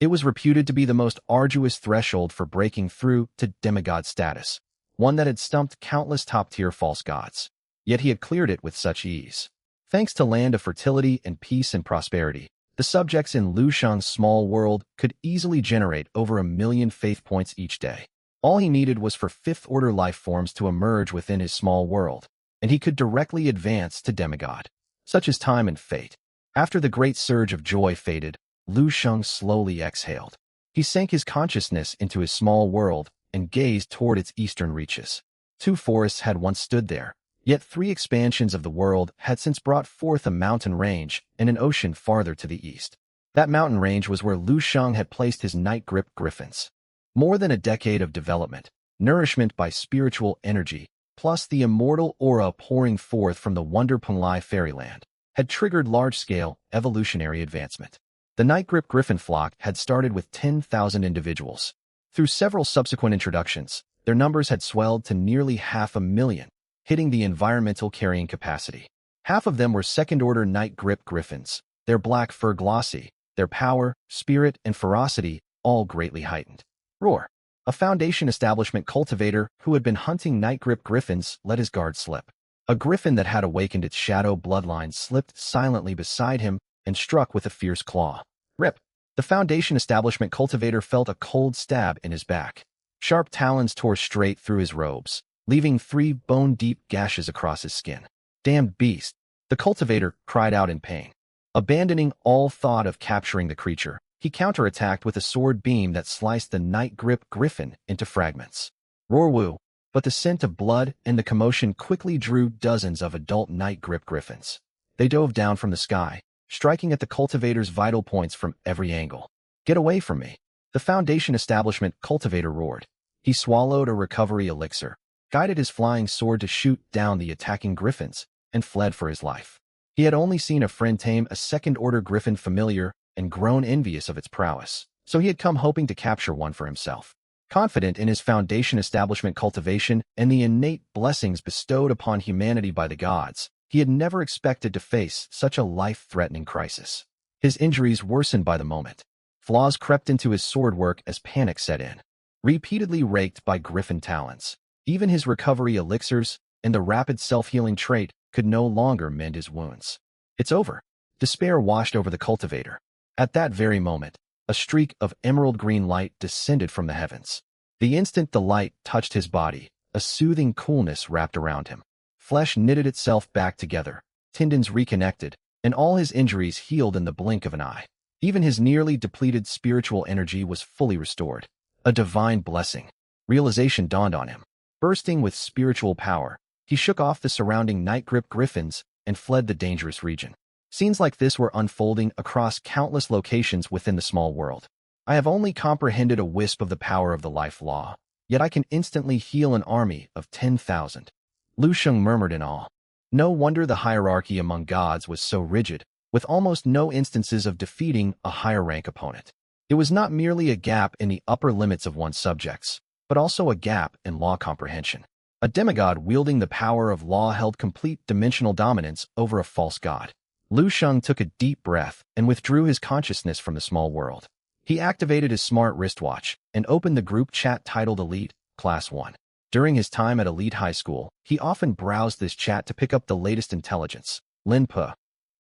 It was reputed to be the most arduous threshold for breaking through to demigod status, one that had stumped countless top-tier false gods. Yet he had cleared it with such ease. Thanks to Land of Fertility and Peace and Prosperity, the subjects in Lu Sheng's small world could easily generate over 1,000,000 faith points each day. All he needed was for fifth-order life forms to emerge within his small world, and he could directly advance to demigod. Such is time and fate. After the great surge of joy faded, Lu Sheng slowly exhaled. He sank his consciousness into his small world and gazed toward its eastern reaches. 2 forests had once stood there, yet 3 expansions of the world had since brought forth a mountain range and an ocean farther to the east. That mountain range was where Lu Sheng had placed his night-gripped griffins. More than a decade of development, nourishment by spiritual energy, plus the immortal aura pouring forth from the Wonder Penglai fairyland, had triggered large-scale evolutionary advancement. The night-gripped griffin flock had started with 10,000 individuals. Through several subsequent introductions, their numbers had swelled to nearly 500,000, hitting the environmental carrying capacity. Half of them were second-order night-gripped griffins, their black fur glossy, their power, spirit, and ferocity all greatly heightened. Roar! A Foundation establishment cultivator who had been hunting night-gripped griffins let his guard slip. A griffin that had awakened its shadow bloodline slipped silently beside him and struck with a fierce claw. Rip! The Foundation establishment cultivator felt a cold stab in his back. Sharp talons tore straight through his robes, leaving 3 bone-deep gashes across his skin. Damned beast! The cultivator cried out in pain. Abandoning all thought of capturing the creature, he counterattacked with a sword beam that sliced the night-gripped griffin into fragments. Roar-woo! But the scent of blood and the commotion quickly drew dozens of adult night-gripped griffins. They dove down from the sky, striking at the cultivator's vital points from every angle. Get away from me! The Foundation establishment cultivator roared. He swallowed a recovery elixir, guided his flying sword to shoot down the attacking griffins, and fled for his life. He had only seen a friend tame a second-order griffin familiar and grown envious of its prowess, so he had come hoping to capture one for himself. Confident in his Foundation establishment cultivation and the innate blessings bestowed upon humanity by the gods, he had never expected to face such a life-threatening crisis. His injuries worsened by the moment. Flaws crept into his sword work as panic set in. Repeatedly raked by griffin talons, even his recovery elixirs and the rapid self-healing trait could no longer mend his wounds. It's over. Despair washed over the cultivator. At that very moment, a streak of emerald green light descended from the heavens. The instant the light touched his body, a soothing coolness wrapped around him. Flesh knitted itself back together, tendons reconnected, and all his injuries healed in the blink of an eye. Even his nearly depleted spiritual energy was fully restored. A divine blessing. Realization dawned on him. Bursting with spiritual power, he shook off the surrounding night-gripped griffins and fled the dangerous region. Scenes like this were unfolding across countless locations within the small world. I have only comprehended a wisp of the power of the life law, yet I can instantly heal an army of 10,000. Lu Sheng murmured in awe. No wonder the hierarchy among gods was so rigid, with almost no instances of defeating a higher-rank opponent. It was not merely a gap in the upper limits of one's subjects, but also a gap in law comprehension. A demigod wielding the power of law held complete dimensional dominance over a false god. Lu Sheng took a deep breath and withdrew his consciousness from the small world. He activated his smart wristwatch and opened the group chat titled Elite, Class 1. During his time at Elite High School, he often browsed this chat to pick up the latest intelligence. Lin Pe.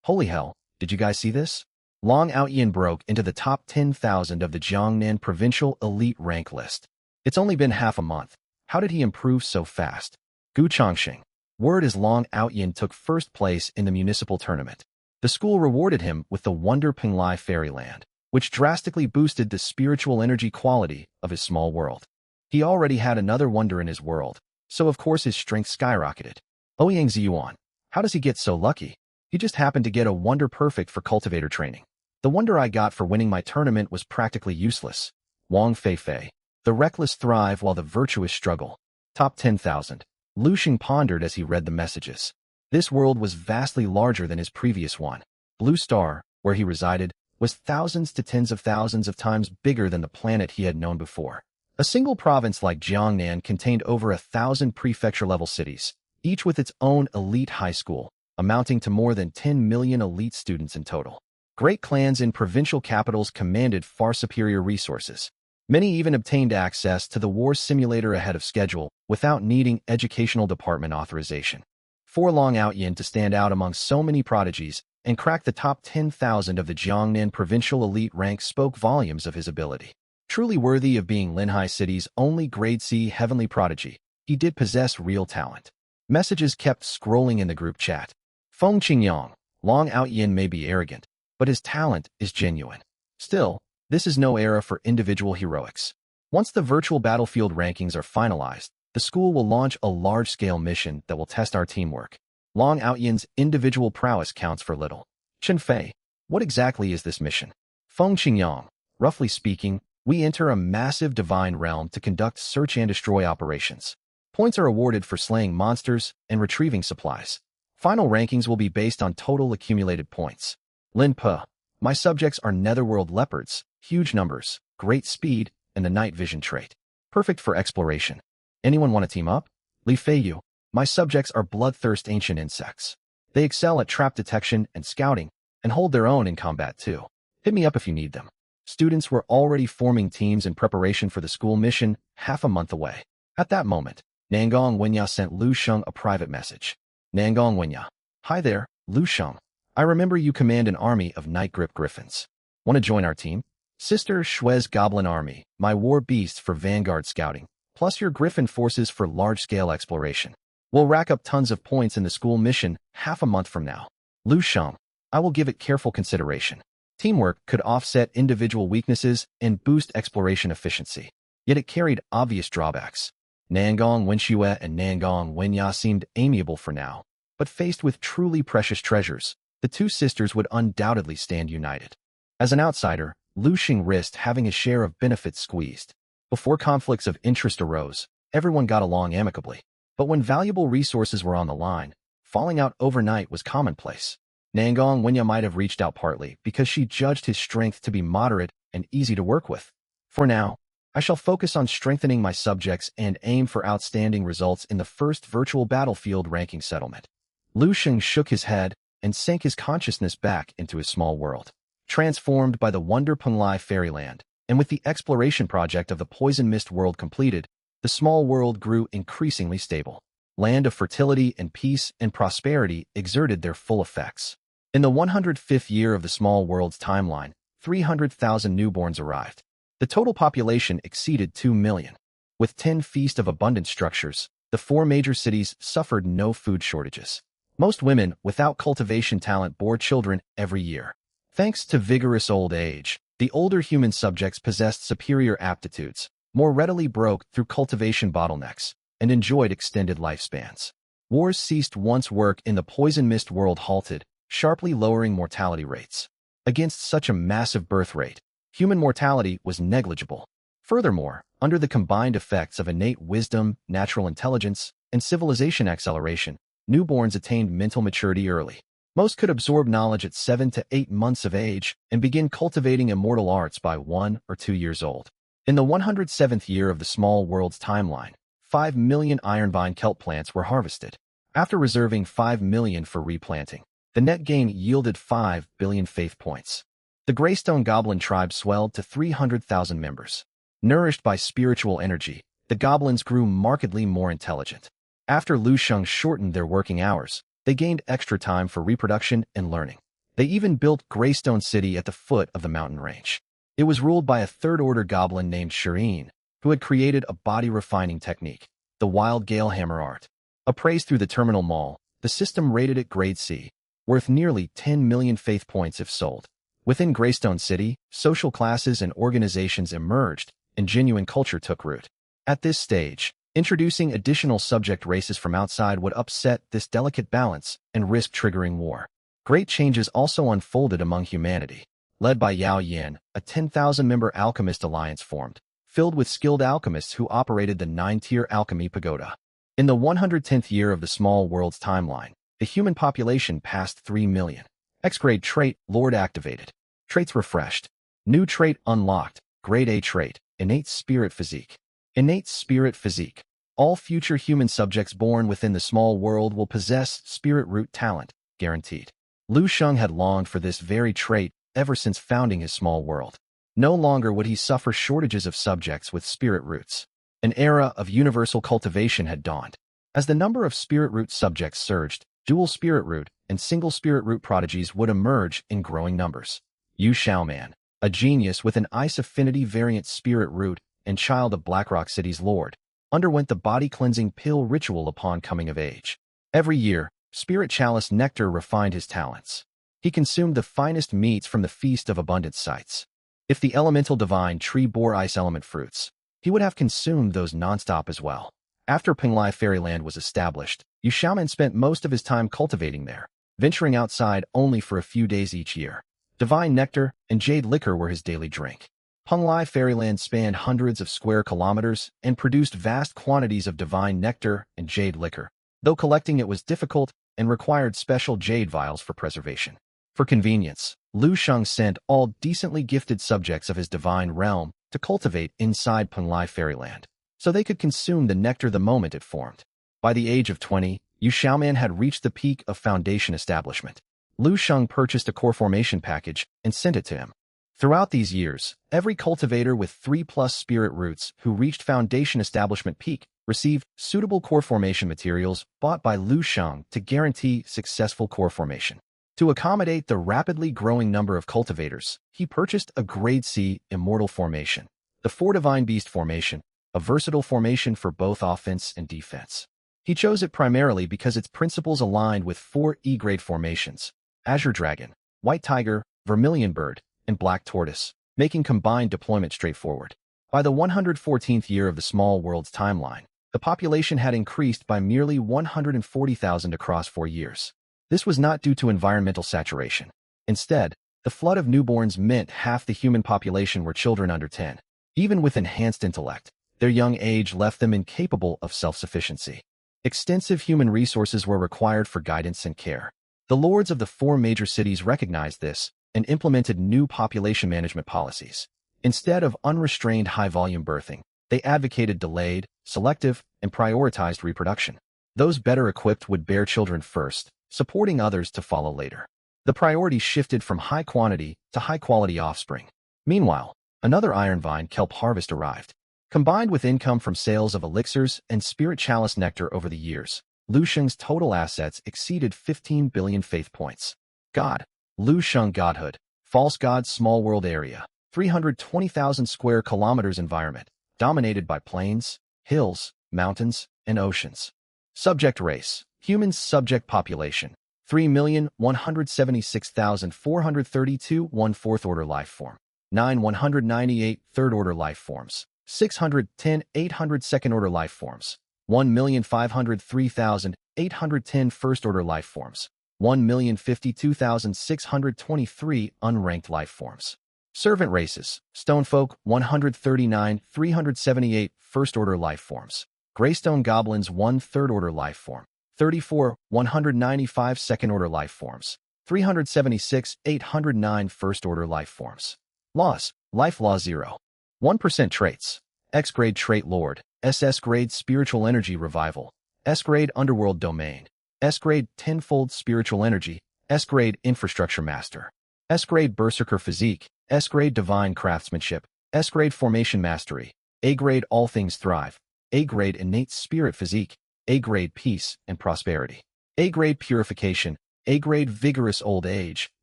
Holy hell, did you guys see this? Long Outyin broke into the top 10,000 of the Jiangnan Provincial Elite Rank list. It's only been half a month. How did he improve so fast? Gu Chongxing. Word is Long Outyin took first place in the municipal tournament. The school rewarded him with the Wonder Penglai fairyland, which drastically boosted the spiritual energy quality of his small world. He already had another wonder in his world, so of course his strength skyrocketed. Ouyang Ziyuan. How does he get so lucky? He just happened to get a wonder perfect for cultivator training. The wonder I got for winning my tournament was practically useless. Wang Feifei. The reckless thrive while the virtuous struggle. Top 10,000. Lu Sheng pondered as he read the messages. This world was vastly larger than his previous one. Blue Star, where he resided, was thousands to tens of thousands of times bigger than the planet he had known before. A single province like Jiangnan contained over 1,000 prefecture-level cities, each with its own elite high school, amounting to more than 10 million elite students in total. Great clans in provincial capitals commanded far superior resources. Many even obtained access to the war simulator ahead of schedule without needing educational department authorization. For Long Outyin to stand out among so many prodigies and crack the top 10,000 of the Jiangnan provincial elite rank spoke volumes of his ability. Truly worthy of being Linhai City's only grade C heavenly prodigy, he did possess real talent. Messages kept scrolling in the group chat. Feng Qingyang, Long Outyin may be arrogant, but his talent is genuine. Still, this is no era for individual heroics. Once the virtual battlefield rankings are finalized, the school will launch a large-scale mission that will test our teamwork. Long Outyin's individual prowess counts for little. Chen Fei, what exactly is this mission? Feng Qingyang, roughly speaking, we enter a massive divine realm to conduct search and destroy operations. Points are awarded for slaying monsters and retrieving supplies. Final rankings will be based on total accumulated points. Lin Pe, my subjects are netherworld leopards, huge numbers, great speed, and the night vision trait. Perfect for exploration. Anyone want to team up? Li Feiyu, my subjects are bloodthirst ancient insects. They excel at trap detection and scouting, and hold their own in combat too. Hit me up if you need them. Students were already forming teams in preparation for the school mission half a month away. At that moment, Nangong Wenya sent Lu Sheng a private message. Nangong Wenya, hi there, Lu Sheng. I remember you command an army of night grip griffins. Want to join our team? Sister Shue's Goblin Army, my war beasts for vanguard scouting, plus your griffin forces for large-scale exploration. We'll rack up tons of points in the school mission half a month from now. Lu Sheng, I will give it careful consideration. Teamwork could offset individual weaknesses and boost exploration efficiency. Yet it carried obvious drawbacks. Nangong Wenxue and Nangong Wenya seemed amiable for now, but faced with truly precious treasures, the two sisters would undoubtedly stand united. As an outsider, Lu Xing risked having his share of benefits squeezed. Before conflicts of interest arose, everyone got along amicably. But when valuable resources were on the line, falling out overnight was commonplace. Nangong Wenya might have reached out partly because she judged his strength to be moderate and easy to work with. For now, I shall focus on strengthening my subjects and aim for outstanding results in the first virtual battlefield ranking settlement. Lu Xing shook his head and sank his consciousness back into his small world. Transformed by the Wonder Penglai fairyland, and with the exploration project of the Poison Mist world completed, the small world grew increasingly stable. Land of fertility and peace and prosperity exerted their full effects. In the 105th year of the small world's timeline, 300,000 newborns arrived. The total population exceeded 2 million. With 10 Feast of Abundance structures, the 4 major cities suffered no food shortages. Most women without cultivation talent bore children every year. Thanks to vigorous old age, the older human subjects possessed superior aptitudes, more readily broke through cultivation bottlenecks, and enjoyed extended lifespans. Wars ceased once work in the Poison Mist world halted, sharply lowering mortality rates. Against such a massive birth rate, human mortality was negligible. Furthermore, under the combined effects of innate wisdom, natural intelligence, and civilization acceleration, newborns attained mental maturity early. Most could absorb knowledge at 7 to 8 months of age and begin cultivating immortal arts by 1 or 2 years old. In the 107th year of the small world's timeline, 5 million ironvine kelp plants were harvested. After reserving 5 million for replanting, the net gain yielded 5 billion faith points. The Greystone Goblin tribe swelled to 300,000 members. Nourished by spiritual energy, the goblins grew markedly more intelligent. After Lu Sheng shortened their working hours, they gained extra time for reproduction and learning. They even built Greystone City at the foot of the mountain range. It was ruled by a third-order goblin named Shireen, who had created a body-refining technique, the Wild Gale Hammer Art. Appraised through the Terminal Mall, the system rated it Grade C, worth nearly 10 million faith points if sold. Within Greystone City, social classes and organizations emerged, and genuine culture took root. At this stage, introducing additional subject races from outside would upset this delicate balance and risk triggering war. Great changes also unfolded among humanity. Led by Yao Yin, a 10,000-member alchemist alliance formed, filled with skilled alchemists who operated the 9-tier alchemy pagoda. In the 110th year of the small world's timeline, the human population passed 3 million. X-grade trait, Lord activated. Traits refreshed. New trait unlocked, Grade A trait, Innate Spirit Physique. Innate Spirit Physique. All future human subjects born within the small world will possess spirit root talent, guaranteed. Lu Sheng had longed for this very trait ever since founding his small world. No longer would he suffer shortages of subjects with spirit roots. An era of universal cultivation had dawned. As the number of spirit root subjects surged, dual spirit root and single spirit root prodigies would emerge in growing numbers. Yu Xiaoman, a genius with an Ice Affinity variant spirit root and child of Blackrock City's lord, underwent the body-cleansing pill ritual upon coming of age. Every year, Spirit Chalice Nectar refined his talents. He consumed the finest meats from the Feast of Abundant Sights. If the elemental divine tree bore ice element fruits, he would have consumed those nonstop as well. After Penglai Fairyland was established, Yu Xiaoman spent most of his time cultivating there, venturing outside only for a few days each year. Divine nectar and jade liquor were his daily drink. Penglai Fairyland spanned hundreds of square kilometers and produced vast quantities of divine nectar and jade liquor, though collecting it was difficult and required special jade vials for preservation. For convenience, Lu Sheng sent all decently gifted subjects of his divine realm to cultivate inside Penglai Fairyland, so they could consume the nectar the moment it formed. By the age of 20, Yu Xiaoman had reached the peak of foundation establishment. Lu Sheng purchased a core formation package and sent it to him. Throughout these years, every cultivator with 3+ spirit roots who reached foundation establishment peak received suitable core formation materials bought by Lu Sheng to guarantee successful core formation. To accommodate the rapidly growing number of cultivators, he purchased a Grade C Immortal Formation, the 4 Divine Beast Formation, a versatile formation for both offense and defense. He chose it primarily because its principles aligned with 4 E-Grade formations: Azure Dragon, White Tiger, Vermilion Bird, and Black Tortoise, making combined deployment straightforward. By the 114th year of the Small World's timeline, the population had increased by merely 140,000 across 4 years. This was not due to environmental saturation. Instead, the flood of newborns meant half the human population were children under 10. Even with enhanced intellect, their young age left them incapable of self-sufficiency. Extensive human resources were required for guidance and care. The lords of the 4 major cities recognized this and implemented new population management policies. Instead of unrestrained high-volume birthing, they advocated delayed, selective, and prioritized reproduction. Those better equipped would bear children first, supporting others to follow later. The priority shifted from high-quantity to high-quality offspring. Meanwhile, another iron vine kelp harvest arrived. Combined with income from sales of elixirs and spirit chalice nectar over the years, Lu Sheng's total assets exceeded 15 billion faith points. God. Lu Sheng Godhood. False God Small World Area. 320,000 square kilometers environment, dominated by plains, hills, mountains, and oceans. Subject race. Humans. Subject population: 3,176,432 1/4 order life form, 9,198 third order life forms, 610 800 second order life forms, 1,503,810 first order life forms, 1,052,623 unranked life forms. Servant races: Stonefolk 139 378 first order life forms, Greystone Goblins 1 third order life form, 34 195 second order life forms, 376 809 first order life forms. Laws: Life Law 0. 1% traits: X-Grade Trait Lord, SS-Grade Spiritual Energy Revival, S-Grade Underworld Domain, S-Grade Tenfold Spiritual Energy, S-Grade Infrastructure Master, S-Grade Berserker Physique, S-Grade Divine Craftsmanship, S-Grade Formation Mastery, A-Grade All Things Thrive, A-Grade Innate Spirit Physique, A-Grade Peace and Prosperity, A-Grade Purification, A-Grade Vigorous Old Age,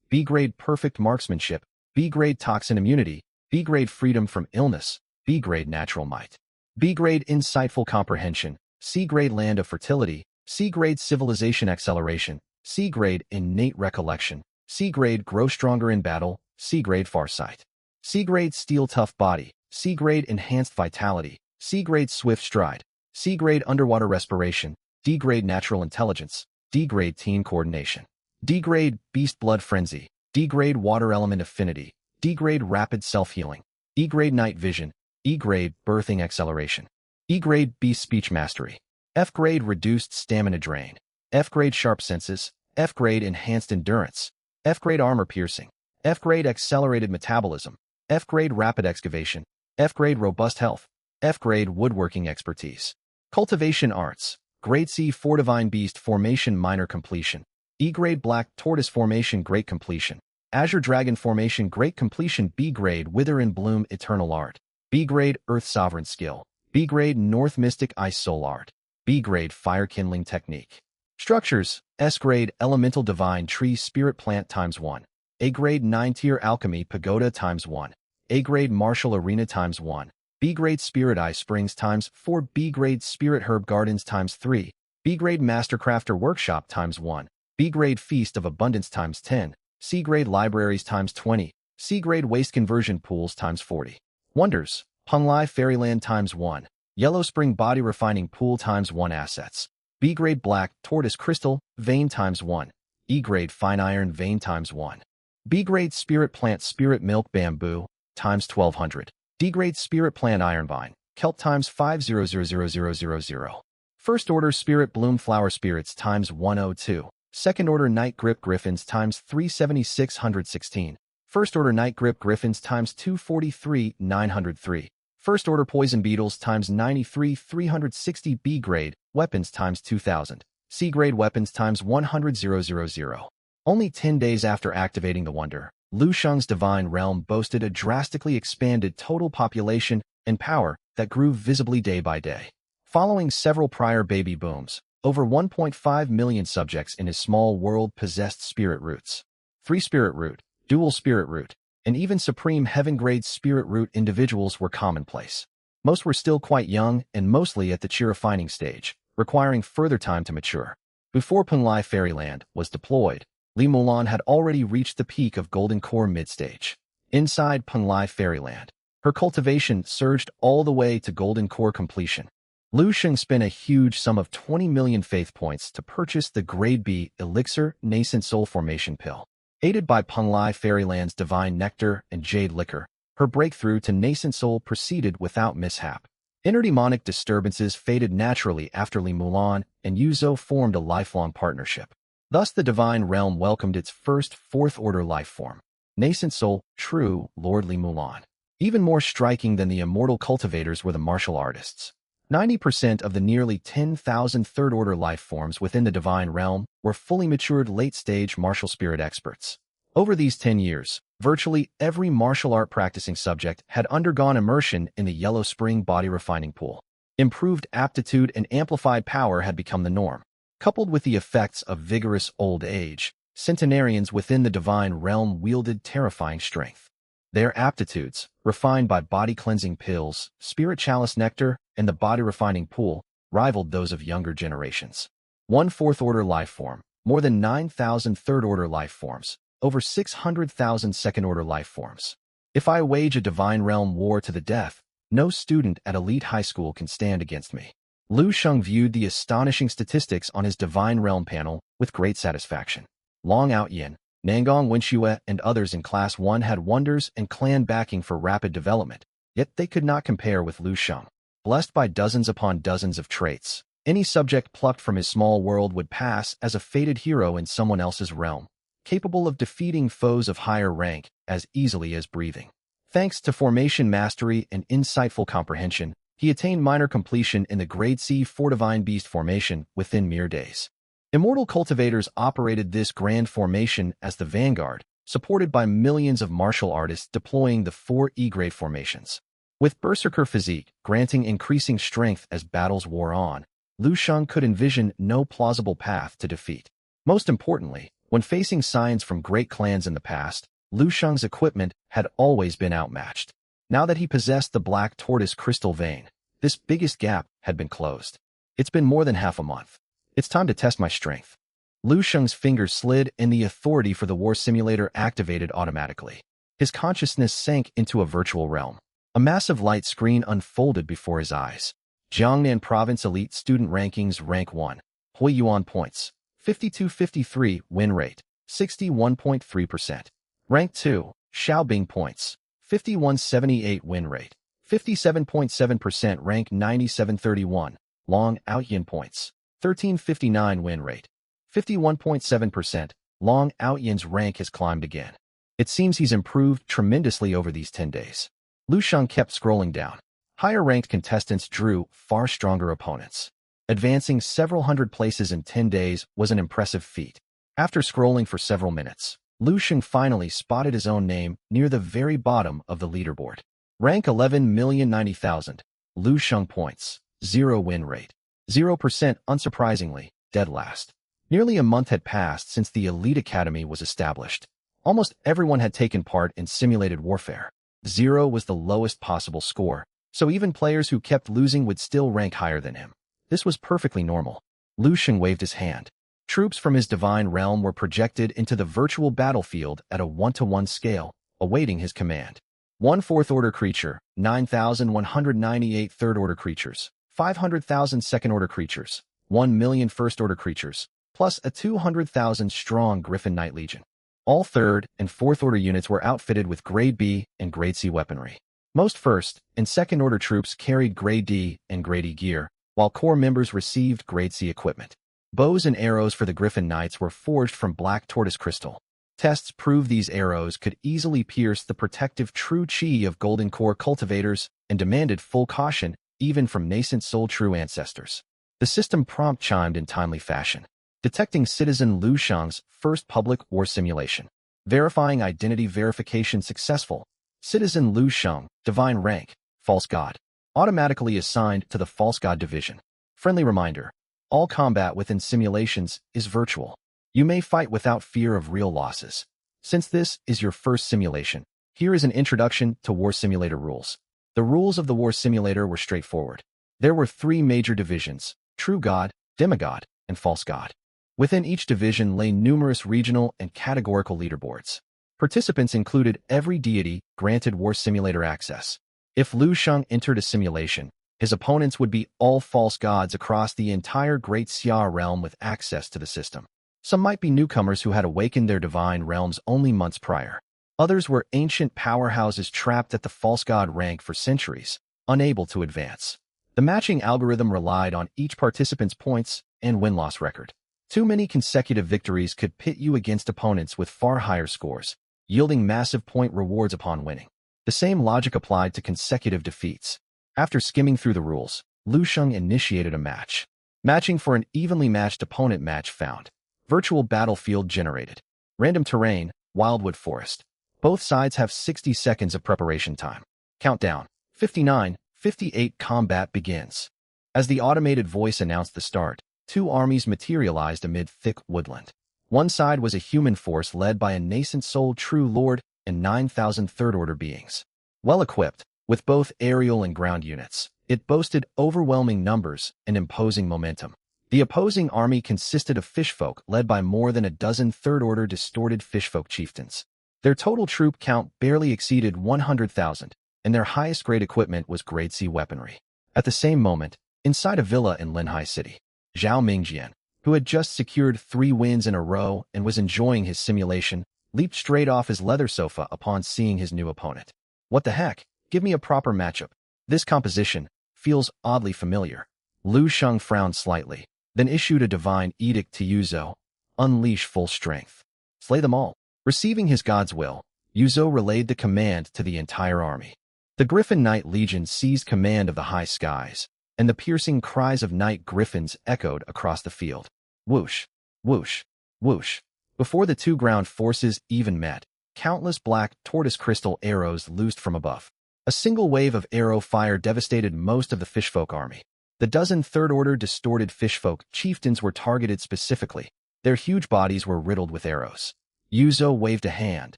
B-Grade Perfect Marksmanship, B-Grade Toxin Immunity, B-Grade Freedom from Illness, B-Grade Natural Might, B-Grade Insightful Comprehension, C-Grade Land of Fertility, C-Grade Civilization Acceleration, C-Grade Innate Recollection, C-Grade Grow Stronger in Battle, C-Grade Farsight, C-Grade Steel Tough Body, C-Grade Enhanced Vitality, C-Grade Swift Stride, C-Grade Underwater Respiration, D-Grade Natural Intelligence, D-Grade Team Coordination, D-Grade Beast Blood Frenzy, D-Grade Water Element Affinity, D-Grade Rapid Self-Healing, E-Grade Night Vision, E-Grade Birthing Acceleration, E-Grade Beast Speech Mastery, F-Grade Reduced Stamina Drain, F-Grade Sharp Senses, F-Grade Enhanced Endurance, F-Grade Armor Piercing, F-Grade Accelerated Metabolism, F-Grade Rapid Excavation, F-Grade Robust Health, F-Grade Woodworking Expertise. Cultivation Arts: Grade C 4 Divine Beast Formation Minor Completion, E-Grade Black Tortoise Formation Great Completion, Azure Dragon Formation Great Completion B Grade Wither and Bloom Eternal Art. B Grade Earth Sovereign Skill. B Grade North Mystic Ice Soul Art. B Grade Fire Kindling Technique. Structures: S Grade Elemental Divine Tree Spirit Plant ×1. A Grade 9-Tier Alchemy Pagoda ×1. A Grade Martial Arena ×1. B Grade Spirit Eye Springs ×4. B Grade Spirit Herb Gardens ×3. B Grade Mastercrafter Workshop ×1. B Grade Feast of Abundance ×10. C Grade Libraries ×20. C Grade Waste Conversion Pools ×40. Wonders: Punlai Fairyland ×1. Yellow Spring Body Refining Pool ×1 Assets. B Grade Black Tortoise Crystal Vein ×1. E Grade Fine Iron Vein ×1. B Grade Spirit Plant Spirit Milk Bamboo ×1200. D Grade Spirit Plant Iron Vine Kelp ×500000. First Order Spirit Bloom Flower Spirits ×102. Second Order Night Grip Griffins ×37616. First Order Night Grip Griffins ×243,903. First Order Poison Beetles ×93,360. B Grade Weapons ×2000. C Grade Weapons ×100,000. Only 10 days after activating the wonder, Lu Sheng's Divine Realm boasted a drastically expanded total population and power that grew visibly day by day. Following several prior baby booms, over 1.5 million subjects in his small world possessed spirit roots. 3 Spirit Root, Dual Spirit Root, and even Supreme Heaven-grade Spirit Root individuals were commonplace. Most were still quite young and mostly at the chi refining stage, requiring further time to mature. Before Punlai Fairyland was deployed, Li Mulan had already reached the peak of Golden Core mid-stage. Inside Punlai Fairyland, her cultivation surged all the way to Golden Core completion. Lu Sheng spent a huge sum of 20 million faith points to purchase the Grade B Elixir Nascent Soul Formation Pill. Aided by Punlai Fairyland's Divine Nectar and Jade Liquor, her breakthrough to Nascent Soul proceeded without mishap. Inner demonic disturbances faded naturally after Li Mulan and Yuzo formed a lifelong partnership. Thus the Divine Realm welcomed its first Fourth Order life form, Nascent Soul, True Lord Li Mulan. Even more striking than the immortal cultivators were the martial artists. 90% of the nearly 10,000 Third Order life forms within the Divine Realm were fully matured late-stage martial spirit experts. Over these 10 years, virtually every martial art practicing subject had undergone immersion in the Yellow Spring Body Refining Pool. Improved aptitude and amplified power had become the norm. Coupled with the effects of vigorous old age, centenarians within the Divine Realm wielded terrifying strength. Their aptitudes, refined by body-cleansing pills, spirit chalice nectar, and the body-refining pool, rivaled those of younger generations. 1 Fourth Order life form, more than 9,000 Third Order life forms, over 600,000 Second Order life forms. If I wage a Divine Realm war to the death, no student at elite high school can stand against me. Lu Sheng viewed the astonishing statistics on his Divine Realm panel with great satisfaction. Long Outyin, Nangong Wenxue, and others in Class 1 had wonders and clan backing for rapid development, yet they could not compare with Lu Sheng. Blessed by dozens upon dozens of traits, any subject plucked from his small world would pass as a fated hero in someone else's realm, capable of defeating foes of higher rank as easily as breathing. Thanks to formation mastery and insightful comprehension, he attained minor completion in the Grade C 4 Divine Beast formation within mere days. Immortal cultivators operated this grand formation as the vanguard, supported by millions of martial artists deploying the 4 E-grade formations. With Berserker physique granting increasing strength as battles wore on, Lu Sheng could envision no plausible path to defeat. Most importantly, when facing scions from great clans in the past, Lu Sheng's equipment had always been outmatched. Now that he possessed the Black Tortoise Crystal Vein, this biggest gap had been closed. It's been more than half a month. It's time to test my strength. Lu Sheng's fingers slid and the authority for the war simulator activated automatically. His consciousness sank into a virtual realm. A massive light screen unfolded before his eyes. Jiangnan Province Elite Student Rankings Rank 1. Huiyuan Points. 5253 Win Rate. 61.3%. Rank 2. Xiaobing Points. 5178 Win Rate. 57.7%. Rank 9731. Long Outyin Points. 1359 Win Rate. 51.7%. Long Outyin's rank has climbed again. It seems he's improved tremendously over these 10 days. Lu Sheng kept scrolling down. Higher-ranked contestants drew far stronger opponents. Advancing several hundred places in 10 days was an impressive feat. After scrolling for several minutes, Lu Sheng finally spotted his own name near the very bottom of the leaderboard. Rank 11,090,000. Lu Sheng points. 0 win rate. 0% unsurprisingly, dead last. Nearly a month had passed since the Elite Academy was established. Almost everyone had taken part in simulated warfare. 0 was the lowest possible score, so even players who kept losing would still rank higher than him. This was perfectly normal. Lu Sheng waved his hand. Troops from his divine realm were projected into the virtual battlefield at a 1-to-1 scale, awaiting his command. 1 fourth-order creature, 9,198 third-order creatures, 500,000 second-order creatures, 1 million first-order creatures, plus a 200,000 strong Griffin Knight Legion. All third- and fourth-order units were outfitted with Grade B and Grade C weaponry. Most first- and second-order troops carried Grade D and Grade E gear, while core members received Grade C equipment. Bows and arrows for the Griffin Knights were forged from black tortoise crystal. Tests proved these arrows could easily pierce the protective true chi of Golden Core cultivators and demanded full caution even from nascent soul true ancestors. The system prompt chimed in timely fashion, detecting citizen Lu Sheng's first public war simulation. Verifying identity verification successful. Citizen Lu Sheng, divine rank, false god. Automatically assigned to the false god division. Friendly reminder. All combat within simulations is virtual. You may fight without fear of real losses. Since this is your first simulation, here is an introduction to War Simulator rules. The rules of the War Simulator were straightforward. There were 3 major divisions: True God, Demigod, and False God. Within each division lay numerous regional and categorical leaderboards. Participants included every deity granted War Simulator access. If Lu Sheng entered a simulation, his opponents would be all false gods across the entire Great Xia realm with access to the system. Some might be newcomers who had awakened their divine realms only months prior. Others were ancient powerhouses trapped at the false god rank for centuries, unable to advance. The matching algorithm relied on each participant's points and win-loss record. Too many consecutive victories could pit you against opponents with far higher scores, yielding massive point rewards upon winning. The same logic applied to consecutive defeats. After skimming through the rules, Lu Sheng initiated a match. Matching for an evenly matched opponent match found. Virtual battlefield generated. Random terrain, Wildwood Forest. Both sides have 60 seconds of preparation time. Countdown. 59, 58 combat begins. As the automated voice announced the start, 2 armies materialized amid thick woodland. One side was a human force led by a nascent soul true lord and 9,000 third-order beings. Well-equipped, with both aerial and ground units, it boasted overwhelming numbers and imposing momentum. The opposing army consisted of fishfolk led by more than a dozen third-order distorted fishfolk chieftains. Their total troop count barely exceeded 100,000, and their highest-grade equipment was Grade C weaponry. At the same moment, inside a villa in Linhai City, Zhao Mingjian, who had just secured 3 wins in a row and was enjoying his simulation, leaped straight off his leather sofa upon seeing his new opponent. What the heck? Give me a proper matchup. This composition feels oddly familiar. Lu Sheng frowned slightly, then issued a divine edict to Yuzhou. Unleash full strength. Slay them all. Receiving his god's will, Yuzhou relayed the command to the entire army. The Griffin Knight Legion seized command of the high skies, and the piercing cries of night griffins echoed across the field. Whoosh, whoosh, whoosh. Before the 2 ground forces even met, countless black tortoise crystal arrows loosed from above. A single wave of arrow fire devastated most of the fishfolk army. The dozen third-order distorted fishfolk chieftains were targeted specifically. Their huge bodies were riddled with arrows. Yuzhou waved a hand,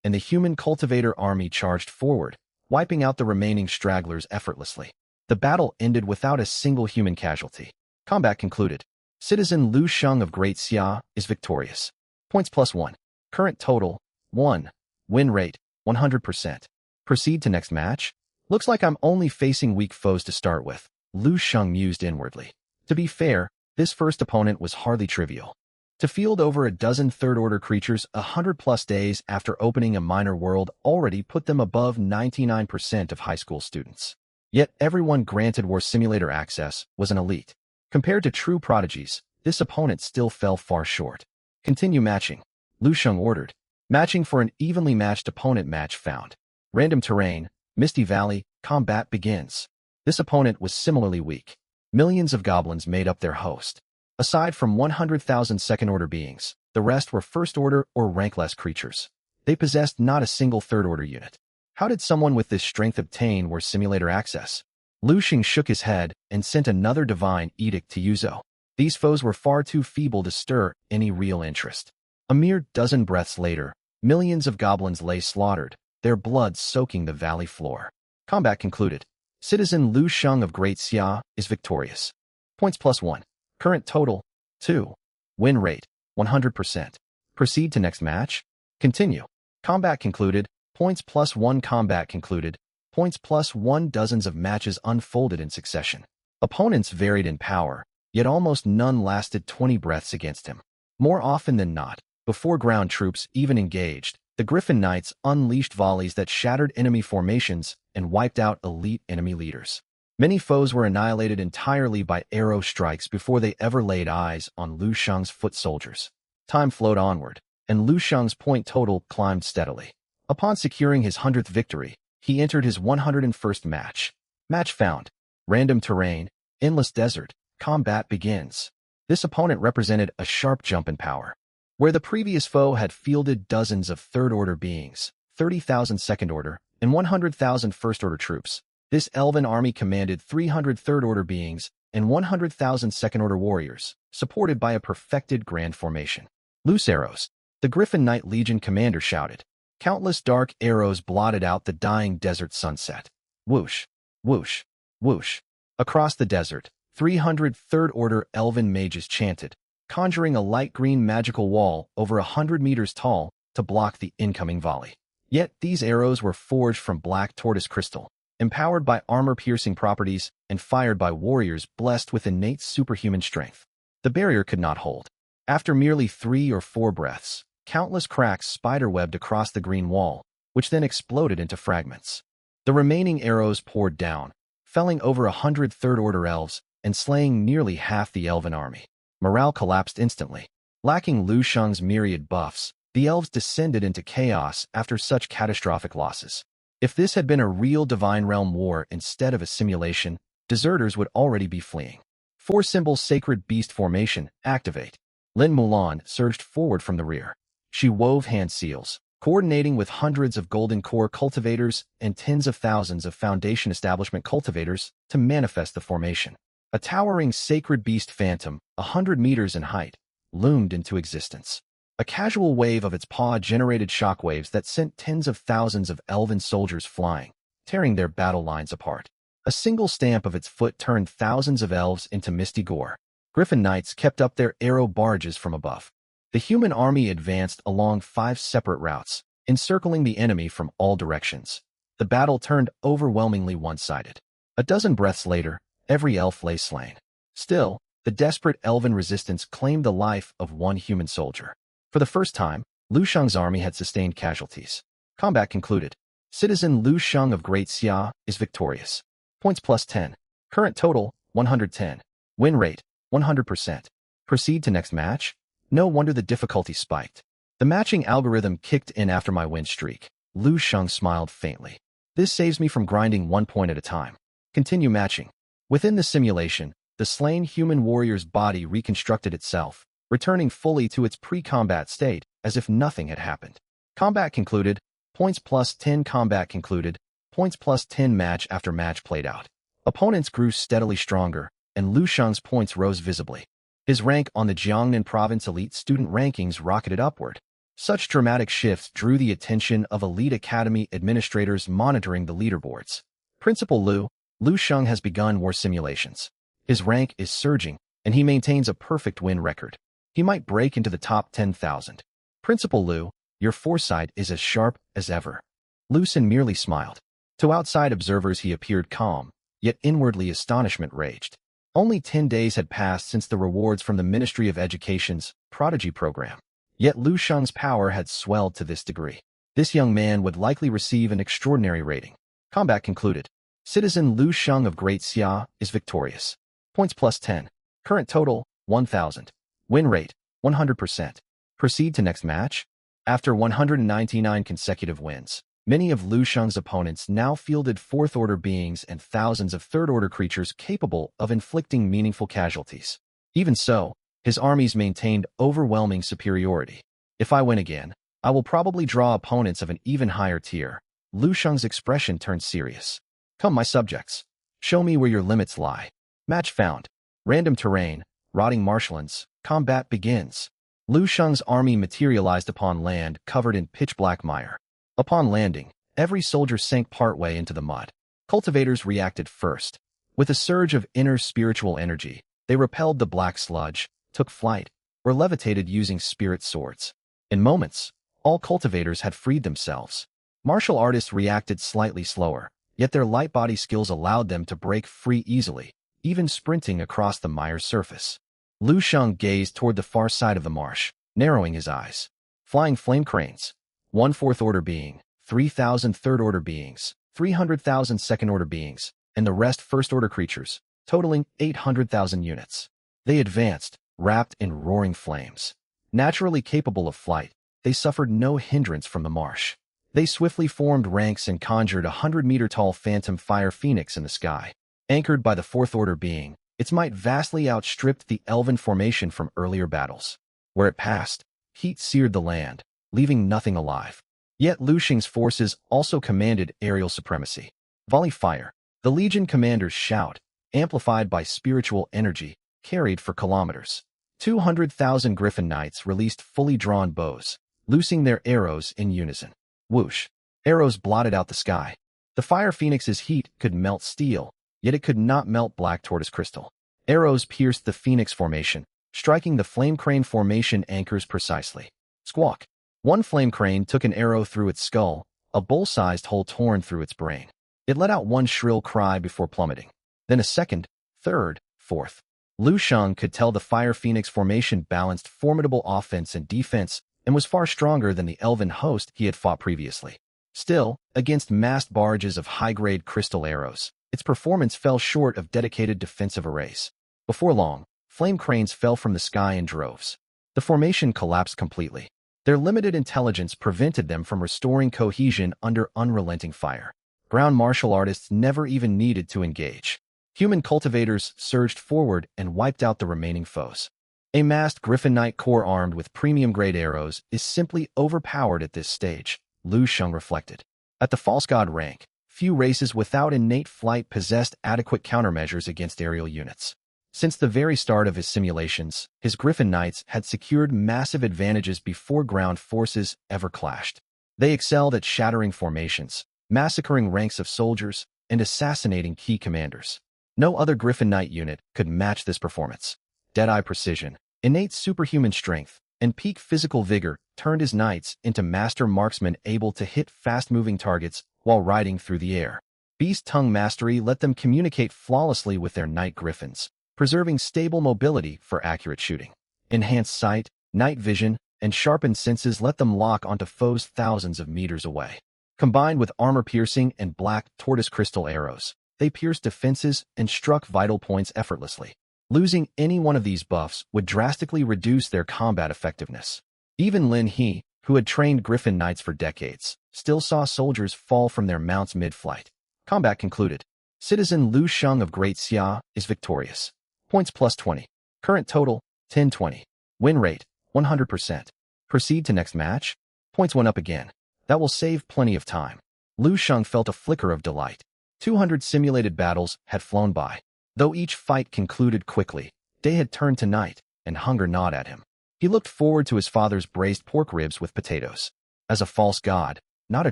and the human cultivator army charged forward, wiping out the remaining stragglers effortlessly. The battle ended without a single human casualty. Combat concluded. Citizen Lu Sheng of Great Xia is victorious. Points +1. Current total, 1. Win rate, 100%. Proceed to next match? Looks like I'm only facing weak foes to start with, Lu Sheng mused inwardly. To be fair, this first opponent was hardly trivial. To field over a dozen third-order creatures 100+ days after opening a minor world already put them above 99% of high school students. Yet everyone granted War Simulator access was an elite. Compared to true prodigies, this opponent still fell far short. Continue matching, Lu Sheng ordered. Matching for an evenly matched opponent match found. Random terrain, Misty Valley, combat begins. This opponent was similarly weak. Millions of goblins made up their host. Aside from 100,000 second-order beings, The rest were first-order or rank-less creatures. They possessed not a single third-order unit. How did someone with this strength obtain war simulator access? Lu Xing shook his head and sent another divine edict to Yuzo. These foes were far too feeble to stir any real interest. A mere dozen breaths later, millions of goblins lay slaughtered, their blood soaking the valley floor. Combat concluded. Citizen Lu Sheng of Great Xia is victorious. Points +1. Current total, 2. Win rate, 100%. Proceed to next match. Continue. Combat concluded. Points +1. Combat concluded. Points +1. Dozens of matches unfolded in succession. Opponents varied in power, yet almost none lasted 20 breaths against him. More often than not, before ground troops even engaged, the Griffin Knights unleashed volleys that shattered enemy formations and wiped out elite enemy leaders. Many foes were annihilated entirely by arrow strikes before they ever laid eyes on Lu Sheng's foot soldiers. Time flowed onward, and Lu Sheng's point total climbed steadily. Upon securing his 100th victory, he entered his 101st match. Match found. Random terrain, endless desert, combat begins. This opponent represented a sharp jump in power. Where the previous foe had fielded dozens of third-order beings, 30,000 second-order, and 100,000 first-order troops, this elven army commanded 300 third-order beings and 100,000 second-order warriors, supported by a perfected grand formation. Loose arrows. The Griffin Knight Legion commander shouted. Countless dark arrows blotted out the dying desert sunset. Whoosh, whoosh, whoosh. Across the desert, 300 third-order elven mages chanted, conjuring a light green magical wall over 100 meters tall to block the incoming volley. Yet these arrows were forged from black tortoise crystal, empowered by armor-piercing properties and fired by warriors blessed with innate superhuman strength. The barrier could not hold. After merely 3 or 4 breaths, countless cracks spiderwebbed across the green wall, which then exploded into fragments. The remaining arrows poured down, felling over 100 third-order elves and slaying nearly half the elven army. Morale collapsed instantly. Lacking Lu Sheng's myriad buffs, the elves descended into chaos after such catastrophic losses. If this had been a real Divine Realm war instead of a simulation, deserters would already be fleeing. 4-symbol Sacred Beast Formation, activate. Lin Mulan surged forward from the rear. She wove hand seals, coordinating with hundreds of Golden Core cultivators and tens of thousands of Foundation Establishment cultivators to manifest the formation. A towering Sacred Beast Phantom, 100 meters in height, loomed into existence. A casual wave of its paw generated shockwaves that sent tens of thousands of elven soldiers flying, tearing their battle lines apart. A single stamp of its foot turned thousands of elves into misty gore. Griffin Knights kept up their arrow barrages from above. The human army advanced along 5 separate routes, encircling the enemy from all directions. The battle turned overwhelmingly one-sided. A dozen breaths later, every elf lay slain. Still, the desperate elven resistance claimed the life of one human soldier. For the first time, Lu Sheng's army had sustained casualties. Combat concluded. Citizen Lu Sheng of Great Xia is victorious. Points +10. Current total, 110. Win rate, 100%. Proceed to next match. No wonder the difficulty spiked. The matching algorithm kicked in after my win streak. Lu Sheng smiled faintly. This saves me from grinding 1 point at a time. Continue matching. Within the simulation, the slain human warrior's body reconstructed itself, returning fully to its pre-combat state, as if nothing had happened. Combat concluded. Points +10. Combat concluded. Points +10. Match after match played out. Opponents grew steadily stronger, and Lu Sheng's points rose visibly. His rank on the Jiangnan Province Elite Student rankings rocketed upward. Such dramatic shifts drew the attention of Elite Academy administrators monitoring the leaderboards. Principal Lu Sheng has begun war simulations. His rank is surging, and he maintains a perfect win record. He might break into the top 10,000. Principal Lu, your foresight is as sharp as ever. Lu Xing merely smiled. To outside observers he appeared calm, yet inwardly astonishment raged. Only 10 days had passed since the rewards from the Ministry of Education's Prodigy program. Yet Lu Sheng's power had swelled to this degree. This young man would likely receive an extraordinary rating. Combat concluded. Citizen Lu Sheng of Great Xia is victorious. Points +10. Current total, 1,000. Win rate, 100%. Proceed to next match. After 199 consecutive wins, many of Lu Sheng's opponents now fielded 4th-order beings and thousands of 3rd-order creatures capable of inflicting meaningful casualties. Even so, His armies maintained overwhelming superiority. If I win again, I will probably draw opponents of an even higher tier. Lu Sheng's expression turned serious. Come, my subjects. Show me where your limits lie. Match found. Random terrain, rotting marshlands, combat begins. Lu Sheng's army materialized upon land covered in pitch-black mire. Upon landing, every soldier sank partway into the mud. Cultivators reacted first. With a surge of inner spiritual energy, they repelled the black sludge, took flight, or levitated using spirit swords. In moments, all cultivators had freed themselves. Martial artists reacted slightly slower, yet their light body skills allowed them to break free easily, even sprinting across the mire's surface. Lu Sheng gazed toward the far side of the marsh, narrowing his eyes. Flying flame cranes. 1/4 order being, 3,000 third order beings, 300,000 second order beings, and the rest first order creatures, totaling 800,000 units. They advanced, wrapped in roaring flames. Naturally capable of flight, they suffered no hindrance from the marsh. They swiftly formed ranks and conjured a 100-meter-tall phantom fire phoenix in the sky. Anchored by the fourth order being, its might vastly outstripped the elven formation from earlier battles. Where it passed, heat seared the land, leaving nothing alive. Yet Lu Sheng's forces also commanded aerial supremacy. Volley fire. The Legion commander's shout, amplified by spiritual energy, carried for kilometers. 200,000 Griffin Knights released fully drawn bows, loosing their arrows in unison. Whoosh! Arrows blotted out the sky. The fire phoenix's heat could melt steel, yet it could not melt black tortoise crystal. Arrows pierced the phoenix formation, striking the flame crane formation anchors precisely. Squawk! One flame crane took an arrow through its skull, a bowl-sized hole torn through its brain. It let out one shrill cry before plummeting. Then a second, third, fourth. Lu Sheng could tell the fire phoenix formation balanced formidable offense and defense and was far stronger than the elven host he had fought previously. Still, against massed barrages of high-grade crystal arrows, its performance fell short of dedicated defensive arrays. Before long, flame cranes fell from the sky in droves. The formation collapsed completely. Their limited intelligence prevented them from restoring cohesion under unrelenting fire. Ground martial artists never even needed to engage. Human cultivators surged forward and wiped out the remaining foes. A massed Griffin Knight corps armed with premium-grade arrows is simply overpowered at this stage, Lu Sheng reflected. At the false god rank, few races without innate flight possessed adequate countermeasures against aerial units. Since the very start of his simulations, his Griffin Knights had secured massive advantages before ground forces ever clashed. They excelled at shattering formations, massacring ranks of soldiers, and assassinating key commanders. No other Griffin Knight unit could match this performance. Dead-eye precision, innate superhuman strength, and peak physical vigor turned his knights into master marksmen able to hit fast-moving targets while riding through the air. Beast tongue mastery let them communicate flawlessly with their night griffins, preserving stable mobility for accurate shooting. Enhanced sight, night vision, and sharpened senses let them lock onto foes thousands of meters away. Combined with armor-piercing and black tortoise crystal arrows, they pierced defenses and struck vital points effortlessly. Losing any one of these buffs would drastically reduce their combat effectiveness. Even Lin He, who had trained Griffin Knights for decades, still saw soldiers fall from their mounts mid-flight. Combat concluded. Citizen Lu Sheng of Great Xia is victorious. Points plus 20. Current total, 1020. Win rate, 100%. Proceed to next match? Points went up again. That will save plenty of time. Lu Sheng felt a flicker of delight. 200 simulated battles had flown by. Though each fight concluded quickly, day had turned to night, and hunger gnawed at him. He looked forward to his father's braised pork ribs with potatoes. As a false god, not a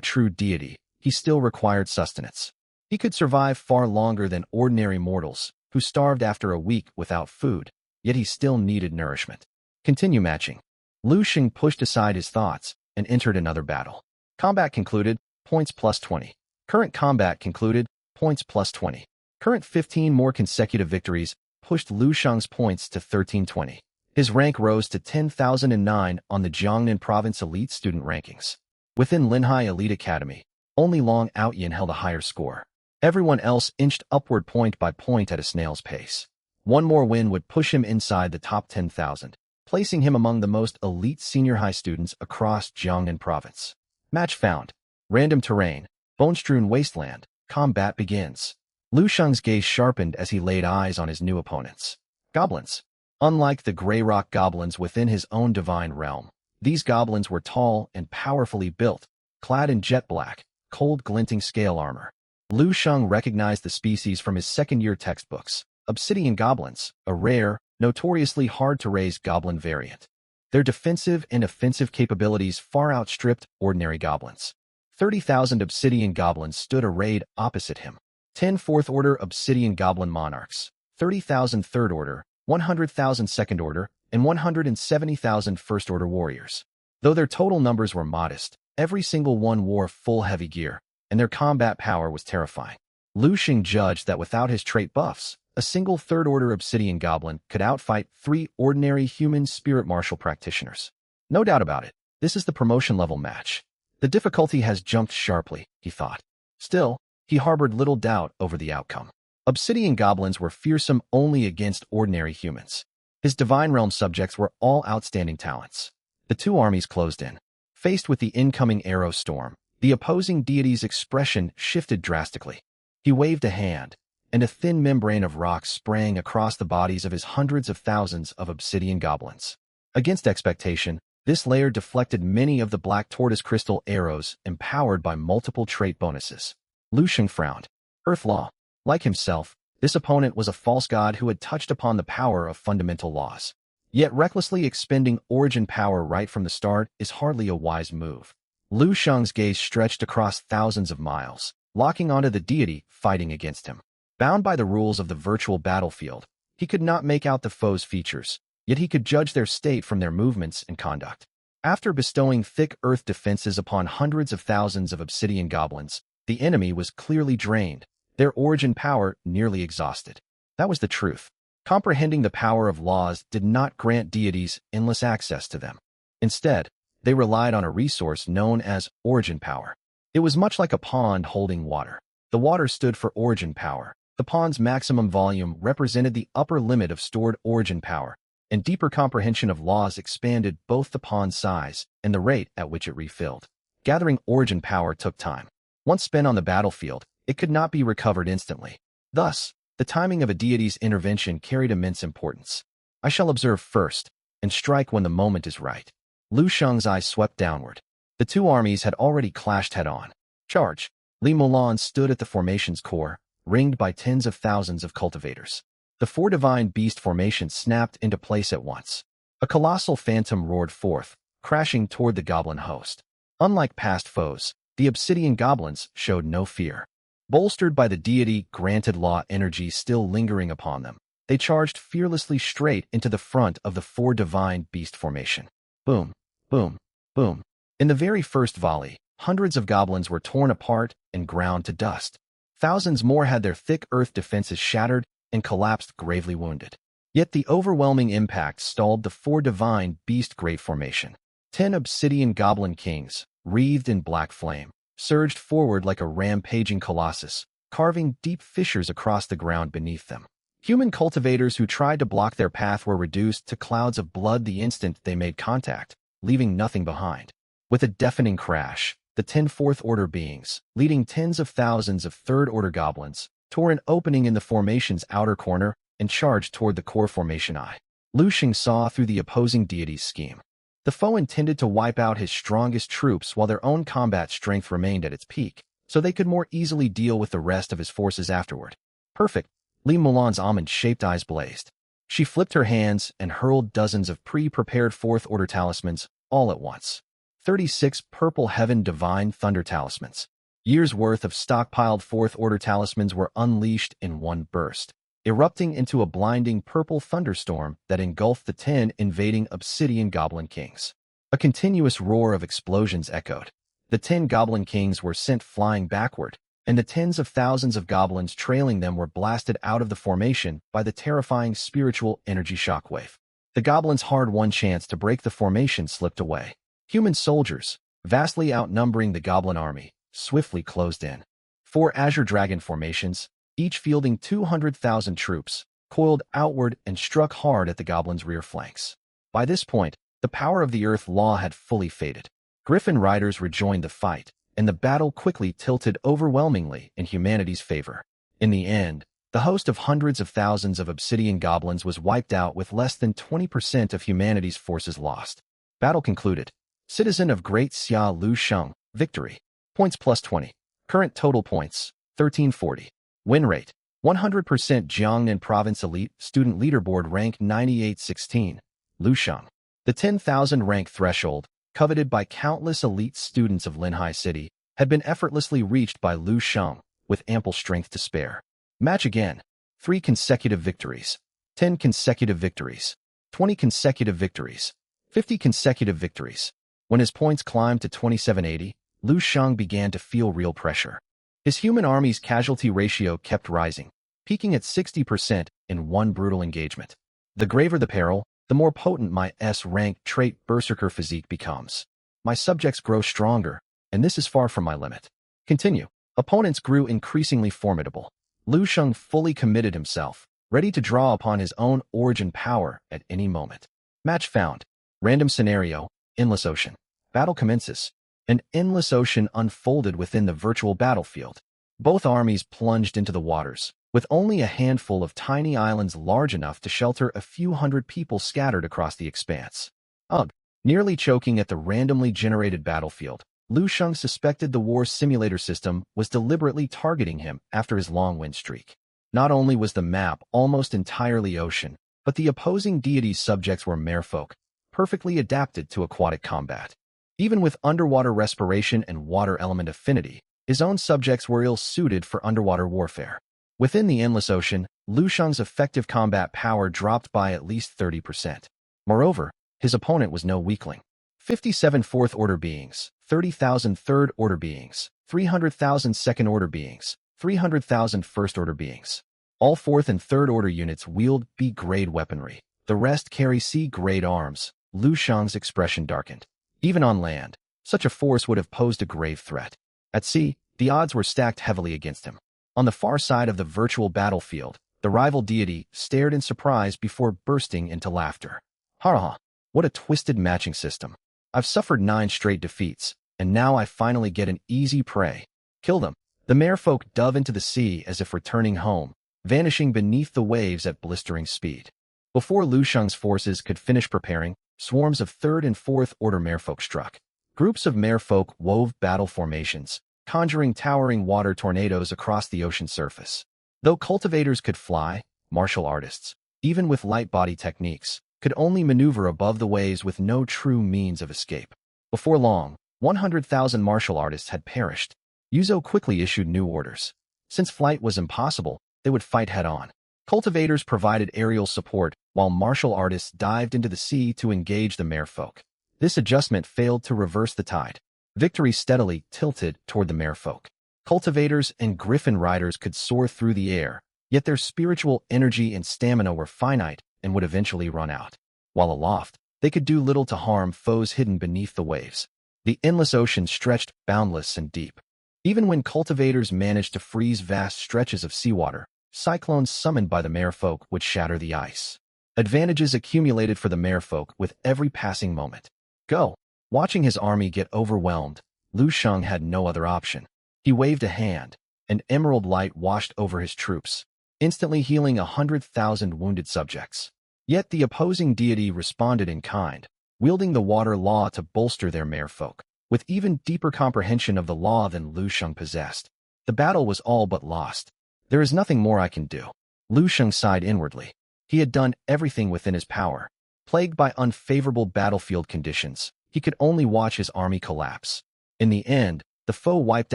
true deity, he still required sustenance. He could survive far longer than ordinary mortals, who starved after a week without food, yet he still needed nourishment. Continue matching. Lu Sheng pushed aside his thoughts and entered another battle. Combat concluded, points plus 20. Current combat concluded, points plus 20. Current 15 more consecutive victories pushed Lu Sheng's points to 1320. His rank rose to 10,009 on the Jiangnan Province Elite Student Rankings. Within Linhai Elite Academy, only Long Outyin held a higher score. Everyone else inched upward point by point at a snail's pace. One more win would push him inside the top 10,000, placing him among the most elite senior high students across Jiangnan Province. Match found. Random terrain, bone-strewn wasteland, combat begins. Lu Sheng's gaze sharpened as he laid eyes on his new opponents. Goblins. Unlike the gray rock goblins within his own divine realm, these goblins were tall and powerfully built, clad in jet black, cold glinting scale armor. Lu Sheng recognized the species from his second-year textbooks, obsidian goblins, a rare, notoriously hard-to-raise goblin variant. Their defensive and offensive capabilities far outstripped ordinary goblins. 30,000 obsidian goblins stood arrayed opposite him. 10 fourth-order obsidian goblin monarchs, 30,000 third-order, 100,000 second-order, and 170,000 first-order warriors. Though their total numbers were modest, every single one wore full heavy gear, and their combat power was terrifying. Lu Sheng judged that without his trait buffs, a single third-order obsidian goblin could outfight 3 ordinary human spirit martial practitioners. No doubt about it, this is the promotion-level match. The difficulty has jumped sharply, he thought. Still, he harbored little doubt over the outcome. Obsidian goblins were fearsome only against ordinary humans. His Divine Realm subjects were all outstanding talents. The two armies closed in. Faced with the incoming arrow storm, the opposing deity's expression shifted drastically. He waved a hand, and a thin membrane of rock sprang across the bodies of his hundreds of thousands of obsidian goblins. Against expectation, this layer deflected many of the black tortoise crystal arrows empowered by multiple trait bonuses. Lu Sheng frowned. Earth Law. Like himself, this opponent was a false god who had touched upon the power of fundamental laws. Yet recklessly expending origin power right from the start is hardly a wise move. Lu Sheng's gaze stretched across thousands of miles, locking onto the deity fighting against him. Bound by the rules of the virtual battlefield, he could not make out the foe's features, yet he could judge their state from their movements and conduct. After bestowing thick earth defenses upon hundreds of thousands of obsidian goblins, the enemy was clearly drained, their origin power nearly exhausted. That was the truth. Comprehending the power of laws did not grant deities endless access to them. Instead, they relied on a resource known as origin power. It was much like a pond holding water. The water stood for origin power. The pond's maximum volume represented the upper limit of stored origin power, and deeper comprehension of laws expanded both the pond's size and the rate at which it refilled. Gathering origin power took time. Once spent on the battlefield, it could not be recovered instantly. Thus, the timing of a deity's intervention carried immense importance. I shall observe first, and strike when the moment is right. Lu Sheng's eyes swept downward. The two armies had already clashed head-on. Charge! Li Mulan stood at the formation's core, ringed by tens of thousands of cultivators. The 4 divine beast formations snapped into place at once. A colossal phantom roared forth, crashing toward the goblin host. Unlike past foes, the obsidian goblins showed no fear. Bolstered by the deity-granted law energy still lingering upon them, they charged fearlessly straight into the front of the 4 divine beast formation. Boom, boom, boom. In the very first volley, hundreds of goblins were torn apart and ground to dust. Thousands more had their thick earth defenses shattered and collapsed gravely wounded. Yet the overwhelming impact stalled the 4 divine beast great formation. 10 obsidian goblin kings, wreathed in black flame, surged forward like a rampaging colossus, carving deep fissures across the ground beneath them. Human cultivators who tried to block their path were reduced to clouds of blood the instant they made contact, leaving nothing behind. With a deafening crash, the 10 fourth-order beings, leading tens of thousands of third-order goblins, tore an opening in the formation's outer corner and charged toward the core formation eye. Lu Sheng saw through the opposing deity's scheme. The foe intended to wipe out his strongest troops while their own combat strength remained at its peak, so they could more easily deal with the rest of his forces afterward. Perfect. Li Mulan's almond-shaped eyes blazed. She flipped her hands and hurled dozens of pre-prepared fourth-order talismans all at once. 36 purple heaven divine thunder talismans. Years' worth of stockpiled fourth-order talismans were unleashed in one burst, erupting into a blinding purple thunderstorm that engulfed the 10 invading obsidian goblin kings. A continuous roar of explosions echoed. The 10 goblin kings were sent flying backward, and the tens of thousands of goblins trailing them were blasted out of the formation by the terrifying spiritual energy shockwave. The goblins' hard-won chance to break the formation slipped away. Human soldiers, vastly outnumbering the goblin army, swiftly closed in. 4 azure dragon formations, each fielding 200,000 troops, coiled outward and struck hard at the goblins' rear flanks. By this point, the power of the Earth Law had fully faded. Griffin riders rejoined the fight, and the battle quickly tilted overwhelmingly in humanity's favor. In the end, The host of hundreds of thousands of obsidian goblins was wiped out with less than 20% of humanity's forces lost. Battle concluded. Citizen of Great Xia Lu Sheng, victory. Points plus 20. Current total points, 1340. Win rate, 100%. Jiangnan Province Elite Student Leaderboard rank 9816. Lu Sheng. The 10,000 rank threshold, coveted by countless elite students of Linhai City, had been effortlessly reached by Lu Sheng, with ample strength to spare. Match again. 3 consecutive victories. 10 consecutive victories. 20 consecutive victories. 50 consecutive victories. When his points climbed to 2780, Lu Sheng began to feel real pressure. His human army's casualty ratio kept rising, peaking at 60% in one brutal engagement. The graver the peril, the more potent my S-rank trait berserker physique becomes. My subjects grow stronger, and this is far from my limit. Continue. Opponents grew increasingly formidable. Lu Sheng fully committed himself, ready to draw upon his own origin power at any moment. Match found. Random scenario, Endless Ocean. Battle commences. An endless ocean unfolded within the virtual battlefield. Both armies plunged into the waters, with only a handful of tiny islands large enough to shelter a few hundred people scattered across the expanse. Ugh! Nearly choking at the randomly generated battlefield, Lu Sheng suspected the war simulator system was deliberately targeting him after his long win streak. Not only was the map almost entirely ocean, but the opposing deity's subjects were merfolk, perfectly adapted to aquatic combat. Even with underwater respiration and water element affinity, his own subjects were ill-suited for underwater warfare. Within the endless ocean, Lu Sheng's effective combat power dropped by at least 30%. Moreover, his opponent was no weakling. 57 fourth-order beings, 30,000 third-order beings, 300,000 second-order beings, 300,000 first-order beings. All fourth and third-order units wield B-grade weaponry. The rest carry C-grade arms. Lu Sheng's expression darkened. Even on land, such a force would have posed a grave threat. At sea, the odds were stacked heavily against him. On the far side of the virtual battlefield, the rival deity stared in surprise before bursting into laughter. Ha ha! What a twisted matching system. I've suffered 9 straight defeats, and now I finally get an easy prey. Kill them. The merfolk dove into the sea as if returning home, vanishing beneath the waves at blistering speed. Before Lu Sheng's forces could finish preparing, swarms of third and fourth order merfolk struck. Groups of merfolk wove battle formations, conjuring towering water tornadoes across the ocean surface. Though cultivators could fly, martial artists, even with light body techniques, could only maneuver above the waves with no true means of escape. Before long, 100,000 martial artists had perished. Yuzo quickly issued new orders. Since flight was impossible, they would fight head-on. Cultivators provided aerial support, while martial artists dived into the sea to engage the merfolk. This adjustment failed to reverse the tide. Victory steadily tilted toward the merfolk. Cultivators and griffin riders could soar through the air, yet their spiritual energy and stamina were finite and would eventually run out. While aloft, they could do little to harm foes hidden beneath the waves. The endless ocean stretched boundless and deep. Even when cultivators managed to freeze vast stretches of seawater, cyclones summoned by the merfolk would shatter the ice. Advantages accumulated for the merfolk with every passing moment. Go! Watching his army get overwhelmed, Lu Sheng had no other option. He waved a hand, and emerald light washed over his troops, instantly healing 100,000 wounded subjects. Yet the opposing deity responded in kind, wielding the water law to bolster their merfolk, with even deeper comprehension of the law than Lu Sheng possessed. The battle was all but lost. There is nothing more I can do. Lu Sheng sighed inwardly. He had done everything within his power. Plagued by unfavorable battlefield conditions, he could only watch his army collapse. In the end, the foe wiped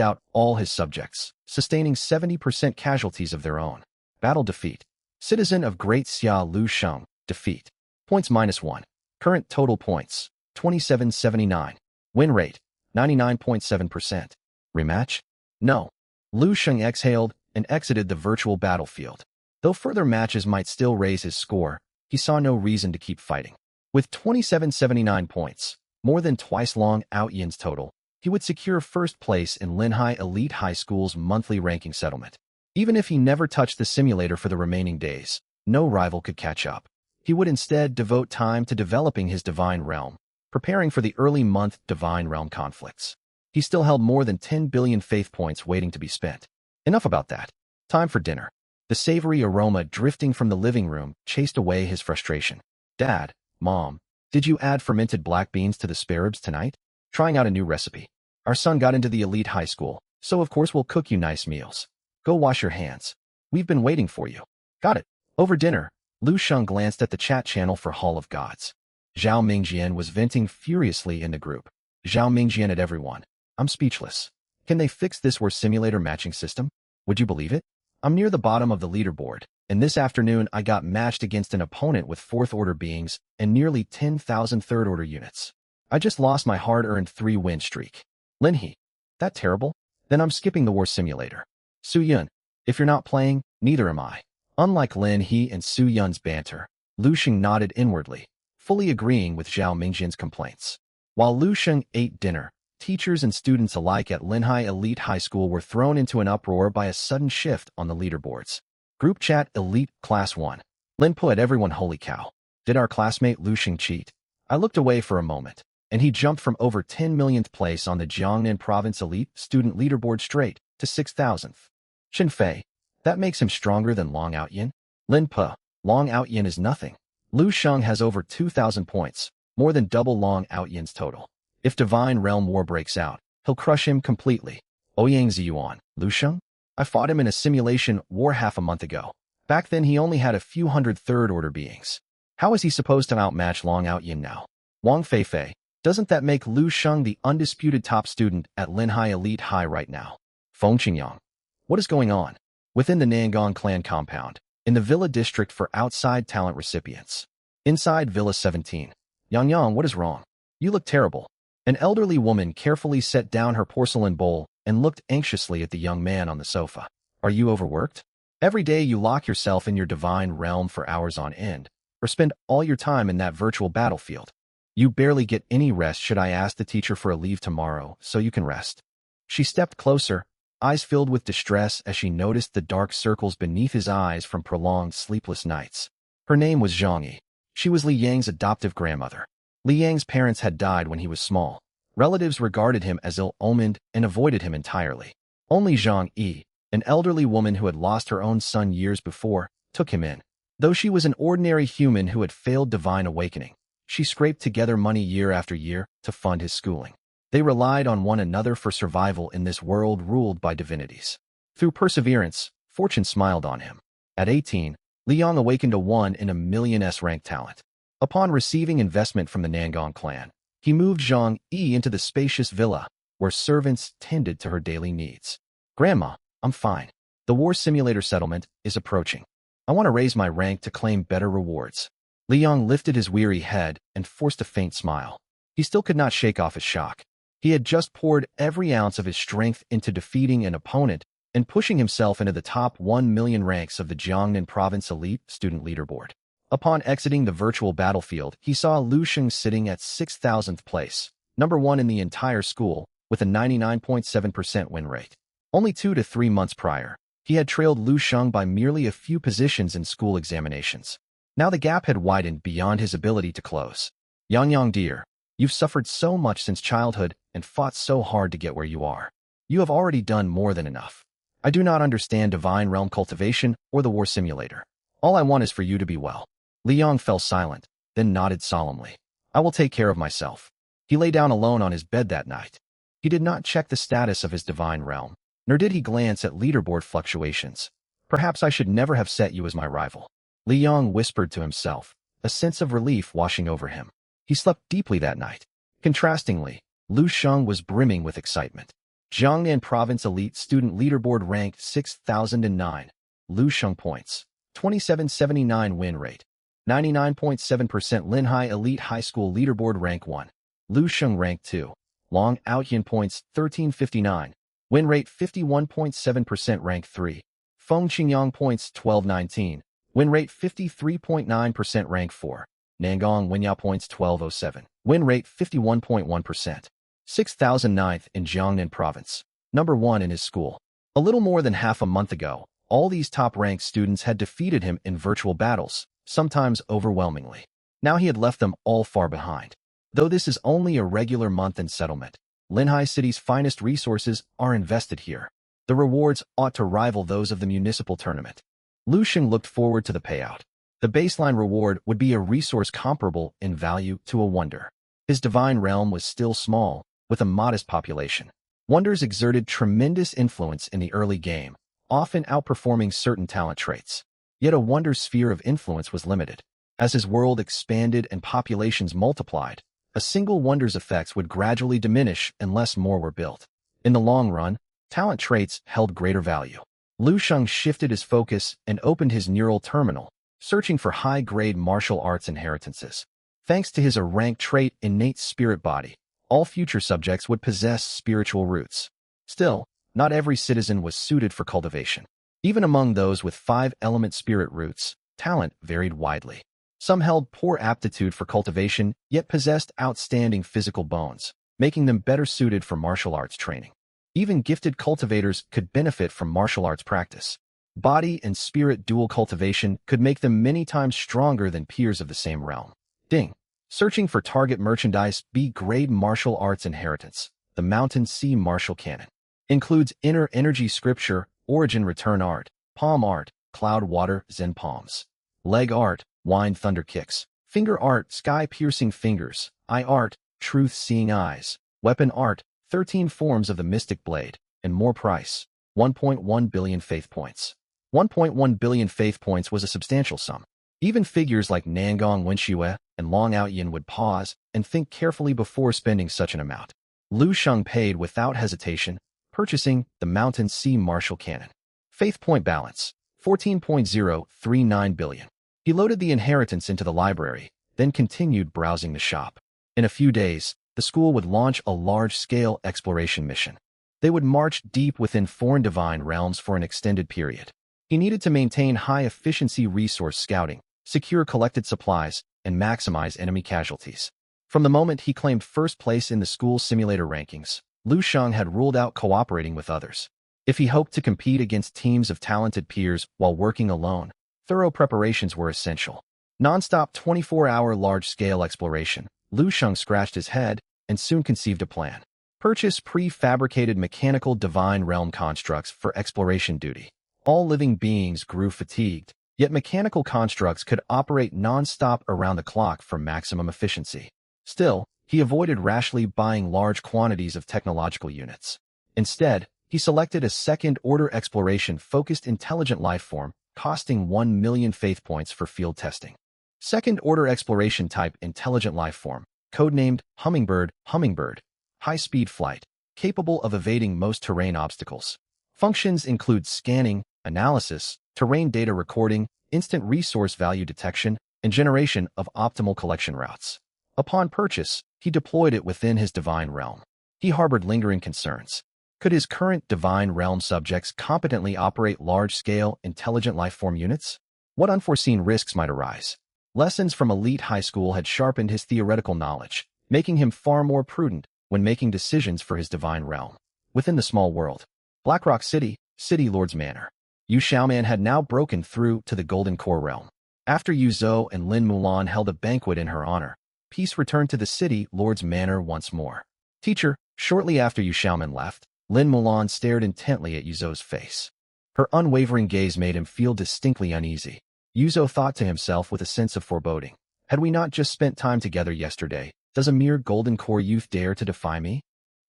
out all his subjects, sustaining 70% casualties of their own. Battle defeat. Citizen of Great Xia Lu Sheng, defeat. Points -1. Current total points, 2779. Win rate, 99.7%. Rematch? No. Lu Sheng exhaled and exited the virtual battlefield. Though further matches might still raise his score, he saw no reason to keep fighting. With 2779 points, more than twice Long Out Yin's total, he would secure first place in Linhai Elite High School's monthly ranking settlement. Even if he never touched the simulator for the remaining days, no rival could catch up. He would instead devote time to developing his Divine Realm, preparing for the early month Divine Realm conflicts. He still held more than 10 billion faith points waiting to be spent. Enough about that. Time for dinner. The savory aroma drifting from the living room chased away his frustration. Dad, Mom, did you add fermented black beans to the spare ribs tonight? Trying out a new recipe. Our son got into the elite high school, so of course we'll cook you nice meals. Go wash your hands. We've been waiting for you. Got it. Over dinner, Lu Sheng glanced at the chat channel for Hall of Gods. Zhao Mingjian was venting furiously in the group. Zhao Mingjian at everyone. I'm speechless. Can they fix this war simulator matching system? Would you believe it? I'm near the bottom of the leaderboard, and this afternoon I got matched against an opponent with 4th-order beings and nearly 10,000 3rd-order units. I just lost my hard-earned 3-win streak. Lin He. That terrible? Then I'm skipping the war simulator. Su Yun. If you're not playing, neither am I. Unlike Lin He and Su Yun's banter, Lu Sheng nodded inwardly, fully agreeing with Zhao Mingjian's complaints. While Lu Sheng ate dinner, teachers and students alike at Linhai Elite High School were thrown into an uproar by a sudden shift on the leaderboards. Group chat Elite Class 1. Lin Po at everyone. Holy cow. Did our classmate Lu Sheng cheat? I looked away for a moment, and he jumped from over 10 millionth place on the Jiangnan Province Elite Student Leaderboard straight to 6,000th. Shin Fei. That makes him stronger than Long Outyin? Lin Po. Long Outyin is nothing. Lu Sheng has over 2,000 points, more than double Long Outyin's total. If Divine Realm War breaks out, he'll crush him completely. Ouyang Ziyuan. Lu Sheng? I fought him in a simulation war half a month ago. Back then he only had a few hundred 3rd-order beings. How is he supposed to outmatch Long Outyin now? Wang Feifei. Doesn't that make Lu Sheng the undisputed top student at Linhai Elite High right now? Feng Qingyang. What is going on? Within the Nangong clan compound, in the Villa District for outside talent recipients. Inside Villa 17. Yang Yang, what is wrong? You look terrible. An elderly woman carefully set down her porcelain bowl and looked anxiously at the young man on the sofa. Are you overworked? Every day you lock yourself in your divine realm for hours on end, or spend all your time in that virtual battlefield. You barely get any rest. Should I ask the teacher for a leave tomorrow so you can rest? She stepped closer, eyes filled with distress as she noticed the dark circles beneath his eyes from prolonged sleepless nights. Her name was Zhang Yi. She was Li Yang's adoptive grandmother. Li Yang's parents had died when he was small. Relatives regarded him as ill-omened and avoided him entirely. Only Zhang Yi, an elderly woman who had lost her own son years before, took him in. Though she was an ordinary human who had failed divine awakening, she scraped together money year after year to fund his schooling. They relied on one another for survival in this world ruled by divinities. Through perseverance, fortune smiled on him. At 18, Li Yang awakened a 1 in a million S-rank talent. Upon receiving investment from the Nangong clan, he moved Zhang Yi into the spacious villa, where servants tended to her daily needs. Grandma, I'm fine. The war simulator settlement is approaching. I want to raise my rank to claim better rewards. Li Yang lifted his weary head and forced a faint smile. He still could not shake off his shock. He had just poured every ounce of his strength into defeating an opponent and pushing himself into the top 1 million ranks of the Jiangnan Province Elite Student Leaderboard. Upon exiting the virtual battlefield, he saw Lu Sheng sitting at 6,000th place, number 1 in the entire school, with a 99.7% win rate. Only 2 to 3 months prior, he had trailed Lu Sheng by merely a few positions in school examinations. Now the gap had widened beyond his ability to close. Yang Yang dear, you've suffered so much since childhood and fought so hard to get where you are. You have already done more than enough. I do not understand divine realm cultivation or the war simulator. All I want is for you to be well. Li Yang fell silent, then nodded solemnly. I will take care of myself. He lay down alone on his bed that night. He did not check the status of his divine realm, nor did he glance at leaderboard fluctuations. Perhaps I should never have set you as my rival. Li Yang whispered to himself, a sense of relief washing over him. He slept deeply that night. Contrastingly, Lu Sheng was brimming with excitement. Jiangnan Province Elite Student Leaderboard ranked 6,009. Lu Sheng points. 2779 win rate. 99.7% Linhai Elite High School Leaderboard rank 1. Lu Sheng rank 2. Long Outyin points 1359. Win rate 51.7% rank 3. Feng Qingyang points 1219. Win rate 53.9% rank 4. Nangong Wenyao points 1207. Win rate 51.1%. 6,009th in Jiangnan Province. Number 1 in his school. A little more than half a month ago, all these top-ranked students had defeated him in virtual battles, sometimes overwhelmingly. Now he had left them all far behind. Though this is only a regular month in settlement, Linhai City's finest resources are invested here. The rewards ought to rival those of the municipal tournament. Lu Sheng looked forward to the payout. The baseline reward would be a resource comparable in value to a wonder. His divine realm was still small, with a modest population. Wonders exerted tremendous influence in the early game, often outperforming certain talent traits. Yet a wonder's sphere of influence was limited. As his world expanded and populations multiplied, a single wonder's effects would gradually diminish unless more were built. In the long run, talent traits held greater value. Lu Sheng shifted his focus and opened his neural terminal, searching for high-grade martial arts inheritances. Thanks to his rank trait innate spirit body, all future subjects would possess spiritual roots. Still, not every citizen was suited for cultivation. Even among those with 5-element spirit roots, talent varied widely. Some held poor aptitude for cultivation, yet possessed outstanding physical bones, making them better suited for martial arts training. Even gifted cultivators could benefit from martial arts practice. Body and spirit dual cultivation could make them many times stronger than peers of the same realm. Ding. Searching for target merchandise. B-grade martial arts inheritance. The Mountain Sea Martial Canon includes inner energy scripture, origin return art, palm art, cloud water, zen palms, leg art, wind thunder kicks, finger art, sky piercing fingers, eye art, truth seeing eyes, weapon art, 13 forms of the mystic blade, and more. Price, 1.1 billion faith points. 1.1 billion faith points was a substantial sum. Even figures like Nangong Wenxue and Long Outyin would pause and think carefully before spending such an amount. Lu Sheng paid without hesitation, purchasing the Mountain Sea Martial Canon. Faith point balance, 14.039 billion. He loaded the inheritance into the library, then continued browsing the shop. In a few days, the school would launch a large-scale exploration mission. They would march deep within foreign divine realms for an extended period. He needed to maintain high-efficiency resource scouting, secure collected supplies, and maximize enemy casualties. From the moment he claimed first place in the school simulator rankings, Lu Sheng had ruled out cooperating with others. If he hoped to compete against teams of talented peers while working alone, thorough preparations were essential. Non-stop 24-hour large-scale exploration. Lu Sheng scratched his head and soon conceived a plan. Purchase prefabricated mechanical divine realm constructs for exploration duty. All living beings grew fatigued, yet mechanical constructs could operate non-stop around the clock for maximum efficiency. Still, he avoided rashly buying large quantities of technological units. Instead, he selected a second-order exploration-focused intelligent life form, costing 1 million faith points for field testing. Second-order exploration type intelligent life form, codenamed Hummingbird, high-speed flight, capable of evading most terrain obstacles. Functions include scanning, analysis, terrain data recording, instant resource value detection, and generation of optimal collection routes. Upon purchase, he deployed it within his divine realm. He harbored lingering concerns. Could his current divine realm subjects competently operate large-scale, intelligent life-form units? What unforeseen risks might arise? Lessons from elite high school had sharpened his theoretical knowledge, making him far more prudent when making decisions for his divine realm. Within the small world, Blackrock City, City Lord's Manor. Yu Xiaoman had now broken through to the Golden Core realm. After Yu Zhou and Lin Mulan held a banquet in her honor, peace returned to the City Lord's Manor once more. Teacher, shortly after Yu Xiaoman left, Lin Mulan stared intently at Yu Zhou's face. Her unwavering gaze made him feel distinctly uneasy. Yu Zhou thought to himself with a sense of foreboding. Had we not just spent time together yesterday, does a mere Golden Core youth dare to defy me?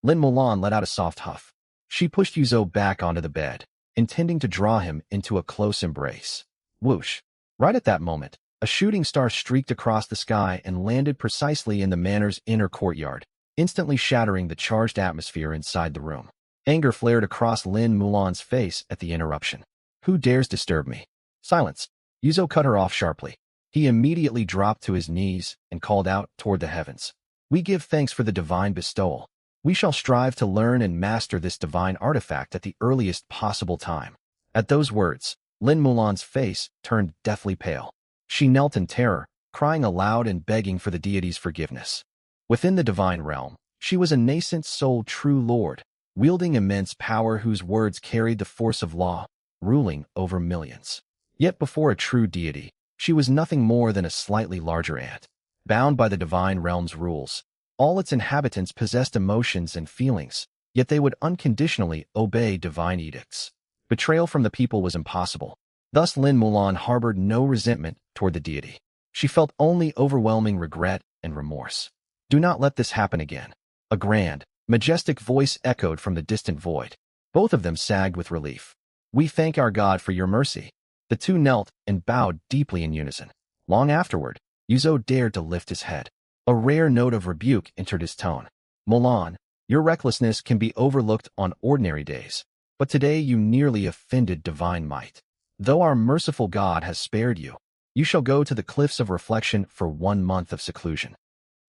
Lin Mulan let out a soft huff. She pushed Yu Zhou back onto the bed, intending to draw him into a close embrace. Whoosh! Right at that moment, a shooting star streaked across the sky and landed precisely in the manor's inner courtyard, instantly shattering the charged atmosphere inside the room. Anger flared across Lin Mulan's face at the interruption. Who dares disturb me? Silence! Yu Zhou cut her off sharply. He immediately dropped to his knees and called out toward the heavens. We give thanks for the divine bestowal. We shall strive to learn and master this divine artifact at the earliest possible time. At those words, Lin Mulan's face turned deathly pale. She knelt in terror, crying aloud and begging for the deity's forgiveness. Within the divine realm, she was a nascent soul true lord, wielding immense power whose words carried the force of law, ruling over millions. Yet before a true deity, she was nothing more than a slightly larger ant. Bound by the divine realm's rules, all its inhabitants possessed emotions and feelings, yet they would unconditionally obey divine edicts. Betrayal from the people was impossible. Thus Lin Mulan harbored no resentment toward the deity. She felt only overwhelming regret and remorse. Do not let this happen again. A grand, majestic voice echoed from the distant void. Both of them sagged with relief. We thank our God for your mercy. The two knelt and bowed deeply in unison. Long afterward, Yuzo dared to lift his head. A rare note of rebuke entered his tone. Mulan, your recklessness can be overlooked on ordinary days, but today you nearly offended divine might. Though our merciful God has spared you, you shall go to the cliffs of reflection for 1 month of seclusion.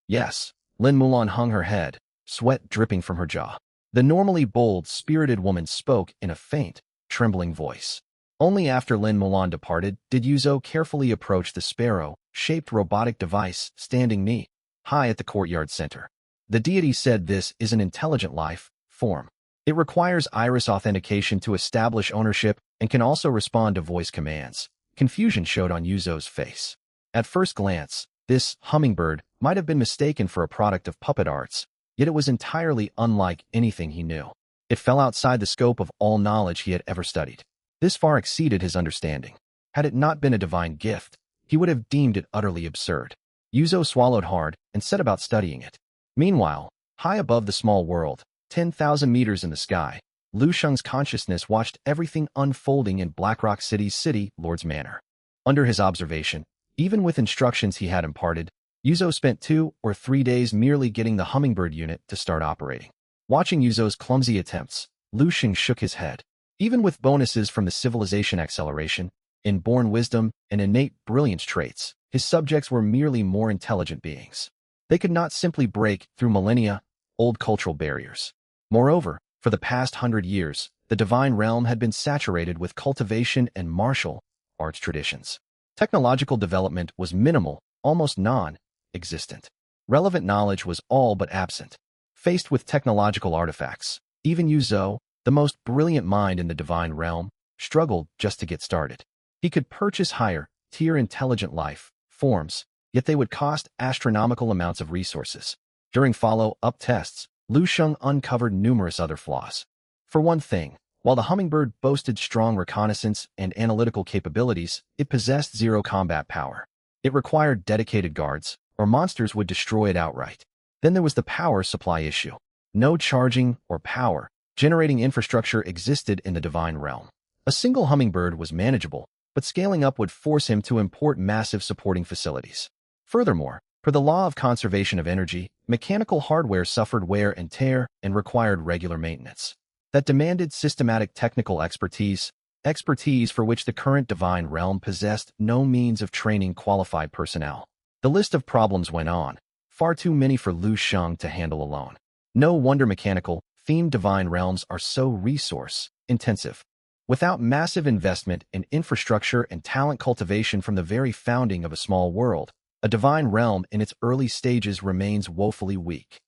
Yes, Lin Mulan hung her head, sweat dripping from her jaw. The normally bold, spirited woman spoke in a faint, trembling voice. Only after Lin Mulan departed did Yuzo carefully approach the sparrow-shaped robotic device standing knee-high at the courtyard center. The deity said this is an intelligent life form. It requires iris authentication to establish ownership and can also respond to voice commands. Confusion showed on Yuzo's face. At first glance, this hummingbird might have been mistaken for a product of puppet arts, yet it was entirely unlike anything he knew. It fell outside the scope of all knowledge he had ever studied. This far exceeded his understanding. Had it not been a divine gift, he would have deemed it utterly absurd. Yuzo swallowed hard and set about studying it. Meanwhile, high above the small world, 10,000 meters in the sky, Lu Sheng's consciousness watched everything unfolding in Blackrock City's city lord's manor. Under his observation, even with instructions he had imparted, Yuzo spent 2 or 3 days merely getting the hummingbird unit to start operating. Watching Yuzo's clumsy attempts, Lu Sheng shook his head. Even with bonuses from the civilization acceleration, inborn wisdom, and innate brilliance traits, his subjects were merely more intelligent beings. They could not simply break through millennia-old cultural barriers. Moreover, for the past 100 years, the divine realm had been saturated with cultivation and martial arts traditions. Technological development was minimal, almost non-existent. Relevant knowledge was all but absent. Faced with technological artifacts, even Yuzo, the most brilliant mind in the divine realm, struggled just to get started. He could purchase higher-tier intelligent life forms, yet they would cost astronomical amounts of resources. During follow-up tests, Lu Sheng uncovered numerous other flaws. For one thing, while the hummingbird boasted strong reconnaissance and analytical capabilities, it possessed zero combat power. It required dedicated guards, or monsters would destroy it outright. Then there was the power supply issue. No charging or power generating infrastructure existed in the divine realm. A single hummingbird was manageable, but scaling up would force him to import massive supporting facilities. Furthermore, per the law of conservation of energy, mechanical hardware suffered wear and tear and required regular maintenance. That demanded systematic technical expertise for which the current divine realm possessed no means of training qualified personnel. The list of problems went on, far too many for Lu Sheng to handle alone. No wonder mechanical-themed divine realms are so resource-intensive. Without massive investment in infrastructure and talent cultivation from the very founding of a small world, a divine realm in its early stages remains woefully weak.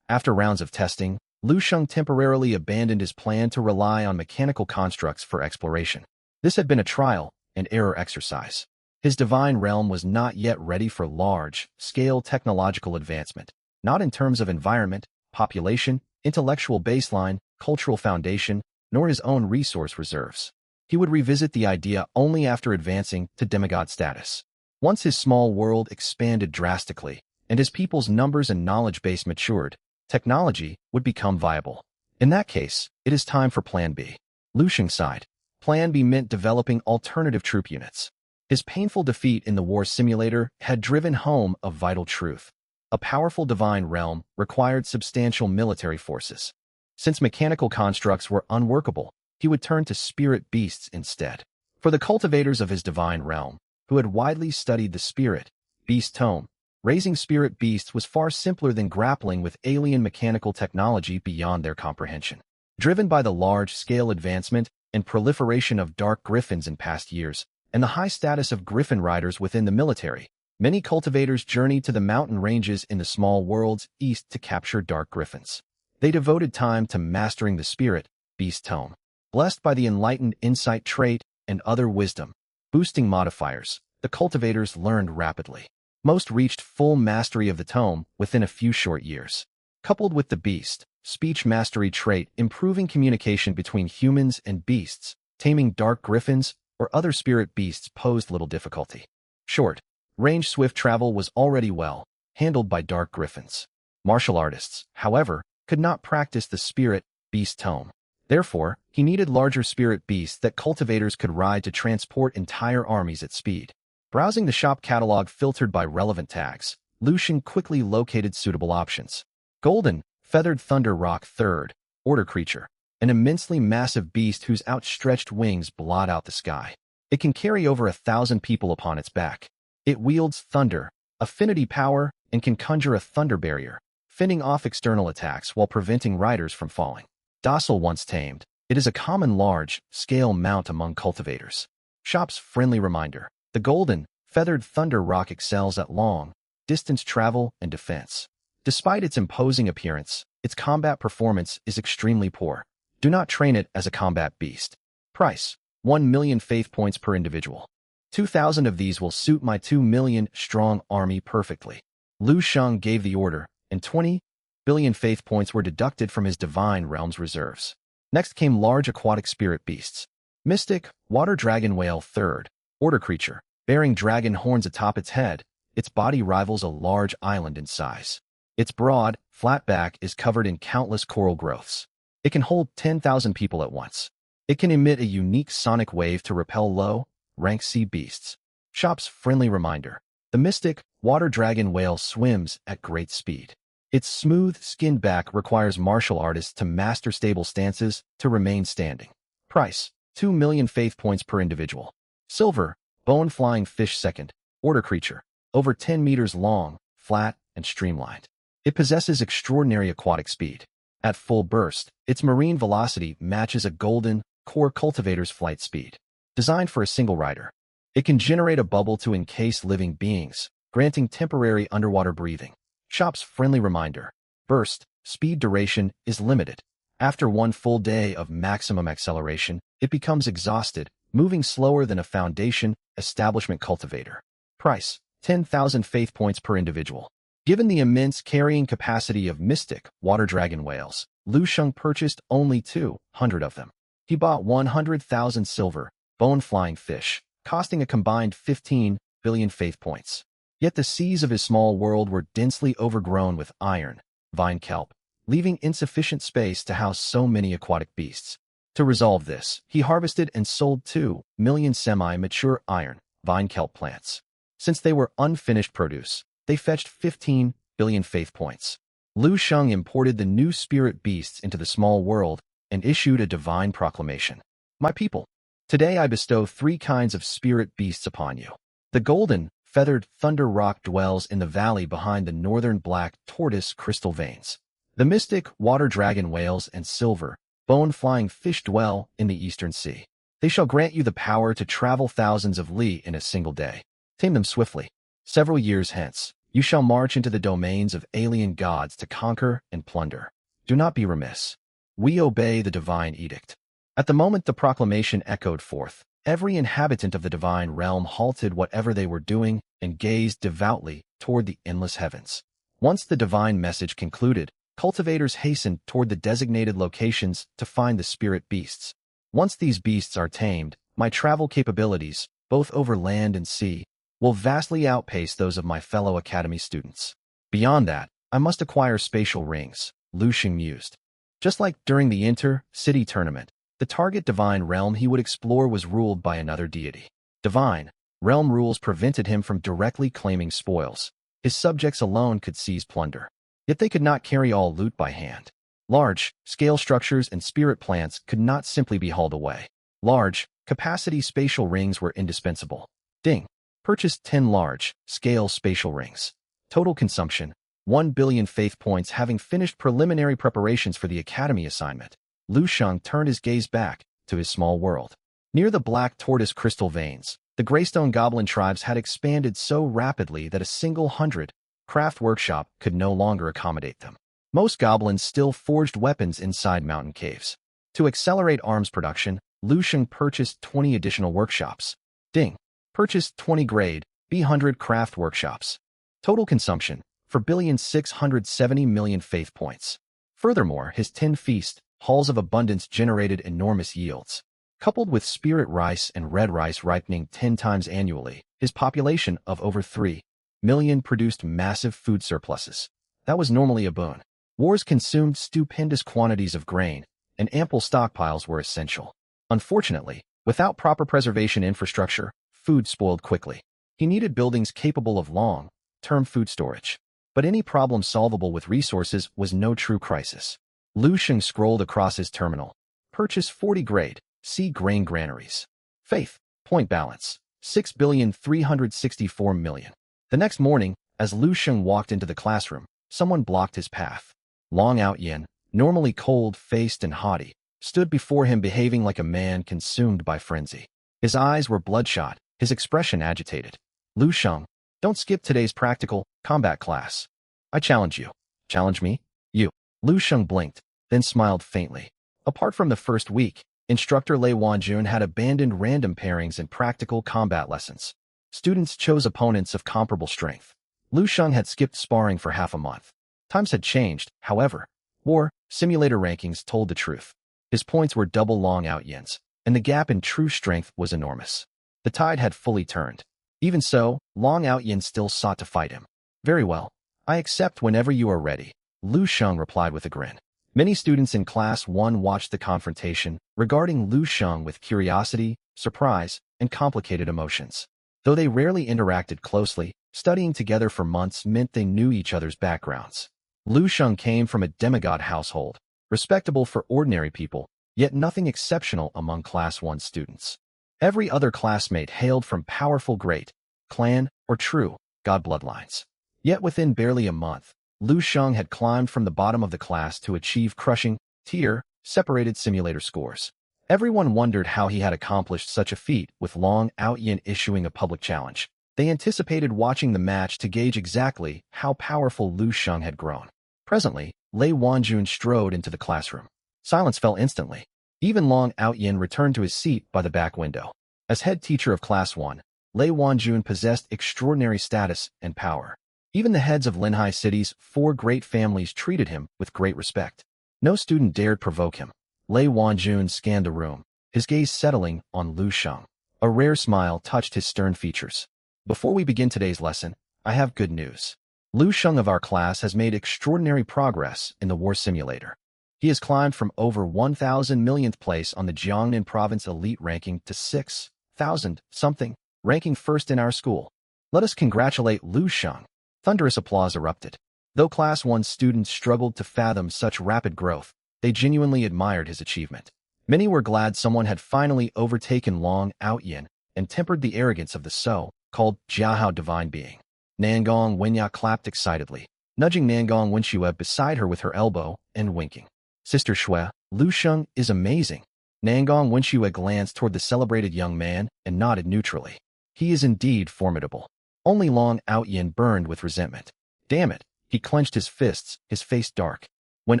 After rounds of testing, Lu Sheng temporarily abandoned his plan to rely on mechanical constructs for exploration. This had been a trial-and-error exercise. His divine realm was not yet ready for large-scale technological advancement, not in terms of environment, population, intellectual baseline, cultural foundation, nor his own resource reserves. He would revisit the idea only after advancing to demigod status. Once his small world expanded drastically, and his people's numbers and knowledge base matured, technology would become viable. In that case, it is time for Plan B. Lu Sheng sighed. Plan B meant developing alternative troop units. His painful defeat in the war simulator had driven home a vital truth. A powerful divine realm required substantial military forces. Since mechanical constructs were unworkable, he would turn to spirit beasts instead. For the cultivators of his divine realm, who had widely studied the spirit-beast tome, raising spirit beasts was far simpler than grappling with alien mechanical technology beyond their comprehension. Driven by the large-scale advancement and proliferation of dark griffins in past years, and the high status of griffin riders within the military, many cultivators journeyed to the mountain ranges in the small worlds east to capture dark griffins. They devoted time to mastering the spirit-beast tome. Blessed by the enlightened insight trait and other wisdom-boosting modifiers, the cultivators learned rapidly. Most reached full mastery of the tome within a few short years. Coupled with the beast, speech mastery trait improving communication between humans and beasts, taming dark griffins or other spirit beasts posed little difficulty. Short, range swift travel was already well handled by dark griffins. Martial artists, however, could not practice the spirit beast tome. Therefore, he needed larger spirit beasts that cultivators could ride to transport entire armies at speed. Browsing the shop catalog filtered by relevant tags, Lucian quickly located suitable options. Golden, feathered thunder rock third, order creature, an immensely massive beast whose outstretched wings blot out the sky. It can carry over 1,000 people upon its back. It wields thunder, affinity power, and can conjure a thunder barrier, fending off external attacks while preventing riders from falling. Docile once tamed, it is a common large-scale mount among cultivators. Shop's friendly reminder: the golden, feathered thunder rock excels at long-distance travel and defense. Despite its imposing appearance, its combat performance is extremely poor. Do not train it as a combat beast. Price: 1 million faith points per individual. 2,000 of these will suit my 2 million strong army perfectly. Lu Sheng gave the order, and 20 billion faith points were deducted from his divine realm's reserves. Next came large aquatic spirit beasts. Mystic, water dragon whale third, order creature, bearing dragon horns atop its head. Its body rivals a large island in size. Its broad, flat back is covered in countless coral growths. It can hold 10,000 people at once. It can emit a unique sonic wave to repel low-rank sea beasts. Shop's friendly reminder: the mystic, water dragon whale swims at great speed. Its smooth-skinned back requires martial artists to master stable stances to remain standing. Price: 2 million faith points per individual. Silver, bone-flying fish second, order creature, over 10 meters long, flat, and streamlined. It possesses extraordinary aquatic speed. At full burst, its marine velocity matches a golden core cultivator's flight speed. Designed for a single rider, it can generate a bubble to encase living beings, granting temporary underwater breathing. Shop's friendly reminder: burst speed duration is limited. After one full day of maximum acceleration, it becomes exhausted, moving slower than a foundation establishment cultivator. Price: 10,000 faith points per individual. Given the immense carrying capacity of mystic water dragon whales, Lu Sheng purchased only 200 of them. He bought 100,000 silver, bone-flying fish, costing a combined 15 billion faith points. Yet the seas of his small world were densely overgrown with iron, vine kelp, leaving insufficient space to house so many aquatic beasts. To resolve this, he harvested and sold 2 million semi-mature iron, vine kelp plants. Since they were unfinished produce, they fetched 15 billion faith points. Lu Sheng imported the new spirit beasts into the small world and issued a divine proclamation: my people, today I bestow 3 kinds of spirit beasts upon you. The golden, feathered thunder rock dwells in the valley behind the northern black tortoise crystal veins. The mystic water dragon whales and silver, bone-flying fish dwell in the eastern sea. They shall grant you the power to travel thousands of li in a single day. Tame them swiftly. Several years hence, you shall march into the domains of alien gods to conquer and plunder. Do not be remiss. We obey the divine edict. At the moment the proclamation echoed forth, every inhabitant of the divine realm halted whatever they were doing and gazed devoutly toward the endless heavens. Once the divine message concluded, cultivators hastened toward the designated locations to find the spirit beasts. Once these beasts are tamed, my travel capabilities, both over land and sea, will vastly outpace those of my fellow academy students. Beyond that, I must acquire spatial rings, Lu Sheng mused. Just like during the inter-city tournament, the target divine realm he would explore was ruled by another deity. Divine realm rules prevented him from directly claiming spoils. His subjects alone could seize plunder. Yet they could not carry all loot by hand. Large-scale structures and spirit plants could not simply be hauled away. Large-capacity spatial rings were indispensable. Ding. Purchased 10 large-scale spatial rings. Total consumption: 1 billion faith points. Having finished preliminary preparations for the academy assignment, Lu Sheng turned his gaze back to his small world. Near the black tortoise crystal veins, the Greystone Goblin tribes had expanded so rapidly that a single 100-craft workshop could no longer accommodate them. Most goblins still forged weapons inside mountain caves. To accelerate arms production, Lu Sheng purchased 20 additional workshops. Ding. Purchased 20 grade B100 craft workshops. Total consumption: 4,670 million faith points. Furthermore, his 10 feast halls of abundance generated enormous yields. Coupled with spirit rice and red rice ripening 10 times annually, his population of over 3 million produced massive food surpluses. That was normally a boon. Wars consumed stupendous quantities of grain, and ample stockpiles were essential. Unfortunately, without proper preservation infrastructure, food spoiled quickly. He needed buildings capable of long-term food storage. But any problem solvable with resources was no true crisis. Lu Sheng scrolled across his terminal. Purchase 40 grade C grain granaries. Faith, point balance, 6,364,000,000. The next morning, as Lu Sheng walked into the classroom, someone blocked his path. Long Out Yin, normally cold-faced and haughty, stood before him behaving like a man consumed by frenzy. His eyes were bloodshot, his expression agitated. Lu Sheng, don't skip today's practical combat class. I challenge you. Challenge me? You. Lu Sheng blinked, then smiled faintly. Apart from the first week, Instructor Lei Wanjun had abandoned random pairings and practical combat lessons. Students chose opponents of comparable strength. Lu Sheng had skipped sparring for half a month. Times had changed, however. War simulator rankings told the truth. His points were double Long Out Yin's, and the gap in true strength was enormous. The tide had fully turned. Even so, Long Out Yin still sought to fight him. Very well. I accept whenever you are ready, Lu Sheng replied with a grin. Many students in Class 1 watched the confrontation, regarding Lu Sheng with curiosity, surprise, and complicated emotions. Though they rarely interacted closely, studying together for months meant they knew each other's backgrounds. Lu Sheng came from a demigod household, respectable for ordinary people, yet nothing exceptional among Class 1 students. Every other classmate hailed from powerful great, clan, or true god bloodlines. Yet within barely a month, Lu Sheng had climbed from the bottom of the class to achieve crushing, tier-separated simulator scores. Everyone wondered how he had accomplished such a feat, with Long Out Yin issuing a public challenge. They anticipated watching the match to gauge exactly how powerful Lu Sheng had grown. Presently, Lei Wanjun strode into the classroom. Silence fell instantly. Even Long Out Yin returned to his seat by the back window. As head teacher of Class 1, Lei Wanjun possessed extraordinary status and power. Even the heads of Linhai City's 4 great families treated him with great respect. No student dared provoke him. Lei Wanjun scanned the room, his gaze settling on Lu Sheng. A rare smile touched his stern features. Before we begin today's lesson, I have good news. Lu Sheng of our class has made extraordinary progress in the war simulator. He has climbed from over 1,000 millionth place on the Jiangnan province elite ranking to 6,000-something, ranking first in our school. Let us congratulate Lu Sheng. Thunderous applause erupted. Though Class 1 students struggled to fathom such rapid growth, they genuinely admired his achievement. Many were glad someone had finally overtaken Long Out Yin and tempered the arrogance of the so-called Jiahao divine being. Nangong Wenyao clapped excitedly, nudging Nangong Wenxue beside her with her elbow and winking. Sister Shui, Lu Sheng is amazing. Nangong Wenxue glanced toward the celebrated young man and nodded neutrally. He is indeed formidable. Only Long Out Yin burned with resentment. Damn it, he clenched his fists, his face dark. When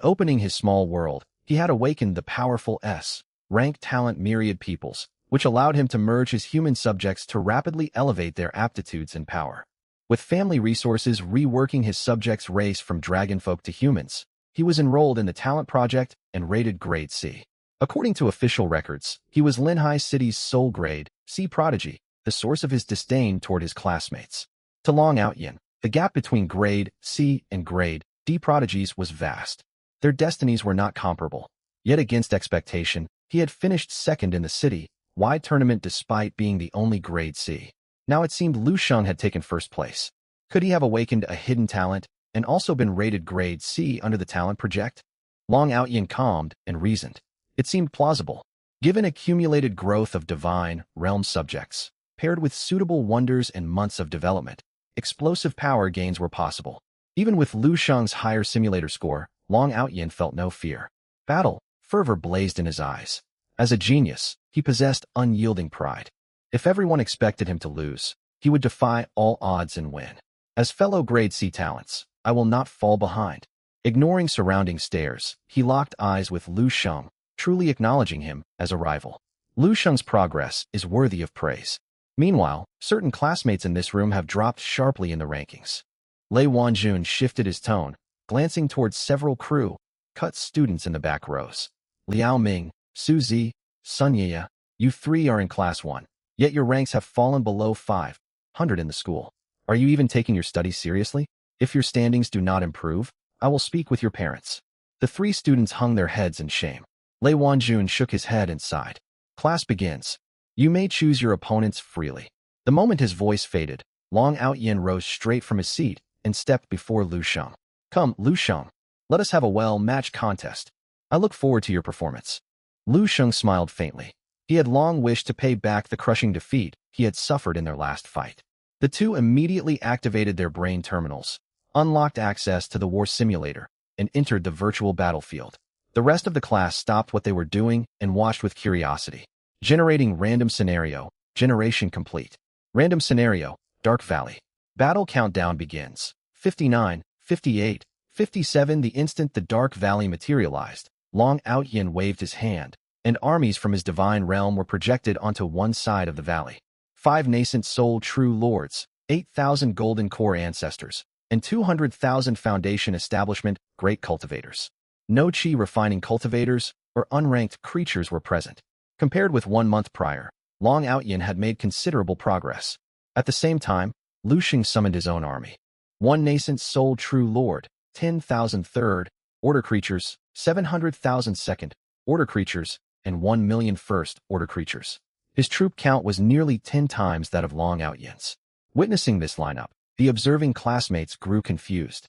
opening his small world, he had awakened the powerful S-rank talent myriad peoples, which allowed him to merge his human subjects to rapidly elevate their aptitudes and power. With family resources reworking his subjects' race from dragonfolk to humans, he was enrolled in the talent project and rated grade C. According to official records, he was Linhai City's sole grade C prodigy, the source of his disdain toward his classmates. To Long Out Yin, the gap between grade C and grade D prodigies was vast. Their destinies were not comparable. Yet against expectation, he had finished second in the city-wide tournament despite being the only grade C. Now it seemed Lu Sheng had taken first place. Could he have awakened a hidden talent and also been rated grade C under the talent project? Long Out Yin calmed and reasoned. It seemed plausible. Given accumulated growth of divine realm subjects, paired with suitable wonders and months of development, explosive power gains were possible. Even with Lu Sheng's higher simulator score, Long Out Yin felt no fear. Battle fervor blazed in his eyes. As a genius, he possessed unyielding pride. If everyone expected him to lose, he would defy all odds and win. As fellow grade C talents, I will not fall behind. Ignoring surrounding stares, he locked eyes with Lu Sheng, truly acknowledging him as a rival. Lu Sheng's progress is worthy of praise. Meanwhile, certain classmates in this room have dropped sharply in the rankings. Lei Wanjun shifted his tone, glancing towards several crew-cut students in the back rows. Liao Ming, Su Zi, Sun Ye, You three are in Class 1, yet your ranks have fallen below 500 in the school. Are you even taking your studies seriously? If your standings do not improve, I will speak with your parents." The three students hung their heads in shame. Lei Wanjun shook his head and sighed. "Class begins. You may choose your opponents freely." The moment his voice faded, Long Outyin rose straight from his seat and stepped before Lu Sheng. "Come, Lu Sheng. Let us have a well-matched contest. I look forward to your performance." Lu Sheng smiled faintly. He had long wished to pay back the crushing defeat he had suffered in their last fight. The two immediately activated their brain terminals, unlocked access to the war simulator, and entered the virtual battlefield. The rest of the class stopped what they were doing and watched with curiosity. Generating random scenario. Generation complete. Random scenario. Dark Valley. Battle countdown begins. 59, 58, 57. The instant the Dark Valley materialized, Long Outyin waved his hand, and armies from his divine realm were projected onto one side of the valley. 5 nascent soul true lords, 8,000 golden core ancestors, and 200,000 foundation establishment great cultivators. No chi refining cultivators or unranked creatures were present. Compared with 1 month prior, Long Outyin had made considerable progress. At the same time, Lu Sheng summoned his own army. 1 nascent soul true lord, 10,000 third order creatures, 700,000 second order creatures, and 1 million first order creatures. His troop count was nearly 10 times that of Long Outyin's. Witnessing this lineup, the observing classmates grew confused.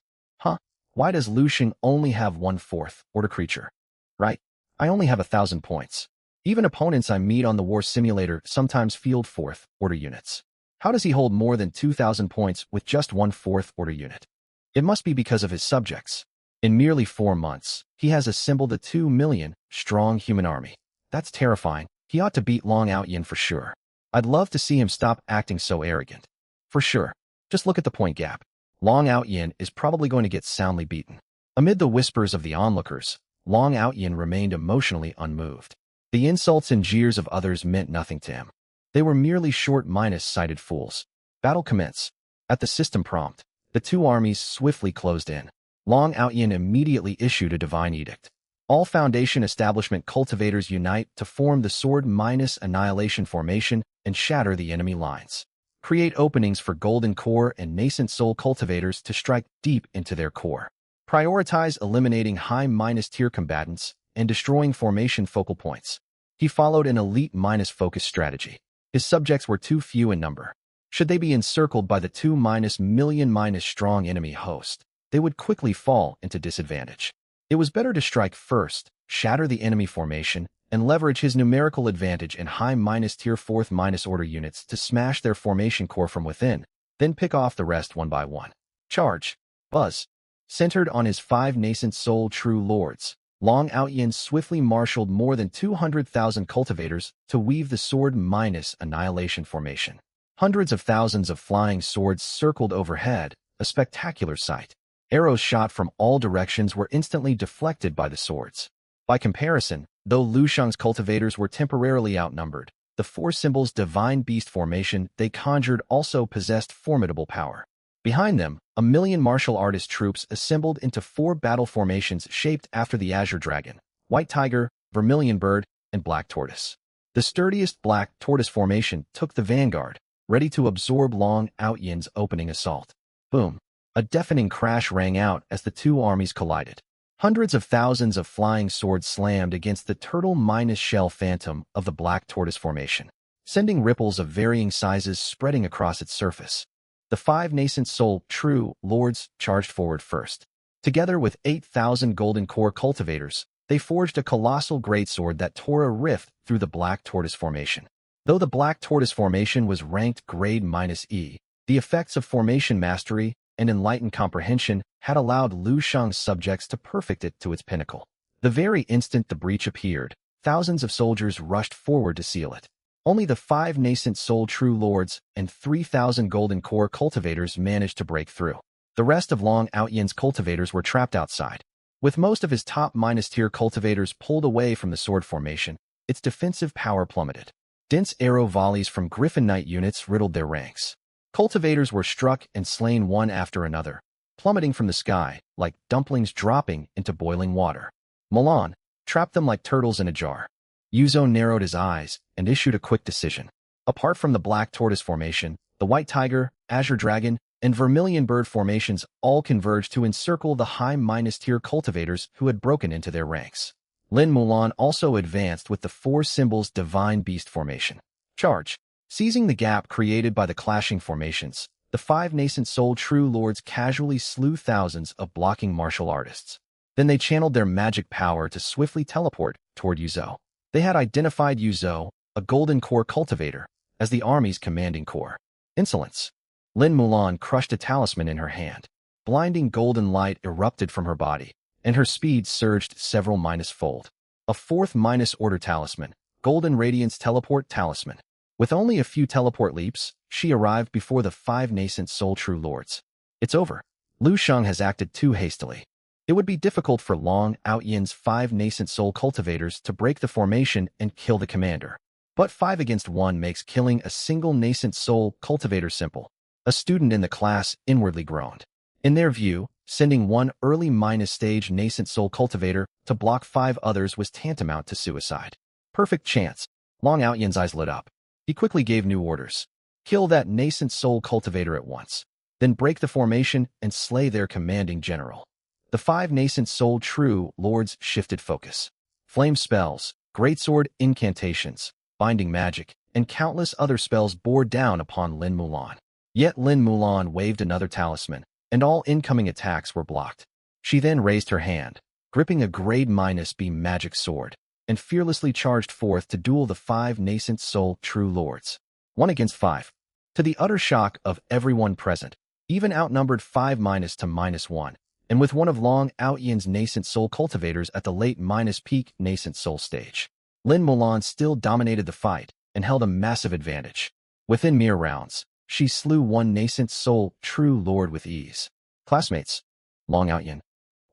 Why does Lu Sheng only have 1/4 order creature? Right? I only have 1,000 points. Even opponents I meet on the war simulator sometimes field 4th order units. How does he hold more than 2,000 points with just 1/4 order unit? It must be because of his subjects. In merely 4 months, he has assembled a 2 million strong human army. That's terrifying. He ought to beat Long Outyin for sure. I'd love to see him stop acting so arrogant. For sure. Just look at the point gap. Long Outyin is probably going to get soundly beaten. Amid the whispers of the onlookers, Long Outyin remained emotionally unmoved. The insults and jeers of others meant nothing to him. They were merely short-sighted fools. Battle commence. At the system prompt, the two armies swiftly closed in. Long Outyin immediately issued a divine edict. All Foundation Establishment cultivators unite to form the Sword-Annihilation formation and shatter the enemy lines. Create openings for Golden Core and Nascent Soul cultivators to strike deep into their core. Prioritize eliminating high-tier combatants and destroying formation focal points. He followed an elite-focus strategy. His subjects were too few in number. Should they be encircled by the 2 million strong enemy host, they would quickly fall into disadvantage. It was better to strike first, shatter the enemy formation, and leverage his numerical advantage in high-tier 4th- order units to smash their formation core from within, then pick off the rest one by one. Charge. Buzz. Centered on his 5 nascent soul true lords, Long Outyin swiftly marshaled more than 200,000 cultivators to weave the Sword-Annihilation formation. Hundreds of thousands of flying swords circled overhead, a spectacular sight. Arrows shot from all directions were instantly deflected by the swords. By comparison, though Lu Sheng's cultivators were temporarily outnumbered, the 4 symbols divine beast formation they conjured also possessed formidable power. Behind them, a million martial artist troops assembled into 4 battle formations shaped after the Azure Dragon, White Tiger, Vermilion Bird, and Black Tortoise. The sturdiest Black Tortoise formation took the vanguard, ready to absorb Long Outyin's opening assault. Boom! A deafening crash rang out as the two armies collided. Hundreds of thousands of flying swords slammed against the turtle-shell phantom of the Black Tortoise formation, sending ripples of varying sizes spreading across its surface. The 5 nascent soul true lords charged forward first. Together with 8,000 golden core cultivators, they forged a colossal greatsword that tore a rift through the Black Tortoise formation. Though the Black Tortoise formation was ranked grade -E, the effects of formation mastery and enlightened comprehension had allowed Lu Sheng's subjects to perfect it to its pinnacle. The very instant the breach appeared, thousands of soldiers rushed forward to seal it. Only the 5 nascent soul true lords and 3,000 golden core cultivators managed to break through. The rest of Long Outyin's cultivators were trapped outside. With most of his top-tier cultivators pulled away from the sword formation, its defensive power plummeted. Dense arrow volleys from Griffin Knight units riddled their ranks. Cultivators were struck and slain one after another, plummeting from the sky like dumplings dropping into boiling water. Milan trapped them like turtles in a jar. Yuzo narrowed his eyes and issued a quick decision. Apart from the Black Tortoise Formation, the White Tiger, Azure Dragon, and Vermilion Bird formations all converged to encircle the high-tier cultivators who had broken into their ranks. Lin Mulan also advanced with the 4 symbols Divine Beast Formation. Charge. Seizing the gap created by the clashing formations, the 5 nascent soul true lords casually slew thousands of blocking martial artists. Then they channeled their magic power to swiftly teleport toward Yuzo. They had identified Yuzo, a golden core cultivator, as the army's commanding core. Insolence. Lin Mulan crushed a talisman in her hand. Blinding golden light erupted from her body, and her speed surged several -fold. A 4th -order talisman, Golden Radiance Teleport Talisman. With only a few teleport leaps, she arrived before the 5 nascent soul true lords. It's over. Lu Sheng has acted too hastily. It would be difficult for Long Outyan's 5 nascent soul cultivators to break the formation and kill the commander. But 5 against 1 makes killing a single nascent soul cultivator simple. A student in the class inwardly groaned. In their view, sending one early -stage nascent soul cultivator to block 5 others was tantamount to suicide. Perfect chance. Long Outyan's eyes lit up. He quickly gave new orders. Kill that nascent soul cultivator at once. Then break the formation and slay their commanding general. The 5 nascent soul true lords shifted focus. Flame spells, greatsword incantations, binding magic, and countless other spells bore down upon Lin Mulan. Yet Lin Mulan waved another talisman, and all incoming attacks were blocked. She then raised her hand, gripping a grade -B magic sword, and fearlessly charged forth to duel the 5 nascent soul true lords. 1 against 5. To the utter shock of everyone present, even outnumbered 5 to -1, and with one of Long Outyan's nascent soul cultivators at the late -peak nascent soul stage. Lin Mulan still dominated the fight and held a massive advantage. Within mere rounds, she slew 1 nascent soul true lord with ease. Classmates. Long Outyan.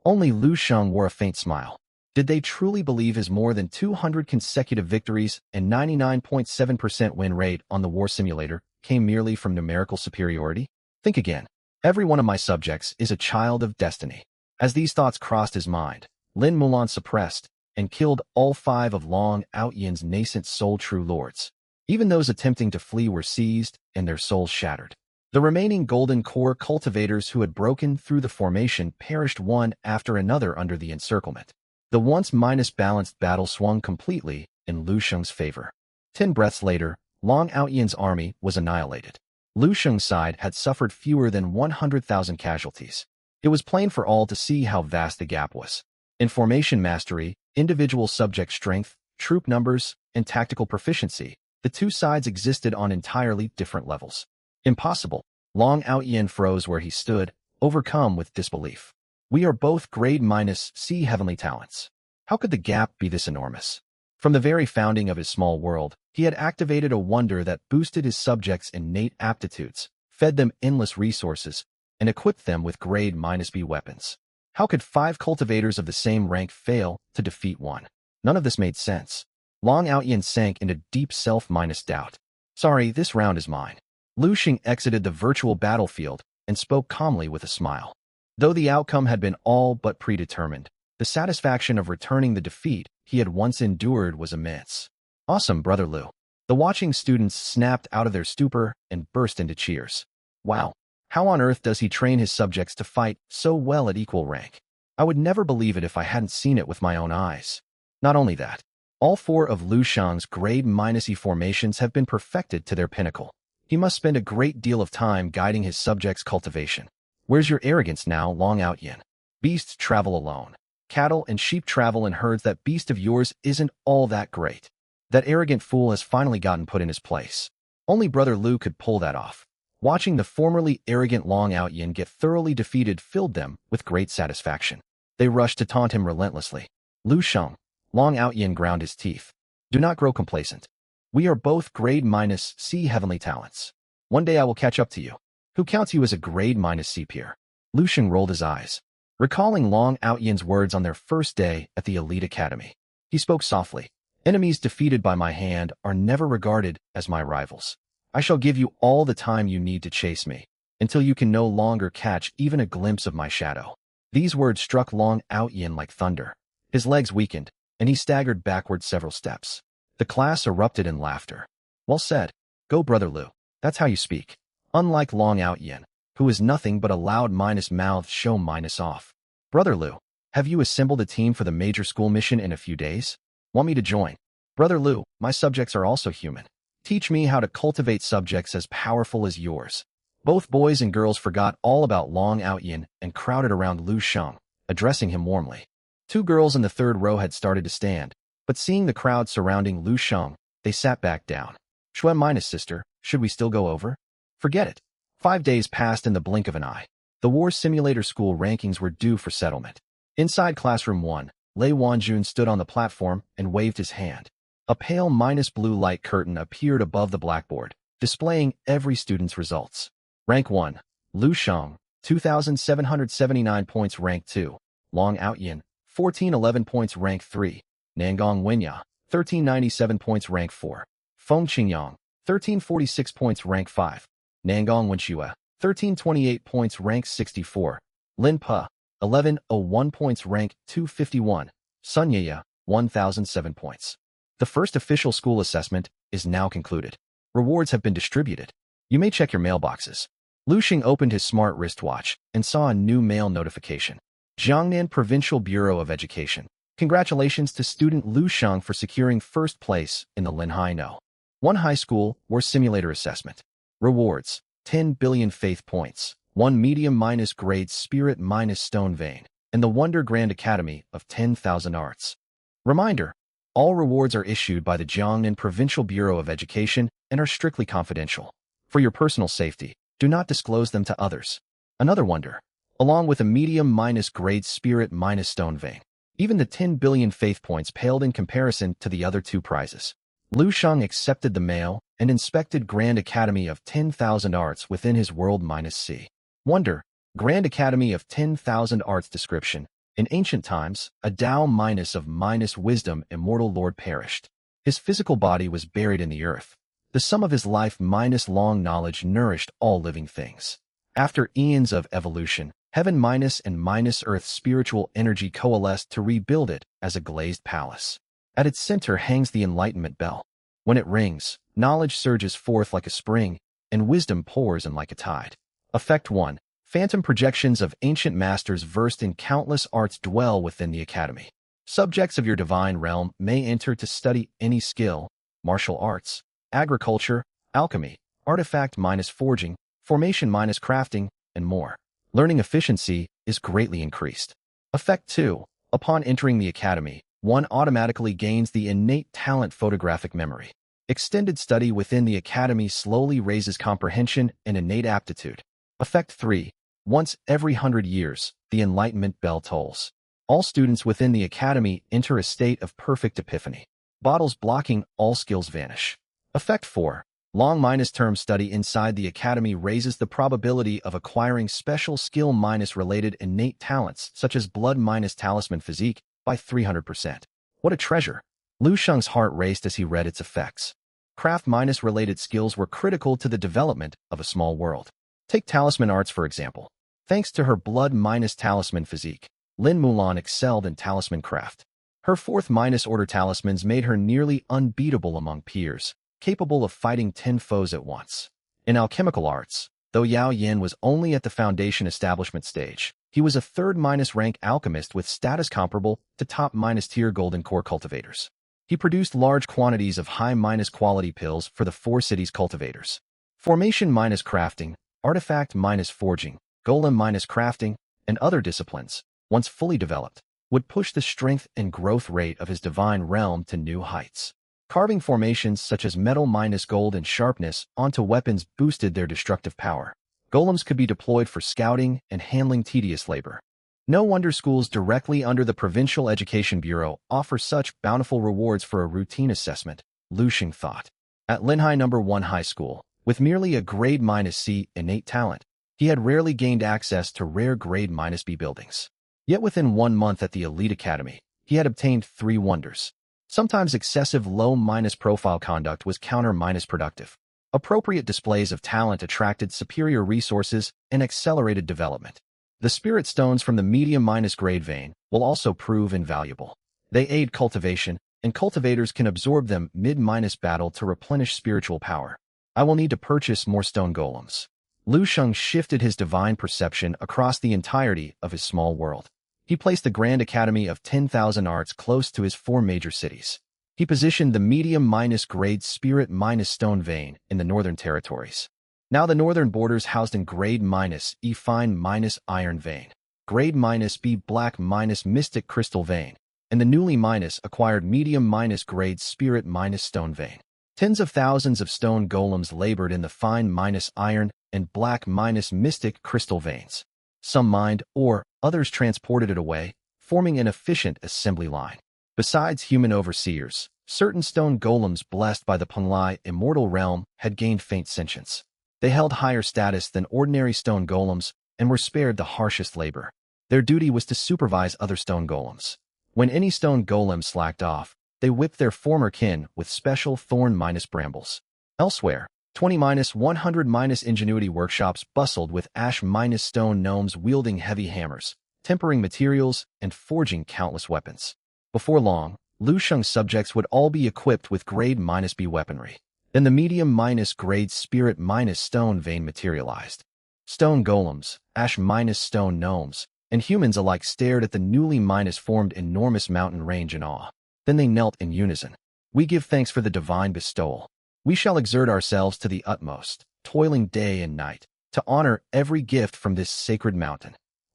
Only Lu Sheng wore a faint smile. Did they truly believe his more than 200 consecutive victories and 99.7% win rate on the war simulator came merely from numerical superiority? Think again. Every one of my subjects is a child of destiny. As these thoughts crossed his mind, Lin Mulan suppressed and killed all 5 of Long Outyan's nascent soul true lords. Even those attempting to flee were seized and their souls shattered. The remaining golden core cultivators who had broken through the formation perished one after another under the encirclement. The once balanced battle swung completely in Lu Sheng's favor. 10 breaths later, Long Outyan's army was annihilated. Lu Sheng's side had suffered fewer than 100,000 casualties. It was plain for all to see how vast the gap was. In formation mastery, individual subject strength, troop numbers, and tactical proficiency, the two sides existed on entirely different levels. Impossible. Long Outyan froze where he stood, overcome with disbelief. We are both grade -C heavenly talents. How could the gap be this enormous? From the very founding of his small world, he had activated a wonder that boosted his subjects' innate aptitudes, fed them endless resources, and equipped them with grade -B weapons. How could 5 cultivators of the same rank fail to defeat one? None of this made sense. Long Outyan sank into deep self-doubt. Sorry, this round is mine. Lu Sheng exited the virtual battlefield and spoke calmly with a smile. Though the outcome had been all but predetermined, the satisfaction of returning the defeat he had once endured was immense. Awesome, Brother Lu. The watching students snapped out of their stupor and burst into cheers. Wow, how on earth does he train his subjects to fight so well at equal rank? I would never believe it if I hadn't seen it with my own eyes. Not only that, all 4 of Lu Sheng's grade -E formations have been perfected to their pinnacle. He must spend a great deal of time guiding his subjects' cultivation. Where's your arrogance now, Long Outyan? Beasts travel alone. Cattle and sheep travel in herds. That beast of yours isn't all that great. That arrogant fool has finally gotten put in his place. Only Brother Lu could pull that off. Watching the formerly arrogant Long Outyan get thoroughly defeated filled them with great satisfaction. They rushed to taunt him relentlessly. Lu Sheng. Long Outyan ground his teeth. Do not grow complacent. We are both grade -C heavenly talents. One day I will catch up to you. Who counts you as a grade -C peer? Lu Sheng rolled his eyes, recalling Long Outyan's words on their first day at the Elite Academy. He spoke softly. Enemies defeated by my hand are never regarded as my rivals. I shall give you all the time you need to chase me, until you can no longer catch even a glimpse of my shadow. These words struck Long Outyan like thunder. His legs weakened, and he staggered backward several steps. The class erupted in laughter. Well said. Go, Brother Lu. That's how you speak. Unlike Long Out Yin, who is nothing but a loud minus-mouthed show minus off. Brother Lu, have you assembled a team for the major school mission in a few days? Want me to join? Brother Lu, my subjects are also human. Teach me how to cultivate subjects as powerful as yours. Both boys and girls forgot all about Long Out Yin and crowded around Lu Sheng, addressing him warmly. Two girls in the third row had started to stand, but seeing the crowd surrounding Lu Sheng, they sat back down. Xuan minus sister, should we still go over? Forget it. 5 days passed in the blink of an eye. The War Simulator school rankings were due for settlement. Inside Classroom 1, Lei Wanjun stood on the platform and waved his hand. A pale minus-blue light curtain appeared above the blackboard, displaying every student's results. Rank 1, Lu Sheng, 2,779 points. Rank 2, Long Out Yin, 1,411 points. Rank 3, Nangong Wenya, 1,397 points. Rank 4, Feng Qingyang, 1,346 points. Rank 5, Nangong Wenxue, 1,328 points. Rank 64, Lin Pa, 1,101 points. Rank 251, Sun Yaya, 1,007 points. The first official school assessment is now concluded. Rewards have been distributed. You may check your mailboxes. Lu Xing opened his smart wristwatch and saw a new mail notification. Jiangnan Provincial Bureau of Education. Congratulations to student Lu Sheng for securing first place in the Linhai No. 1 High School War Simulator Assessment. Rewards: 10 billion faith points, 1 medium minus grade spirit minus stone vein, and the Wonder Grand Academy of 10,000 Arts. Reminder: all rewards are issued by the Jiangnan Provincial Bureau of Education and are strictly confidential. For your personal safety, do not disclose them to others. Another wonder, along with a medium minus grade spirit minus stone vein. Even the 10 billion faith points paled in comparison to the other 2 prizes. Lu Sheng accepted the mail and inspected Grand Academy of 10,000 Arts within his world minus C. Wonder, Grand Academy of 10,000 Arts description. In ancient times, a Tao minus of minus wisdom immortal lord perished. His physical body was buried in the earth. The sum of his life minus long knowledge nourished all living things. After eons of evolution, heaven minus and minus earth spiritual energy coalesced to rebuild it as a glazed palace. At its center hangs the enlightenment bell. When it rings, knowledge surges forth like a spring, and wisdom pours in like a tide. Effect 1. Phantom projections of ancient masters versed in countless arts dwell within the academy. Subjects of your divine realm may enter to study any skill: martial arts, agriculture, alchemy, artifact minus forging, formation minus crafting, and more. Learning efficiency is greatly increased. Effect 2. Upon entering the academy, one automatically gains the innate talent photographic memory. Extended study within the academy slowly raises comprehension and innate aptitude. Effect 3. Once every 100 years, the enlightenment bell tolls. All students within the academy enter a state of perfect epiphany. Bottles blocking all skills vanish. Effect 4. Long minus term study inside the academy raises the probability of acquiring special skill minus related innate talents such as blood minus talisman physique by 300%. What a treasure! Lu Sheng's heart raced as he read its effects. Craft minus related skills were critical to the development of a small world. Take talisman arts for example. Thanks to her blood minus talisman physique, Lin Mulan excelled in talisman craft. Her 4th minus order talismans made her nearly unbeatable among peers, capable of fighting 10 foes at once. In alchemical arts, though Yao Yin was only at the foundation establishment stage, he was a 3rd minus rank alchemist with status comparable to top minus tier golden core cultivators. He produced large quantities of high minus quality pills for the 4 cities cultivators. Formation minus crafting, artifact minus forging, golem minus crafting, and other disciplines, once fully developed, would push the strength and growth rate of his divine realm to new heights. Carving formations such as metal minus gold and sharpness onto weapons boosted their destructive power. Golems could be deployed for scouting and handling tedious labor. No wonder schools directly under the Provincial Education Bureau offer such bountiful rewards for a routine assessment, Lu Xing thought. At Linhai No. 1 High School, with merely a grade -C innate talent, he had rarely gained access to rare grade -B buildings. Yet within 1 month at the Elite Academy, he had obtained 3 wonders. Sometimes excessive low profile conduct was counter-productive. Appropriate displays of talent attracted superior resources and accelerated development. The spirit stones from the medium grade vein will also prove invaluable. They aid cultivation and cultivators can absorb them mid-battle to replenish spiritual power. I will need to purchase more stone golems. Lu Sheng shifted his divine perception across the entirety of his small world. He placed the Grand Academy of 10,000 Arts close to his 4 major cities. He positioned the medium-grade spirit-stone vein in the northern territories. Now the northern borders housed in grade-E fine-iron vein, grade-B black-mystic crystal vein, and the newly acquired medium-grade spirit-stone vein. Tens of thousands of stone golems labored in the fine-iron and black-mystic crystal veins. Some mined ore, others transported it away, forming an efficient assembly line. Besides human overseers, certain stone golems blessed by the Penglai immortal realm had gained faint sentience. They held higher status than ordinary stone golems and were spared the harshest labor. Their duty was to supervise other stone golems. When any stone golem slacked off, they whipped their former kin with special thorn-brambles. Elsewhere, 20-100- ingenuity workshops bustled with ash-stone gnomes wielding heavy hammers, tempering materials, and forging countless weapons. Before long, Lu Sheng's subjects would all be equipped with grade-B weaponry. Then the medium-grade spirit-stone vein materialized. Stone golems, ash-stone gnomes, and humans alike stared at the newly formed enormous mountain range in awe. Then they knelt in unison. We give thanks for the divine bestowal. We shall exert ourselves to the utmost, toiling day and night, to honor every gift from this sacred mountain.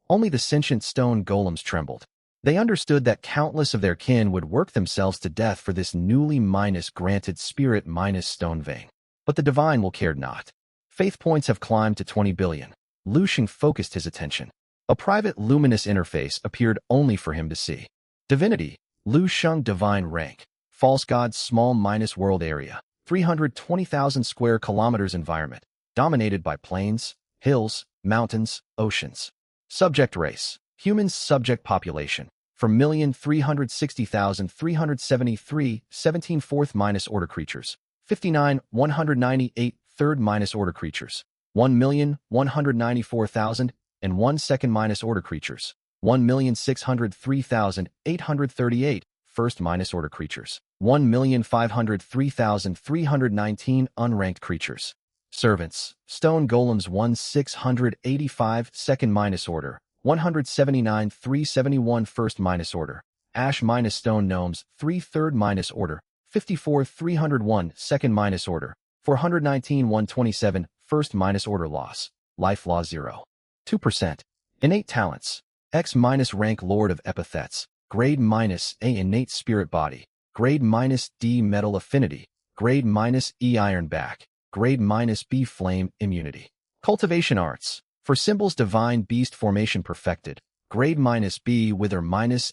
Only the sentient stone golems trembled. They understood that countless of their kin would work themselves to death for this newly granted spirit-stone vein. But the divine will cared not. Faith points have climbed to 20 billion. Lu Sheng focused his attention. A private luminous interface appeared only for him to see. Divinity, Lu Sheng divine rank, false god small world area, 320,000 square kilometers environment, dominated by plains, hills, mountains, oceans. Subject race, humans subject population, from 1,360,373, 17 fourth order creatures, 59,198 third order creatures, 1,194,001 second order creatures, 1,603,838 first order creatures, 1,503,319 unranked creatures. Servants, stone golems 1,685 second order, 179,371 first order, ash stone gnomes 3 third order, 54,301 second order, 419,127 first order loss, life law 0.2%. Innate talents, X rank Lord of Epithets, grade -A innate spirit body, grade -D metal affinity, grade -E iron back, grade -B flame immunity. Cultivation arts, for symbols divine beast formation perfected, grade -B wither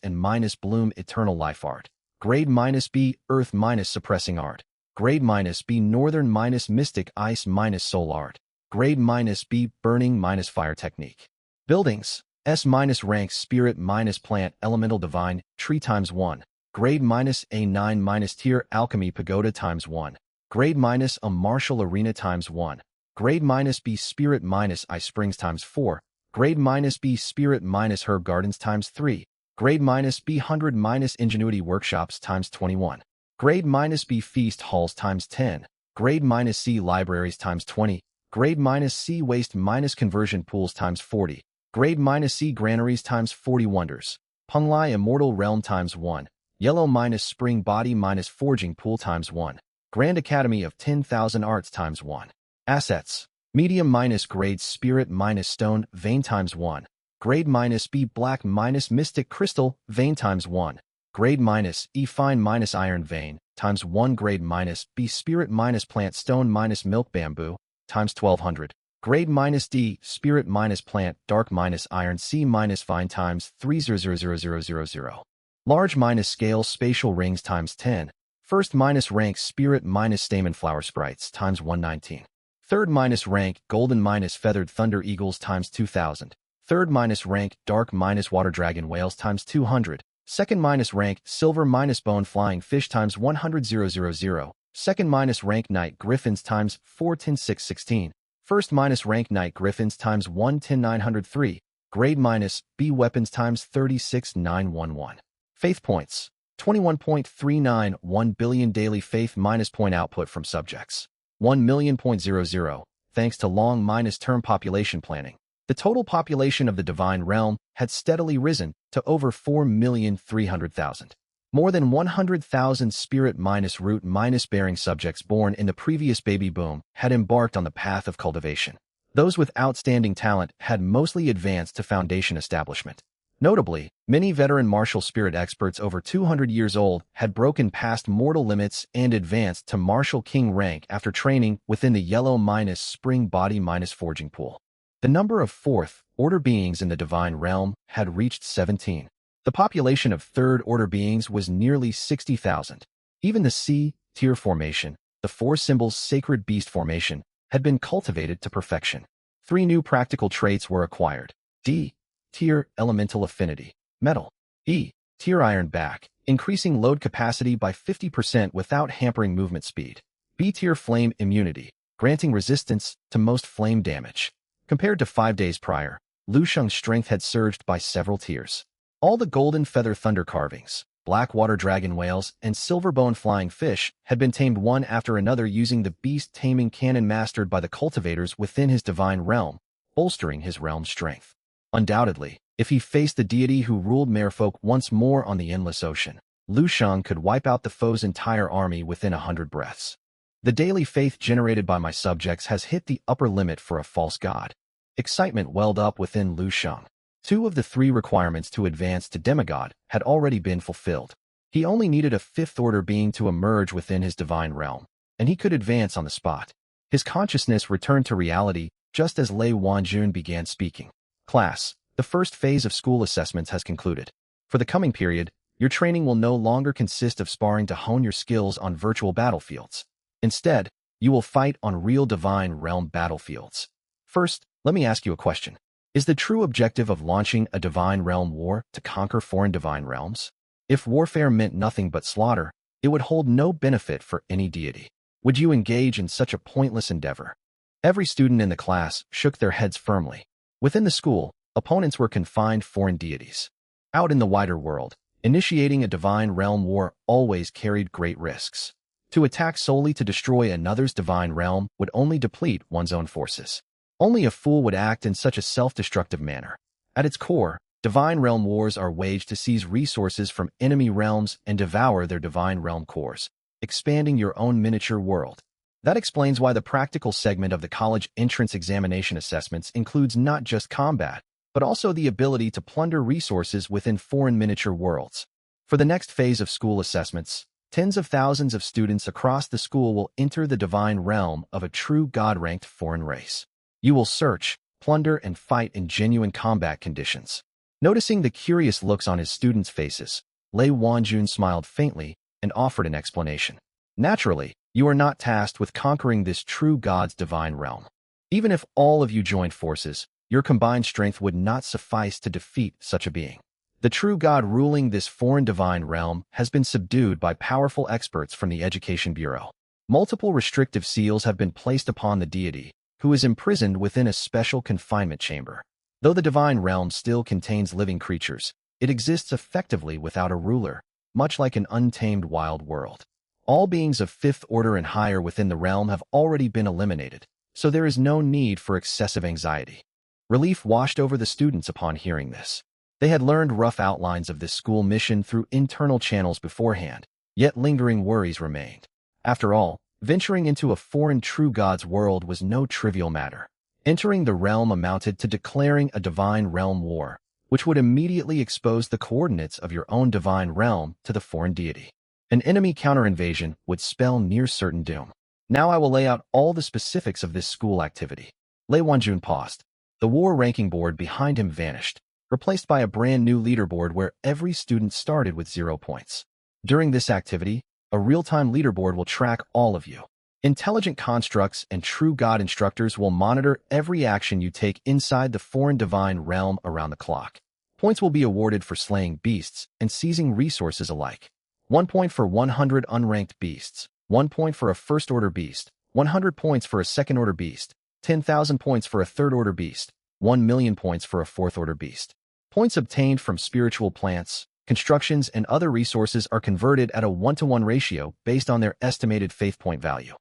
and bloom eternal life art, grade -B earth suppressing art, grade -B northern mystic ice soul art, grade -B burning fire technique. Buildings, S rank spirit plant elemental divine tree ×1, grade -A9 tier alchemy pagoda ×1, grade -A martial arena ×1, grade -B spirit I springs ×4, grade -B spirit herb gardens ×3, grade -B 100 ingenuity workshops ×21, grade -B feast halls ×10, grade -C libraries ×20, grade -C waste conversion pools ×40, grade -C granaries ×40 wonders, Penglai immortal realm ×1, yellow spring body forging pool ×1, Grand Academy of 10,000 Arts ×1. Assets, medium grade spirit stone vein ×1, grade -B black mystic crystal vein ×1, grade -E fine iron vein ×1, grade -B spirit plant stone milk bamboo ×1200, grade -D spirit plant dark iron C fine ×300000. Large scale spatial rings ×10, first rank spirit stamen flower sprites ×119. Third rank golden feathered thunder eagles ×2000, third rank dark water dragon whales ×200, second rank silver bone flying fish ×100,000, second rank night griffins ×4 first rank night griffins ×1 grade -B weapons ×36,911. Faith points, 21.391 billion daily faith minus point output from subjects. 1 million.00, thanks to long minus term population planning. The total population of the divine realm had steadily risen to over 4,300,000. More than 100,000 spirit minus root minus bearing subjects born in the previous baby boom had embarked on the path of cultivation. Those with outstanding talent had mostly advanced to foundation establishment. Notably, many veteran martial spirit experts over 200 years old had broken past mortal limits and advanced to martial king rank after training within the yellow minus spring body minus forging pool. The number of fourth-order beings in the divine realm had reached 17. The population of third-order beings was nearly 60,000. Even the C-tier formation, the four symbols sacred beast formation, had been cultivated to perfection. 3 new practical traits were acquired. D-tier elemental affinity, metal. E-tier iron back, increasing load capacity by 50% without hampering movement speed. B-tier flame immunity, granting resistance to most flame damage. Compared to 5 days prior, Lu Sheng's strength had surged by several tiers. All the golden feather thunder carvings, black water dragon whales, and silver-bone flying fish had been tamed one after another using the beast-taming cannon mastered by the cultivators within his divine realm, bolstering his realm's strength. Undoubtedly, if he faced the deity who ruled merfolk once more on the endless ocean, Lu Sheng could wipe out the foe's entire army within 100 breaths. The daily faith generated by my subjects has hit the upper limit for a false god. Excitement welled up within Lu Sheng. 2 of the 3 requirements to advance to demigod had already been fulfilled. He only needed a 5th-order being to emerge within his divine realm, and he could advance on the spot. His consciousness returned to reality just as Lei Wanjun began speaking. Class, the first phase of school assessments has concluded. For the coming period, your training will no longer consist of sparring to hone your skills on virtual battlefields. Instead, you will fight on real divine realm battlefields. First, let me ask you a question. Is the true objective of launching a divine realm war to conquer foreign divine realms? If warfare meant nothing but slaughter, it would hold no benefit for any deity. Would you engage in such a pointless endeavor? Every student in the class shook their heads firmly. Within the school, opponents were confined foreign deities. Out in the wider world, initiating a divine realm war always carried great risks. To attack solely to destroy another's divine realm would only deplete one's own forces. Only a fool would act in such a self-destructive manner. At its core, divine realm wars are waged to seize resources from enemy realms and devour their divine realm cores, expanding your own miniature world. That explains why the practical segment of the college entrance examination assessments includes not just combat, but also the ability to plunder resources within foreign miniature worlds. For the next phase of school assessments, tens of thousands of students across the school will enter the divine realm of a true god-ranked foreign race. You will search, plunder, and fight in genuine combat conditions. Noticing the curious looks on his students' faces, Lei Wanjun smiled faintly and offered an explanation. Naturally, you are not tasked with conquering this true god's divine realm. Even if all of you joined forces, your combined strength would not suffice to defeat such a being. The true god ruling this foreign divine realm has been subdued by powerful experts from the Education Bureau. Multiple restrictive seals have been placed upon the deity, who is imprisoned within a special confinement chamber. Though the divine realm still contains living creatures, it exists effectively without a ruler, much like an untamed wild world. All beings of 5th order and higher within the realm have already been eliminated, so there is no need for excessive anxiety. Relief washed over the students upon hearing this. They had learned rough outlines of this school mission through internal channels beforehand, yet lingering worries remained. After all, venturing into a foreign true god's world was no trivial matter. Entering the realm amounted to declaring a divine realm war, which would immediately expose the coordinates of your own divine realm to the foreign deity. An enemy counter-invasion would spell near certain doom. Now I will lay out all the specifics of this school activity. Lei Wanjun paused. The war ranking board behind him vanished, replaced by a brand new leaderboard where every student started with 0 points. During this activity, a real-time leaderboard will track all of you. Intelligent constructs and true god instructors will monitor every action you take inside the foreign divine realm around the clock. Points will be awarded for slaying beasts and seizing resources alike. 1 point for 100 unranked beasts, 1 point for a first-order beast, 100 points for a second-order beast, 10,000 points for a third-order beast, 1 million points for a fourth-order beast. Points obtained from spiritual plants, Constructions and other resources are converted at a 1-to-1 ratio based on their estimated faith point value.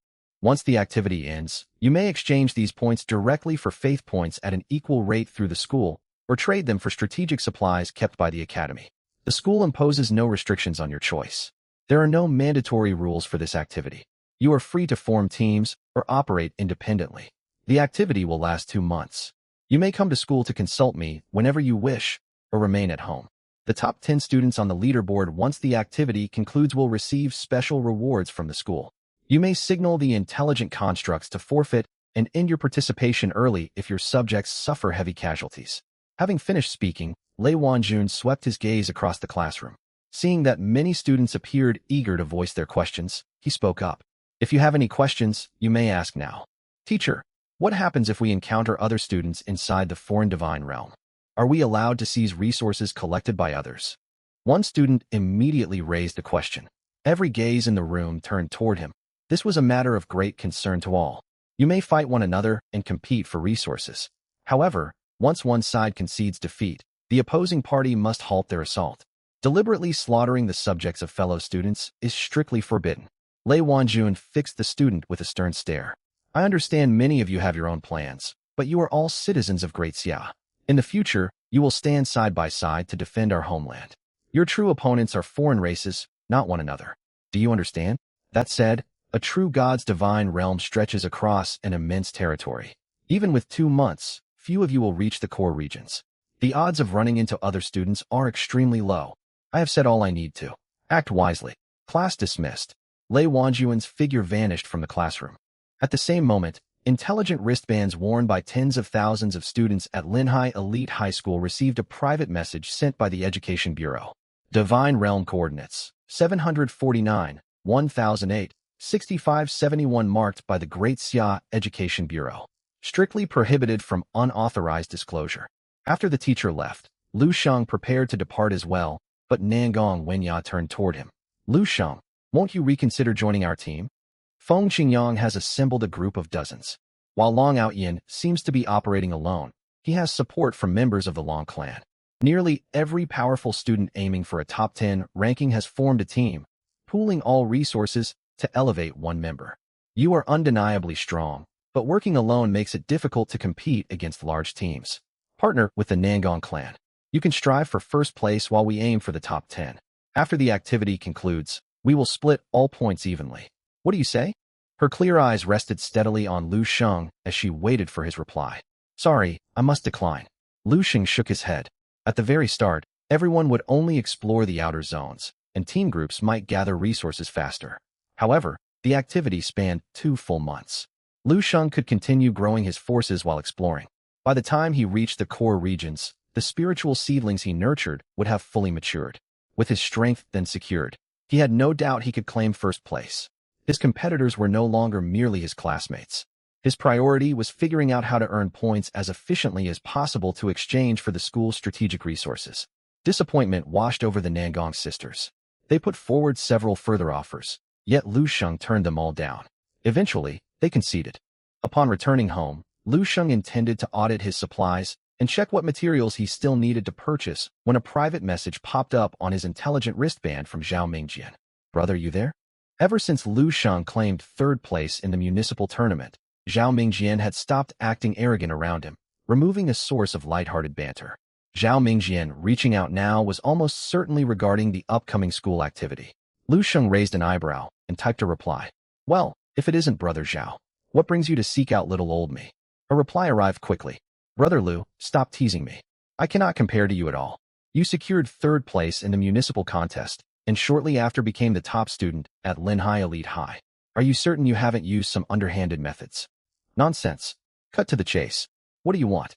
Once the activity ends, you may exchange these points directly for faith points at an equal rate through the school, or trade them for strategic supplies kept by the academy. The school imposes no restrictions on your choice. There are no mandatory rules for this activity. You are free to form teams or operate independently. The activity will last 2 months. You may come to school to consult me whenever you wish, or remain at home. The top 10 students on the leaderboard once the activity concludes will receive special rewards from the school. You may signal the intelligent constructs to forfeit and end your participation early if your subjects suffer heavy casualties. Having finished speaking, Lei Wanjun swept his gaze across the classroom. Seeing that many students appeared eager to voice their questions, he spoke up. If you have any questions, you may ask now. Teacher, what happens if we encounter other students inside the foreign divine realm? Are we allowed to seize resources collected by others? One student immediately raised a question. Every gaze in the room turned toward him. This was a matter of great concern to all. You may fight one another and compete for resources. However, once one side concedes defeat, the opposing party must halt their assault. Deliberately slaughtering the subjects of fellow students is strictly forbidden. Lei Wanjun fixed the student with a stern stare. I understand many of you have your own plans, but you are all citizens of Great Xia. In the future, you will stand side by side to defend our homeland. Your true opponents are foreign races, not one another. Do you understand? That said, a true God's divine realm stretches across an immense territory. Even with 2 months, few of you will reach the core regions. The odds of running into other students are extremely low. I have said all I need to. Act wisely. Class dismissed. Lei Wanjun's figure vanished from the classroom. At the same moment, intelligent wristbands worn by tens of thousands of students at Linhai Elite High School received a private message sent by the Education Bureau. Divine Realm Coordinates 749, 1008, 6571 marked by the Great Xia Education Bureau. Strictly prohibited from unauthorized disclosure. After the teacher left, Lu Sheng prepared to depart as well, but Nangong Wenya turned toward him. Lu Sheng, won't you reconsider joining our team? Feng Qingyang has assembled a group of dozens. While Long Outyin seems to be operating alone, he has support from members of the Long clan. Nearly every powerful student aiming for a top 10 ranking has formed a team, pooling all resources to elevate one member. You are undeniably strong, but working alone makes it difficult to compete against large teams. Partner with the Nangong clan. You can strive for first place while we aim for the top 10. After the activity concludes, we will split all points evenly. What do you say? Her clear eyes rested steadily on Lu Sheng as she waited for his reply. Sorry, I must decline. Lu Sheng shook his head. At the very start, everyone would only explore the outer zones, and team groups might gather resources faster. However, the activity spanned 2 full months. Lu Sheng could continue growing his forces while exploring. By the time he reached the core regions, the spiritual seedlings he nurtured would have fully matured. With his strength then secured, he had no doubt he could claim first place. His competitors were no longer merely his classmates. His priority was figuring out how to earn points as efficiently as possible to exchange for the school's strategic resources. Disappointment washed over the Nangong sisters. They put forward several further offers, yet Lu Sheng turned them all down. Eventually, they conceded. Upon returning home, Lu Sheng intended to audit his supplies and check what materials he still needed to purchase when a private message popped up on his intelligent wristband from Zhao Mingjian. Brother, you there? Ever since Lu Sheng claimed 3rd place in the municipal tournament, Zhao Mingjian had stopped acting arrogant around him, removing a source of lighthearted banter. Zhao Mingjian reaching out now was almost certainly regarding the upcoming school activity. Lu Sheng raised an eyebrow and typed a reply. Well, if it isn't Brother Zhao, what brings you to seek out little old me? A reply arrived quickly. Brother Lu, stop teasing me. I cannot compare to you at all. You secured 3rd place in the municipal contest, and shortly after became the top student at Linhai Elite High. Are you certain you haven't used some underhanded methods? Nonsense. Cut to the chase. What do you want?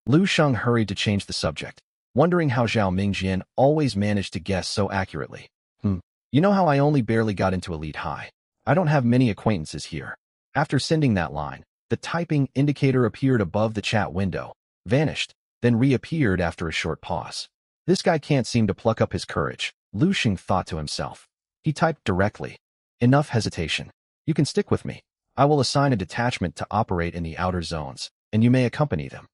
Lu Sheng hurried to change the subject, wondering how Zhao Mingjian always managed to guess so accurately. You know how I only barely got into Elite High. I don't have many acquaintances here. After sending that line, the typing indicator appeared above the chat window, vanished, then reappeared after a short pause. This guy can't seem to pluck up his courage, Lu Sheng thought to himself. He typed directly. Enough hesitation. You can stick with me. I will assign a detachment to operate in the outer zones, and you may accompany them.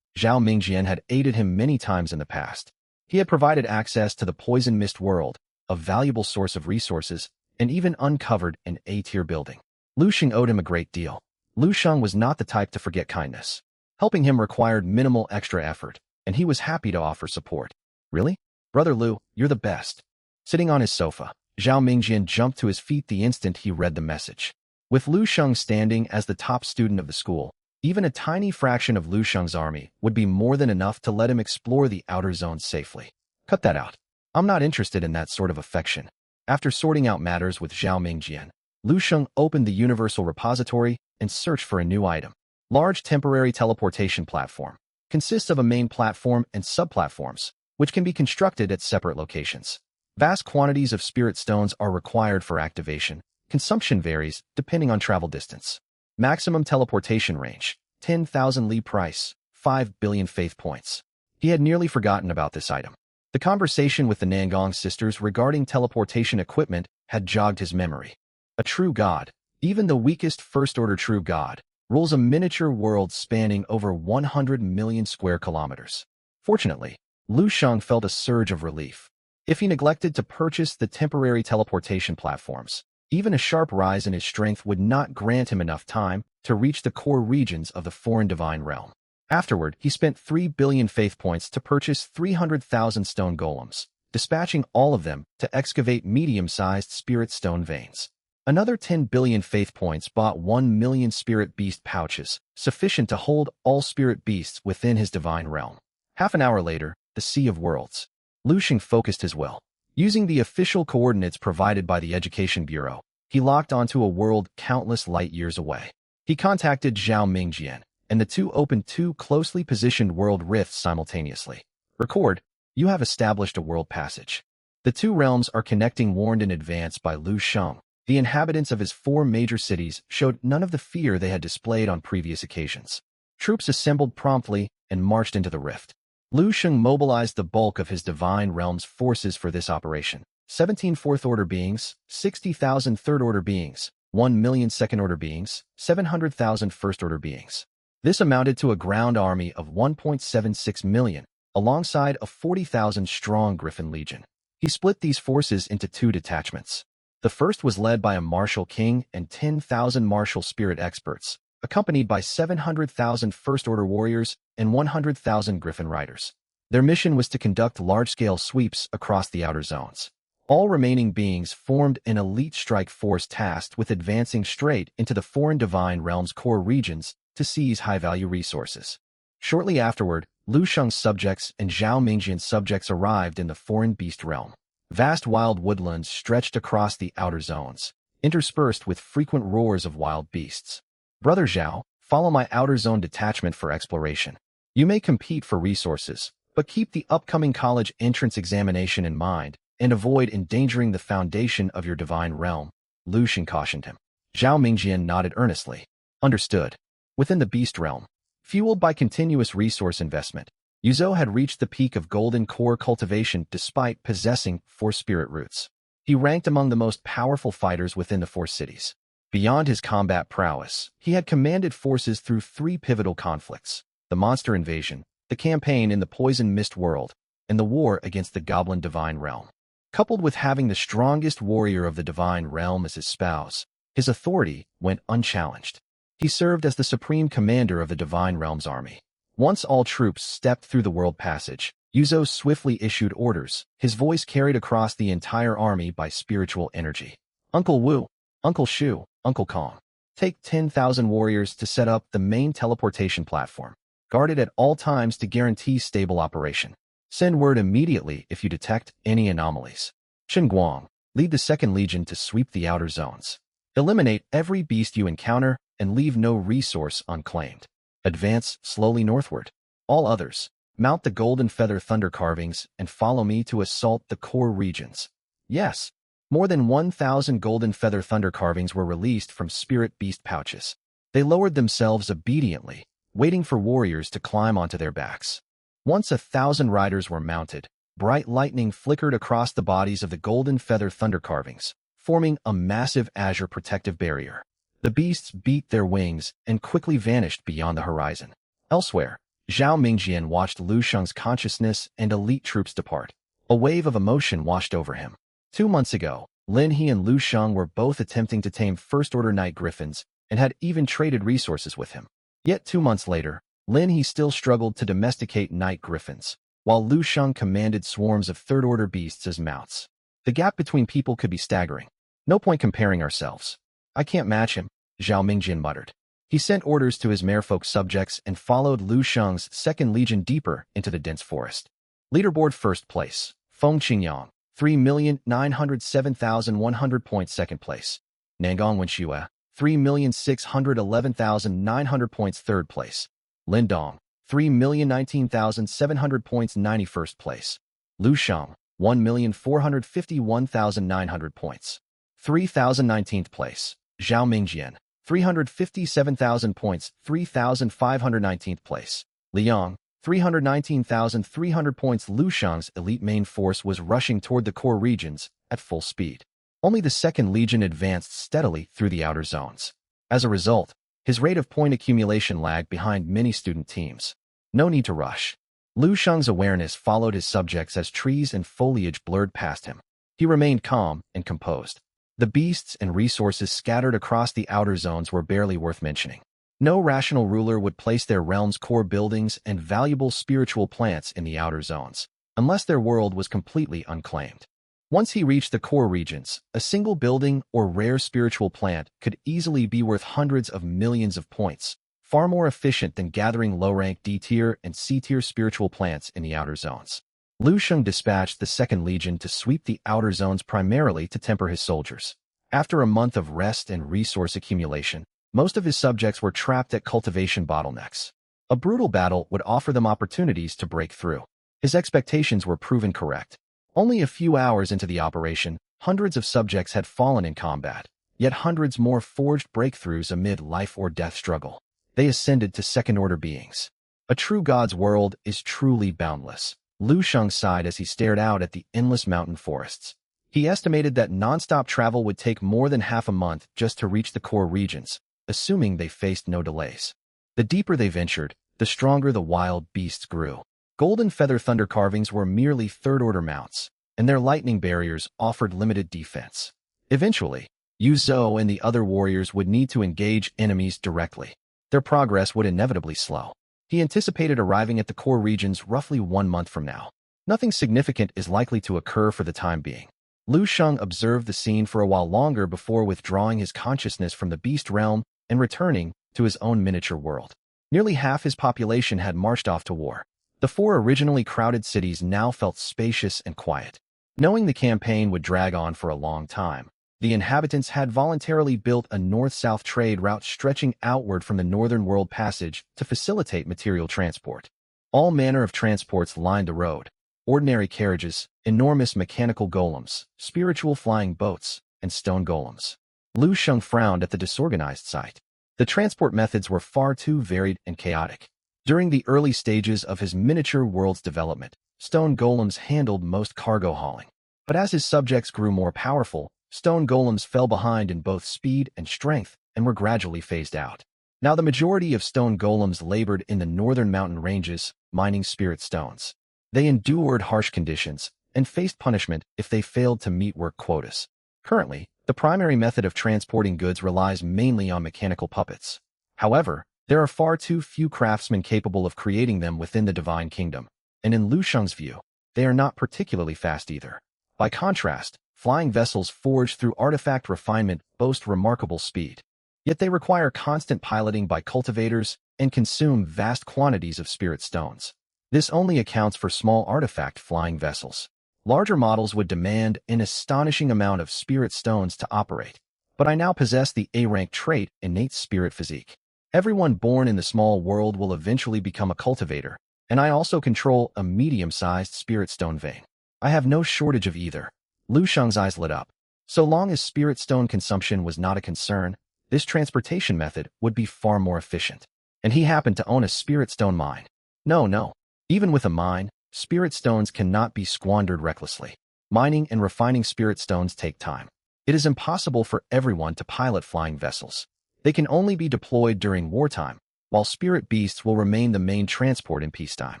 Zhao Mingjian had aided him many times in the past. He had provided access to the Poison Mist world, a valuable source of resources, and even uncovered an A-tier building. Lu Sheng owed him a great deal. Lu Sheng was not the type to forget kindness. Helping him required minimal extra effort, and he was happy to offer support. Really? Brother Lu, you're the best. Sitting on his sofa, Zhao Mingjian jumped to his feet the instant he read the message. With Lu Sheng standing as the top student of the school, even a tiny fraction of Lu Sheng's army would be more than enough to let him explore the outer zones safely. Cut that out. I'm not interested in that sort of affection. After sorting out matters with Zhao Mingjian, Lu Sheng opened the Universal Repository and searched for a new item. Large temporary teleportation platform. Consists of a main platform and sub-platforms, which can be constructed at separate locations. Vast quantities of spirit stones are required for activation. Consumption varies depending on travel distance. Maximum teleportation range, 10,000 Li price, 5 billion faith points. He had nearly forgotten about this item. The conversation with the Nangong sisters regarding teleportation equipment had jogged his memory. A true god, even the weakest first-order true god, rules a miniature world spanning over 100 million square kilometers. Fortunately, Lu Sheng felt a surge of relief. If he neglected to purchase the temporary teleportation platforms, even a sharp rise in his strength would not grant him enough time to reach the core regions of the foreign divine realm. Afterward, he spent 3 billion faith points to purchase 300,000 stone golems, dispatching all of them to excavate medium-sized spirit stone veins. Another 10 billion faith points bought 1 million spirit beast pouches, sufficient to hold all spirit beasts within his divine realm. Half an hour later, the Sea of Worlds. Lu Sheng focused his will. Using the official coordinates provided by the Education Bureau, he locked onto a world countless light years away. He contacted Zhao Mingjian, and the two opened two closely positioned world rifts simultaneously. Record, you have established a world passage. The two realms are connecting, warned in advance by Lu Sheng. The inhabitants of his 4 major cities showed none of the fear they had displayed on previous occasions. Troops assembled promptly and marched into the rift. Lu Sheng mobilized the bulk of his divine realm's forces for this operation. 17 fourth-order beings, 60,000 third-order beings, 1 million second-order beings, 700,000 first-order beings. This amounted to a ground army of 1.76 million, alongside a 40,000-strong Griffin Legion. He split these forces into 2 detachments. The first was led by a martial king and 10,000 martial spirit experts, accompanied by 700,000 first-order warriors and 100,000 Griffin riders. Their mission was to conduct large-scale sweeps across the outer zones. All remaining beings formed an elite strike force tasked with advancing straight into the foreign divine realm's core regions to seize high-value resources. Shortly afterward, Lu Sheng's subjects and Zhao Mingjian's subjects arrived in the foreign beast realm. Vast wild woodlands stretched across the outer zones, interspersed with frequent roars of wild beasts. Brother Zhao, follow my outer zone detachment for exploration. You may compete for resources, but keep the upcoming college entrance examination in mind and avoid endangering the foundation of your divine realm, Lu Sheng cautioned him. Zhao Mingjian nodded earnestly. Understood. Within the beast realm, fueled by continuous resource investment, Yuzhou had reached the peak of golden core cultivation despite possessing 4 spirit roots. He ranked among the most powerful fighters within the 4 cities. Beyond his combat prowess, he had commanded forces through 3 pivotal conflicts: the monster invasion, the campaign in the Poison Mist world, and the war against the Goblin Divine Realm. Coupled with having the strongest warrior of the Divine Realm as his spouse, his authority went unchallenged. He served as the supreme commander of the Divine Realm's army. Once all troops stepped through the world passage, Yuzhou swiftly issued orders, his voice carried across the entire army by spiritual energy. Uncle Wu, Uncle Shu, Uncle Kong. Take 10,000 warriors to set up the main teleportation platform. Guard it at all times to guarantee stable operation. Send word immediately if you detect any anomalies. Chen Guang, lead the 2nd Legion to sweep the outer zones. Eliminate every beast you encounter and leave no resource unclaimed. Advance slowly northward. All others, mount the golden feather thunder carvings and follow me to assault the core regions. Yes, more than 1,000 golden feather thunder carvings were released from spirit beast pouches. They lowered themselves obediently, waiting for warriors to climb onto their backs. Once 1,000 riders were mounted, bright lightning flickered across the bodies of the golden feather thunder carvings, forming a massive azure protective barrier. The beasts beat their wings and quickly vanished beyond the horizon. Elsewhere, Zhao Mingjian watched Lu Sheng's consciousness and elite troops depart. A wave of emotion washed over him. 2 months ago, Lin He and Lu Sheng were both attempting to tame First-Order Night Griffins and had even traded resources with him. Yet 2 months later, Lin He still struggled to domesticate Night Griffins, while Lu Sheng commanded swarms of Third-Order beasts as mounts. The gap between people could be staggering. No point comparing ourselves. I can't match him, Zhao Mingjian muttered. He sent orders to his merfolk subjects and followed Lu Sheng's 2nd Legion deeper into the dense forest. Leaderboard first place, Feng Qingyang, 3,907,100 points. Second place, Nangong Wenxue, 3,611,900 points. Third place, Lindong, 3,019,700 points. 91st place, Lu Sheng, 1,451,900 points. 3,019th place, Zhao Mingjian, 357,000 points. 3,519th place, Liang, 319,300 points. Lu Sheng's elite main force was rushing toward the core regions at full speed. Only the 2nd Legion advanced steadily through the outer zones. As a result, his rate of point accumulation lagged behind many student teams. No need to rush. Lu Sheng's awareness followed his subjects as trees and foliage blurred past him. He remained calm and composed. The beasts and resources scattered across the outer zones were barely worth mentioning. No rational ruler would place their realm's core buildings and valuable spiritual plants in the outer zones, unless their world was completely unclaimed. Once he reached the core regions, a single building or rare spiritual plant could easily be worth hundreds of millions of points, far more efficient than gathering low-rank D-tier and C-tier spiritual plants in the outer zones. Lu Sheng dispatched the 2nd Legion to sweep the outer zones primarily to temper his soldiers. After a month of rest and resource accumulation, most of his subjects were trapped at cultivation bottlenecks. A brutal battle would offer them opportunities to break through. His expectations were proven correct. Only a few hours into the operation, hundreds of subjects had fallen in combat, yet hundreds more forged breakthroughs amid life-or-death struggle. They ascended to 2nd-order beings. A true god's world is truly boundless. Lu Sheng sighed as he stared out at the endless mountain forests. He estimated that non-stop travel would take more than half a month just to reach the core regions, assuming they faced no delays. The deeper they ventured, the stronger the wild beasts grew. Golden Feather Thunder carvings were merely third-order mounts, and their lightning barriers offered limited defense. Eventually, Yu Zhou and the other warriors would need to engage enemies directly. Their progress would inevitably slow. He anticipated arriving at the core regions roughly 1 month from now. Nothing significant is likely to occur for the time being. Lu Sheng observed the scene for a while longer before withdrawing his consciousness from the beast realm and returning to his own miniature world. Nearly half his population had marched off to war. The 4 originally crowded cities now felt spacious and quiet. Knowing the campaign would drag on for a long time, the inhabitants had voluntarily built a north-south trade route stretching outward from the Northern World Passage to facilitate material transport. All manner of transports lined the road: ordinary carriages, enormous mechanical golems, spiritual flying boats, and stone golems. Lu Sheng frowned at the disorganized sight. The transport methods were far too varied and chaotic. During the early stages of his miniature world's development, stone golems handled most cargo hauling. But as his subjects grew more powerful, stone golems fell behind in both speed and strength and were gradually phased out. Now the majority of stone golems labored in the northern mountain ranges, mining spirit stones. They endured harsh conditions and faced punishment if they failed to meet work quotas. Currently, the primary method of transporting goods relies mainly on mechanical puppets. However, there are far too few craftsmen capable of creating them within the Divine Kingdom, and in Lu Sheng's view, they are not particularly fast either. By contrast, flying vessels forged through artifact refinement boast remarkable speed. Yet they require constant piloting by cultivators and consume vast quantities of spirit stones. This only accounts for small artifact flying vessels. Larger models would demand an astonishing amount of spirit stones to operate. But I now possess the A-rank trait, innate spirit physique. Everyone born in the small world will eventually become a cultivator, and I also control a medium-sized spirit stone vein. I have no shortage of either. Lu Sheng's eyes lit up. So long as spirit stone consumption was not a concern, this transportation method would be far more efficient. And he happened to own a spirit stone mine. No. Even with a mine, spirit stones cannot be squandered recklessly. Mining and refining spirit stones take time. It is impossible for everyone to pilot flying vessels. They can only be deployed during wartime, while spirit beasts will remain the main transport in peacetime.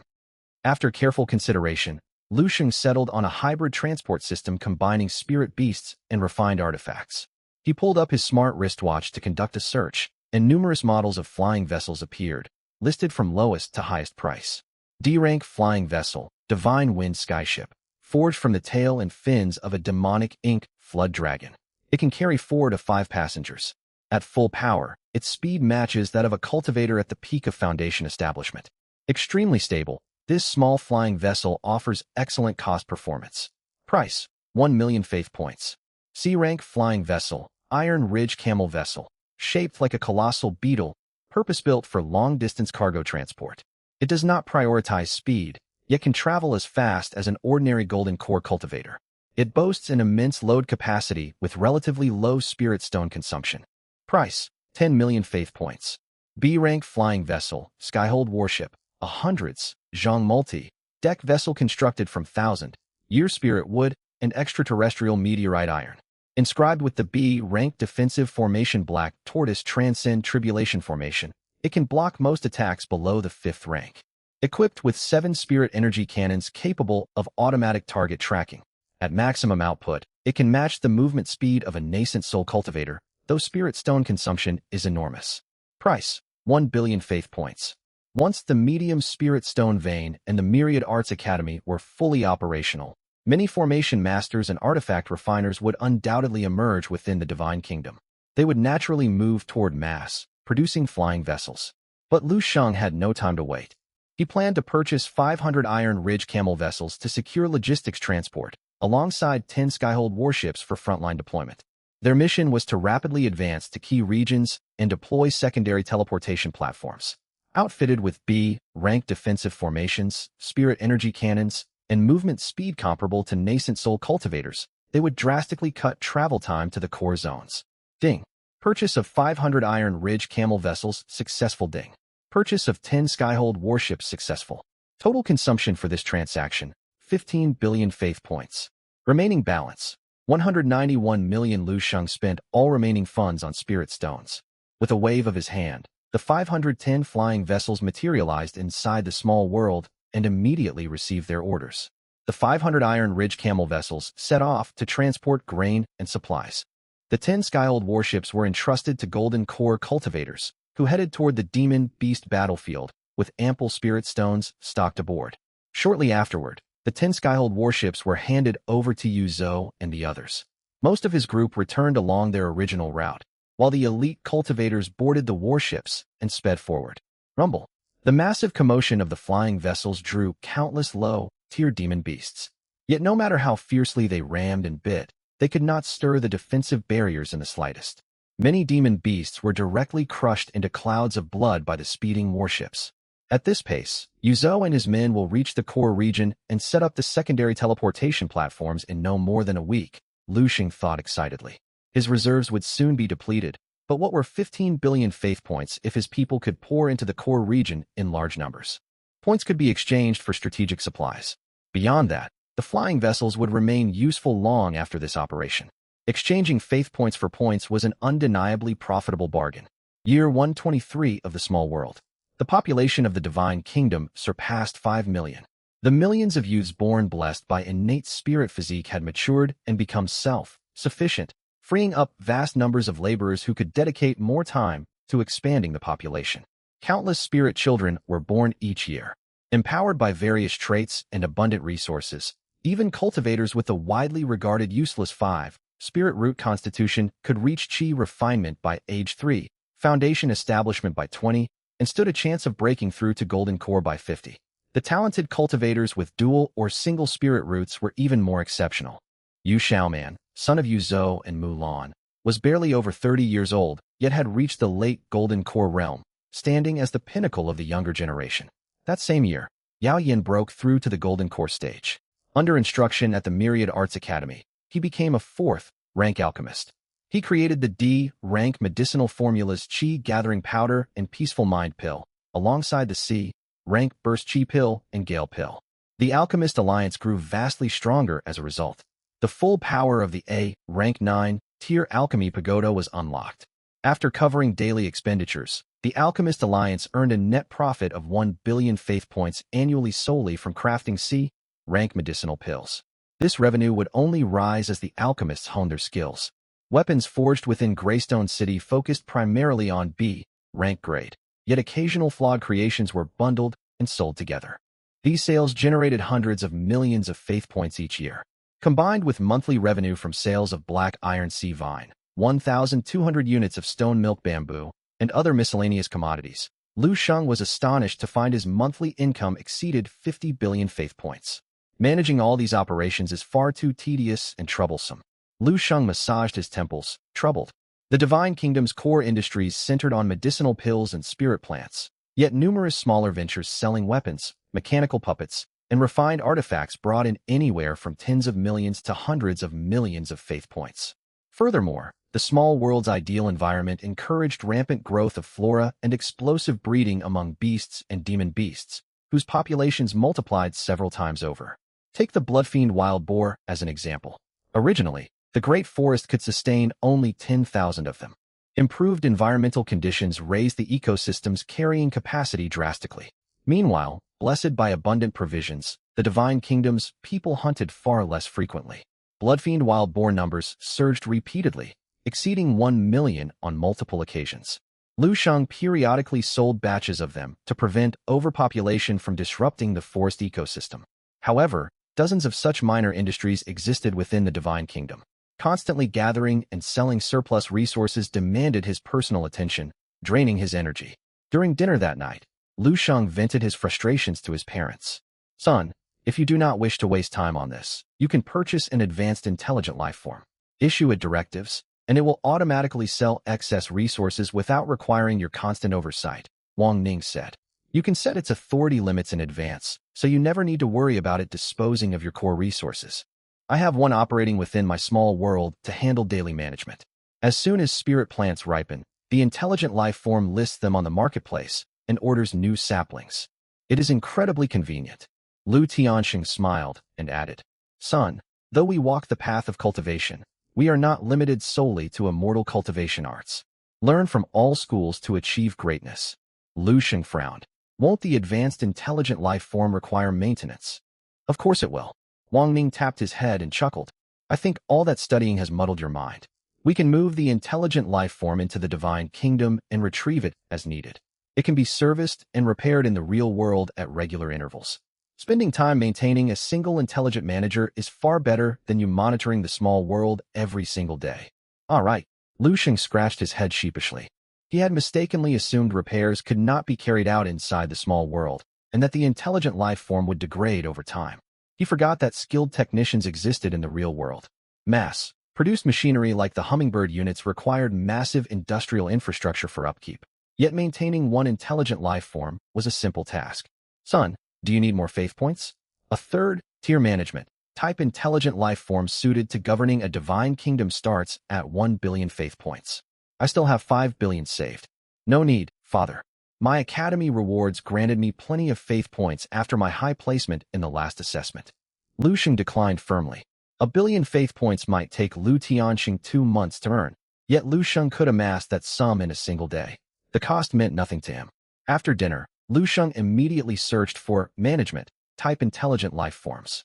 After careful consideration, Lu Sheng settled on a hybrid transport system combining spirit beasts and refined artifacts. He pulled up his smart wristwatch to conduct a search, and numerous models of flying vessels appeared, listed from lowest to highest price. D-rank flying vessel, Divine Wind Skyship, forged from the tail and fins of a demonic ink flood dragon. It can carry 4 to 5 passengers. At full power, its speed matches that of a cultivator at the peak of Foundation establishment. Extremely stable, this small flying vessel offers excellent cost performance. Price, 1 million faith points. C-rank flying vessel, Iron Ridge Camel Vessel, shaped like a colossal beetle, purpose-built for long-distance cargo transport. It does not prioritize speed, yet can travel as fast as an ordinary golden core cultivator. It boasts an immense load capacity with relatively low spirit stone consumption. Price, 10 million faith points. B-rank flying vessel, Skyhold Warship, a hundreds, Zhang Multi, deck vessel constructed from 1,000-year spirit wood and extraterrestrial meteorite iron. Inscribed with the B-rank defensive formation Black Tortoise Transcend Tribulation Formation, it can block most attacks below the 5th rank. Equipped with 7 spirit energy cannons capable of automatic target tracking. At maximum output, it can match the movement speed of a nascent soul cultivator, though spirit stone consumption is enormous. Price, 1 billion faith points. Once the medium spirit stone vein and the Myriad Arts Academy were fully operational, many formation masters and artifact refiners would undoubtedly emerge within the Divine Kingdom. They would naturally move toward mass, producing flying vessels. But Lu Sheng had no time to wait. He planned to purchase 500 Iron Ridge Camel vessels to secure logistics transport, alongside 10 Skyhold warships for frontline deployment. Their mission was to rapidly advance to key regions and deploy secondary teleportation platforms. Outfitted with B-rank defensive formations, spirit energy cannons, and movement speed comparable to nascent soul cultivators, they would drastically cut travel time to the core zones. Ding. Purchase of 500 Iron Ridge Camel vessels successful. Ding. Purchase of 10 Skyhold warships successful. Total consumption for this transaction, 15 billion faith points. Remaining balance, 191 million. Lu Sheng spent all remaining funds on spirit stones. With a wave of his hand, the 510 flying vessels materialized inside the small world and immediately received their orders. The 500 Iron Ridge Camel vessels set off to transport grain and supplies. The 10 Skyhold warships were entrusted to Golden Core cultivators, who headed toward the Demon Beast battlefield with ample spirit stones stocked aboard. Shortly afterward, the 10 Skyhold warships were handed over to Yu Zhou and the others. Most of his group returned along their original route, while the elite cultivators boarded the warships and sped forward. Rumble. The massive commotion of the flying vessels drew countless low-tier demon beasts. Yet no matter how fiercely they rammed and bit, they could not stir the defensive barriers in the slightest. Many demon beasts were directly crushed into clouds of blood by the speeding warships. At this pace, Yu Zhou and his men will reach the core region and set up the secondary teleportation platforms in no more than a week, Lu Sheng thought excitedly. His reserves would soon be depleted, but what were 15 billion faith points if his people could pour into the core region in large numbers? Points could be exchanged for strategic supplies. Beyond that, the flying vessels would remain useful long after this operation. Exchanging faith points for points was an undeniably profitable bargain. Year 123 of the small world. The population of the Divine Kingdom surpassed 5 million. The millions of youths born blessed by innate spirit physique had matured and become self-sufficient, freeing up vast numbers of laborers who could dedicate more time to expanding the population. Countless spirit children were born each year. Empowered by various traits and abundant resources, even cultivators with a widely regarded useless 5 spirit root constitution could reach chi refinement by age 3, foundation establishment by 20, and stood a chance of breaking through to golden core by 50. The talented cultivators with dual or single spirit roots were even more exceptional. Yu Xiaoman, son of Yu Zhou and Mu Lan, was barely over 30 years old, yet had reached the late golden core realm, standing as the pinnacle of the younger generation. That same year, Yao Yin broke through to the golden core stage. Under instruction at the Myriad Arts Academy, he became a 4th-rank alchemist. He created the D-rank medicinal formulas Qi Gathering Powder and Peaceful Mind Pill, alongside the C-rank Burst Qi Pill and Gale Pill. The Alchemist Alliance grew vastly stronger as a result. The full power of the A-rank 9-tier Alchemy Pagoda was unlocked. After covering daily expenditures, The Alchemist Alliance earned a net profit of 1 billion faith points annually solely from crafting C-rank medicinal pills. This revenue would only rise as the alchemists honed their skills. Weapons forged within Greystone City focused primarily on B-rank grade, yet occasional flawed creations were bundled and sold together. These sales generated hundreds of millions of faith points each year. Combined with monthly revenue from sales of black iron sea vine, 1,200 units of stone milk bamboo, and other miscellaneous commodities, Lu Sheng was astonished to find his monthly income exceeded 50 billion faith points. Managing all these operations is far too tedious and troublesome. Lu Sheng massaged his temples, troubled. The Divine Kingdom's core industries centered on medicinal pills and spirit plants, yet numerous smaller ventures selling weapons, mechanical puppets, and refined artifacts brought in anywhere from tens of millions to hundreds of millions of faith points. Furthermore, the small world's ideal environment encouraged rampant growth of flora and explosive breeding among beasts and demon beasts, whose populations multiplied several times over. Take the bloodfiend wild boar as an example. Originally, the Great Forest could sustain only 10,000 of them. Improved environmental conditions raised the ecosystem's carrying capacity drastically. Meanwhile, blessed by abundant provisions, the Divine Kingdom's people hunted far less frequently. Bloodfiend wild boar numbers surged repeatedly, exceeding 1 million on multiple occasions. Lu Sheng periodically sold batches of them to prevent overpopulation from disrupting the forest ecosystem. However, dozens of such minor industries existed within the Divine Kingdom. Constantly gathering and selling surplus resources demanded his personal attention, draining his energy. During dinner that night, Lu Sheng vented his frustrations to his parents. "Son, if you do not wish to waste time on this, you can purchase an advanced intelligent life form. Issue it directives, and it will automatically sell excess resources without requiring your constant oversight," Wang Ning said. "You can set its authority limits in advance, so you never need to worry about it disposing of your core resources. I have one operating within my small world to handle daily management. As soon as spirit plants ripen, the intelligent life form lists them on the marketplace and orders new saplings. It is incredibly convenient." Lu Tianxing smiled and added, "Son, though we walk the path of cultivation, we are not limited solely to immortal cultivation arts. Learn from all schools to achieve greatness." Lu Sheng frowned. "Won't the advanced intelligent life form require maintenance?" "Of course it will." Wang Ning tapped his head and chuckled. "I think all that studying has muddled your mind. We can move the intelligent life form into the Divine Kingdom and retrieve it as needed. It can be serviced and repaired in the real world at regular intervals. Spending time maintaining a single intelligent manager is far better than you monitoring the small world every single day." "All right." Lu Sheng scratched his head sheepishly. He had mistakenly assumed repairs could not be carried out inside the small world, and that the intelligent life form would degrade over time. He forgot that skilled technicians existed in the real world. Mass-produced machinery like the hummingbird units required massive industrial infrastructure for upkeep. Yet maintaining one intelligent life form was a simple task. "Son, do you need more faith points?" A third-tier management type intelligent life form suited to governing a Divine Kingdom starts at 1 billion faith points. "I still have 5 billion saved." "No need, father. My academy rewards granted me plenty of faith points after my high placement in the last assessment." Lu Sheng declined firmly. 1 billion faith points might take Lu Tianxing 2 months to earn, yet Lu Sheng could amass that sum in a single day. The cost meant nothing to him. After dinner, Lu Sheng immediately searched for management-type intelligent life forms.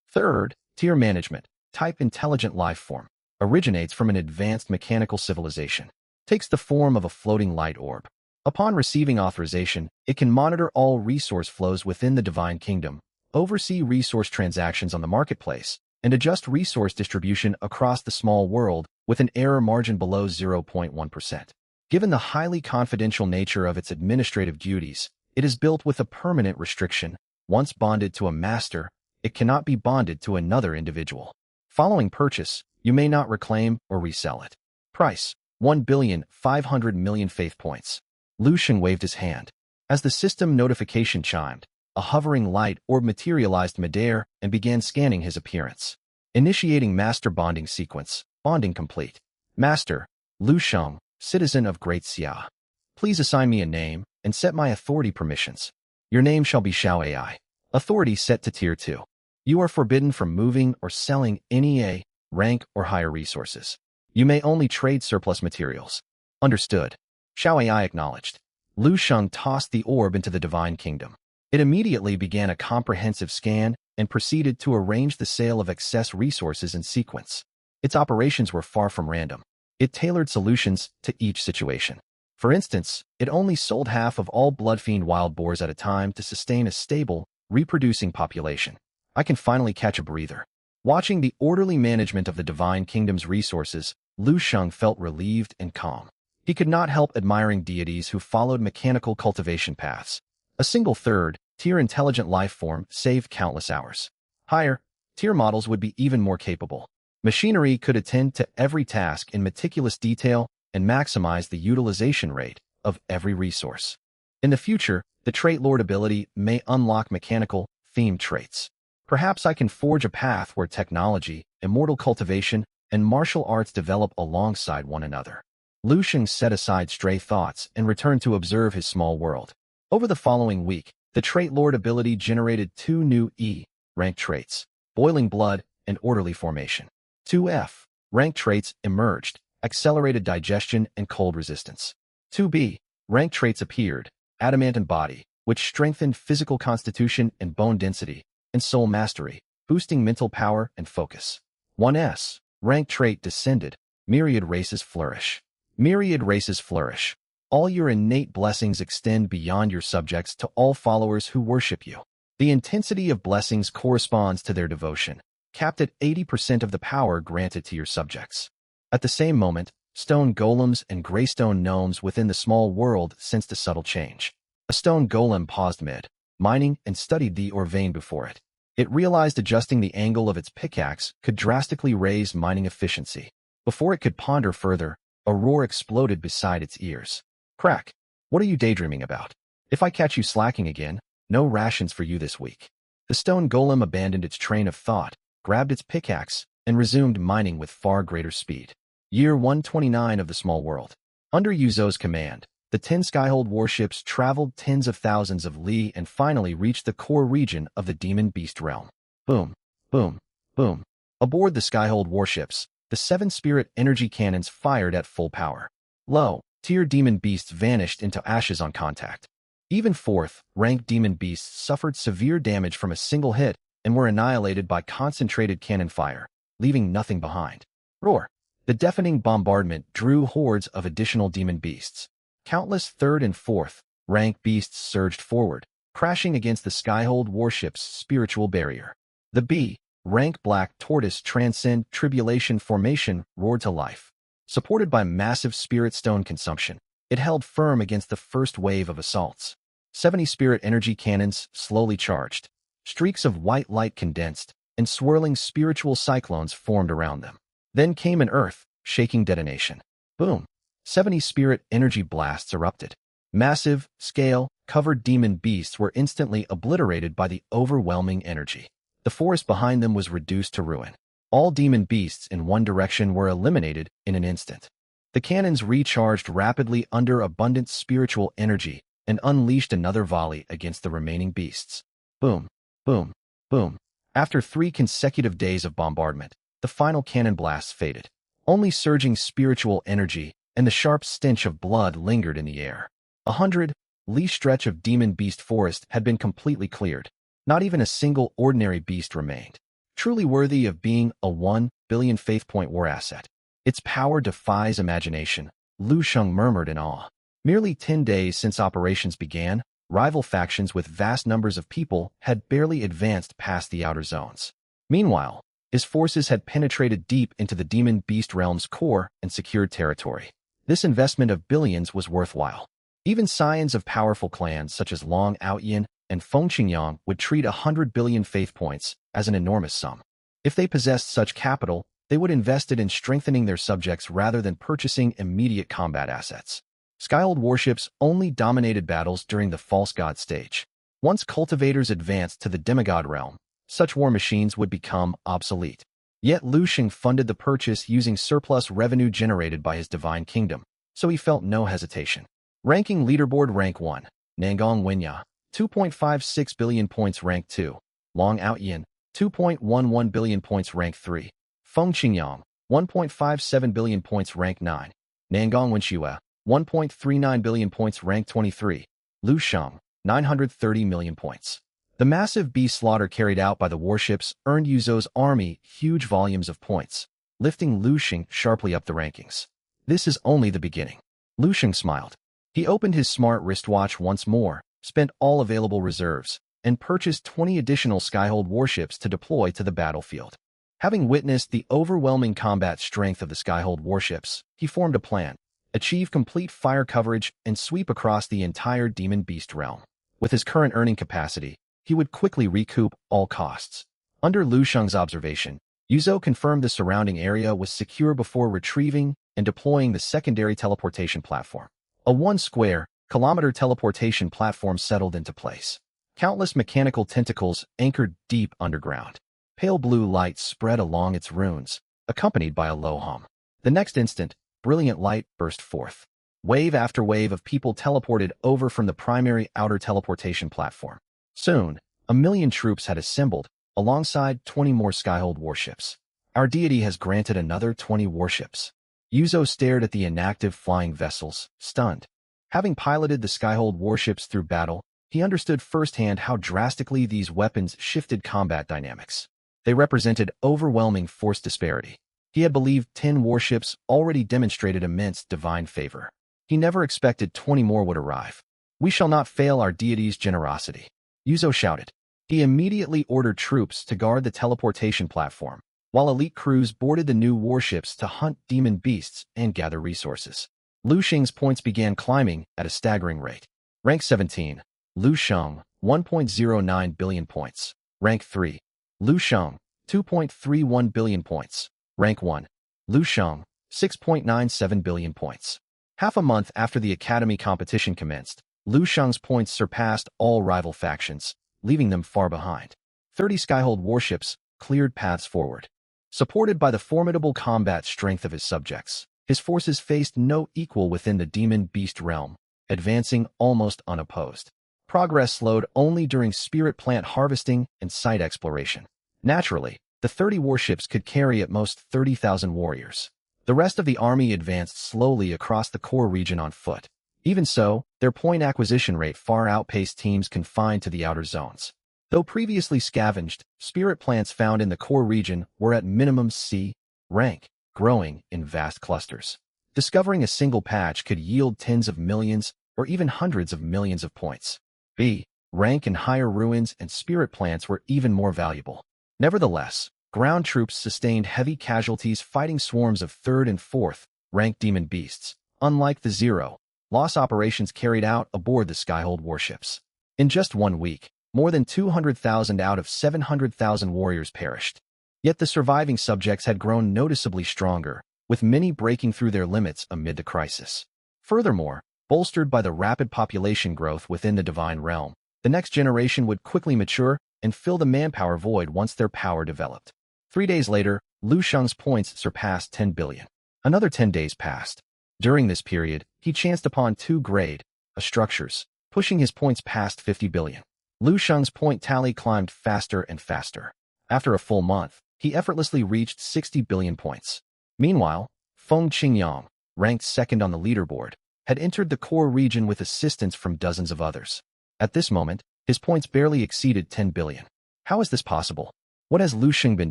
Third-tier management-type intelligent life form originates from an advanced mechanical civilization. Takes the form of a floating light orb. Upon receiving authorization, it can monitor all resource flows within the Divine Kingdom, oversee resource transactions on the marketplace, and adjust resource distribution across the small world with an error margin below 0.1%. Given the highly confidential nature of its administrative duties, it is built with a permanent restriction. Once bonded to a master, it cannot be bonded to another individual. Following purchase, you may not reclaim or resell it. Price: 1,500 million faith points. Lu Sheng waved his hand. As the system notification chimed, a hovering light orb materialized midair and began scanning his appearance. Initiating master bonding sequence. Bonding complete. Master: Lu Sheng, citizen of Great Xia. Please assign me a name and set my authority permissions. Your name shall be Xiao AI. Authority set to Tier 2. You are forbidden from moving or selling any A, rank, or higher resources. You may only trade surplus materials. Understood. Xiao AI acknowledged. Lu Sheng tossed the orb into the divine kingdom. It immediately began a comprehensive scan and proceeded to arrange the sale of excess resources in sequence. Its operations were far from random. It tailored solutions to each situation. For instance, it only sold half of all blood-fiend wild boars at a time to sustain a stable, reproducing population. I can finally catch a breather. Watching the orderly management of the divine kingdom's resources, Lu Sheng felt relieved and calm. He could not help admiring deities who followed mechanical cultivation paths. A single third-tier intelligent life form saved countless hours. Higher-tier models would be even more capable. Machinery could attend to every task in meticulous detail and maximize the utilization rate of every resource. In the future, the trait Lord ability may unlock mechanical, themed traits. Perhaps I can forge a path where technology, immortal cultivation, and martial arts develop alongside one another. Lu Sheng set aside stray thoughts and returned to observe his small world. Over the following week, the trait Lord ability generated 2 new E-rank traits, boiling blood and orderly formation. 2 F-rank traits emerged, accelerated digestion and cold resistance. 2 B-rank traits appeared, adamant body, which strengthened physical constitution and bone density, and soul mastery, boosting mental power and focus. 1 S-rank trait descended, myriad races flourish. Myriad races flourish. All your innate blessings extend beyond your subjects to all followers who worship you. The intensity of blessings corresponds to their devotion, capped at 80% of the power granted to your subjects. At the same moment, stone golems and greystone gnomes within the small world sensed a subtle change. A stone golem paused mid-mining and studied the ore vein before it. It realized adjusting the angle of its pickaxe could drastically raise mining efficiency. Before it could ponder further, a roar exploded beside its ears. Crack! What are you daydreaming about? If I catch you slacking again, no rations for you this week. The stone golem abandoned its train of thought, grabbed its pickaxe, and resumed mining with far greater speed. Year 129 of the small world. Under Yuzo's command, the 10 Skyhold warships traveled tens of thousands of li and finally reached the core region of the demon beast realm. Boom, boom, boom. Aboard the Skyhold warships, the 7 spirit energy cannons fired at full power. Low-tier demon beasts vanished into ashes on contact. Even 4th-ranked demon beasts suffered severe damage from a single hit and were annihilated by concentrated cannon fire, leaving nothing behind. Roar! The deafening bombardment drew hordes of additional demon beasts. Countless 3rd and 4th-rank beasts surged forward, crashing against the Skyhold warship's spiritual barrier. The B-rank black tortoise transcend tribulation formation roared to life. Supported by massive spirit stone consumption, it held firm against the first wave of assaults. 70 spirit energy cannons slowly charged. Streaks of white light condensed, and swirling spiritual cyclones formed around them. Then came an earth-shaking detonation. Boom! 70 spirit energy blasts erupted. Massive, scale-covered demon beasts were instantly obliterated by the overwhelming energy. The forest behind them was reduced to ruin. All demon beasts in one direction were eliminated in an instant. The cannons recharged rapidly under abundant spiritual energy and unleashed another volley against the remaining beasts. Boom, boom, boom. After 3 consecutive days of bombardment, the final cannon blasts faded. Only surging spiritual energy and the sharp stench of blood lingered in the air. 100-li stretch of demon beast forest had been completely cleared. Not even a single ordinary beast remained. Truly worthy of being a 1 billion faith point war asset. Its power defies imagination, Lu Sheng murmured in awe. Merely 10 days since operations began, rival factions with vast numbers of people had barely advanced past the outer zones. Meanwhile, his forces had penetrated deep into the demon beast realm's core and secured territory. This investment of billions was worthwhile. Even scions of powerful clans such as Long Outyin and Feng Qingyang would treat 100 billion faith points as an enormous sum. If they possessed such capital, they would invest it in strengthening their subjects rather than purchasing immediate combat assets. Skyhold warships only dominated battles during the false god stage. Once cultivators advanced to the demigod realm, such war machines would become obsolete. Yet Lu Sheng funded the purchase using surplus revenue generated by his divine kingdom, so he felt no hesitation. Ranking leaderboard rank 1, Nangong Wenya, 2.56 billion points rank 2, Long Outyin, 2.11 billion points rank 3, Feng Qingyang, 1.57 billion points rank 9, Nangong Wenxue, 1.39 billion points. Rank 23. Lu Sheng, 930 million points. The massive beast slaughter carried out by the warships earned Yuzhou's army huge volumes of points, lifting Lu Sheng sharply up the rankings. This is only the beginning. Lu Sheng smiled. He opened his smart wristwatch once more, spent all available reserves, and purchased 20 additional Skyhold warships to deploy to the battlefield. Having witnessed the overwhelming combat strength of the Skyhold warships, he formed a plan: achieve complete fire coverage and sweep across the entire Demon Beast realm. With his current earning capacity, he would quickly recoup all costs. Under Lu Sheng's observation, Yuzhou confirmed the surrounding area was secure before retrieving and deploying the secondary teleportation platform. A 1-square-kilometer teleportation platform settled into place. Countless mechanical tentacles anchored deep underground. Pale blue light spread along its runes, accompanied by a low hum. The next instant, brilliant light burst forth. Wave after wave of people teleported over from the primary outer teleportation platform. Soon, 1,000,000 troops had assembled, alongside 20 more Skyhold warships. Our deity has granted another 20 warships. Yuzhou stared at the inactive flying vessels, stunned. Having piloted the Skyhold warships through battle, he understood firsthand how drastically these weapons shifted combat dynamics. They represented overwhelming force disparity. He had believed 10 warships already demonstrated immense divine favor. He never expected 20 more would arrive. "We shall not fail our deity's generosity," Yuzhou shouted. He immediately ordered troops to guard the teleportation platform, while elite crews boarded the new warships to hunt demon beasts and gather resources. Lu Sheng's points began climbing at a staggering rate. Rank 17. Lu Sheng, 1.09 billion points. Rank 3. Lu Sheng, 2.31 billion points. Rank 1. Lu Sheng, 6.97 billion points. Half a month after the Academy competition commenced, Lu Sheng's points surpassed all rival factions, leaving them far behind. 30 Skyhold warships cleared paths forward. Supported by the formidable combat strength of his subjects, his forces faced no equal within the Demon Beast realm, advancing almost unopposed. Progress slowed only during spirit plant harvesting and site exploration. Naturally, the 30 warships could carry at most 30,000 warriors. The rest of the army advanced slowly across the core region on foot. Even so, their point acquisition rate far outpaced teams confined to the outer zones. Though previously scavenged, spirit plants found in the core region were at minimum C rank, growing in vast clusters. Discovering a single patch could yield tens of millions or even hundreds of millions of points. B rank and higher ruins and spirit plants were even more valuable. Nevertheless, ground troops sustained heavy casualties fighting swarms of 3rd and 4th rank demon beasts, unlike the zero-loss operations carried out aboard the Skyhold warships. In just 1 week, more than 200,000 out of 700,000 warriors perished. Yet the surviving subjects had grown noticeably stronger, with many breaking through their limits amid the crisis. Furthermore, bolstered by the rapid population growth within the divine realm, the next generation would quickly mature and fill the manpower void once their power developed. 3 days later, Lu Sheng's points surpassed 10 billion. Another 10 days passed. During this period, he chanced upon 2 grade A structures, pushing his points past 50 billion. Lu Sheng's point tally climbed faster and faster. After a full month, he effortlessly reached 60 billion points. Meanwhile, Feng Qingyang, ranked 2nd on the leaderboard, had entered the core region with assistance from dozens of others. At this moment, his points barely exceeded 10 billion. How is this possible? What has Lu Sheng been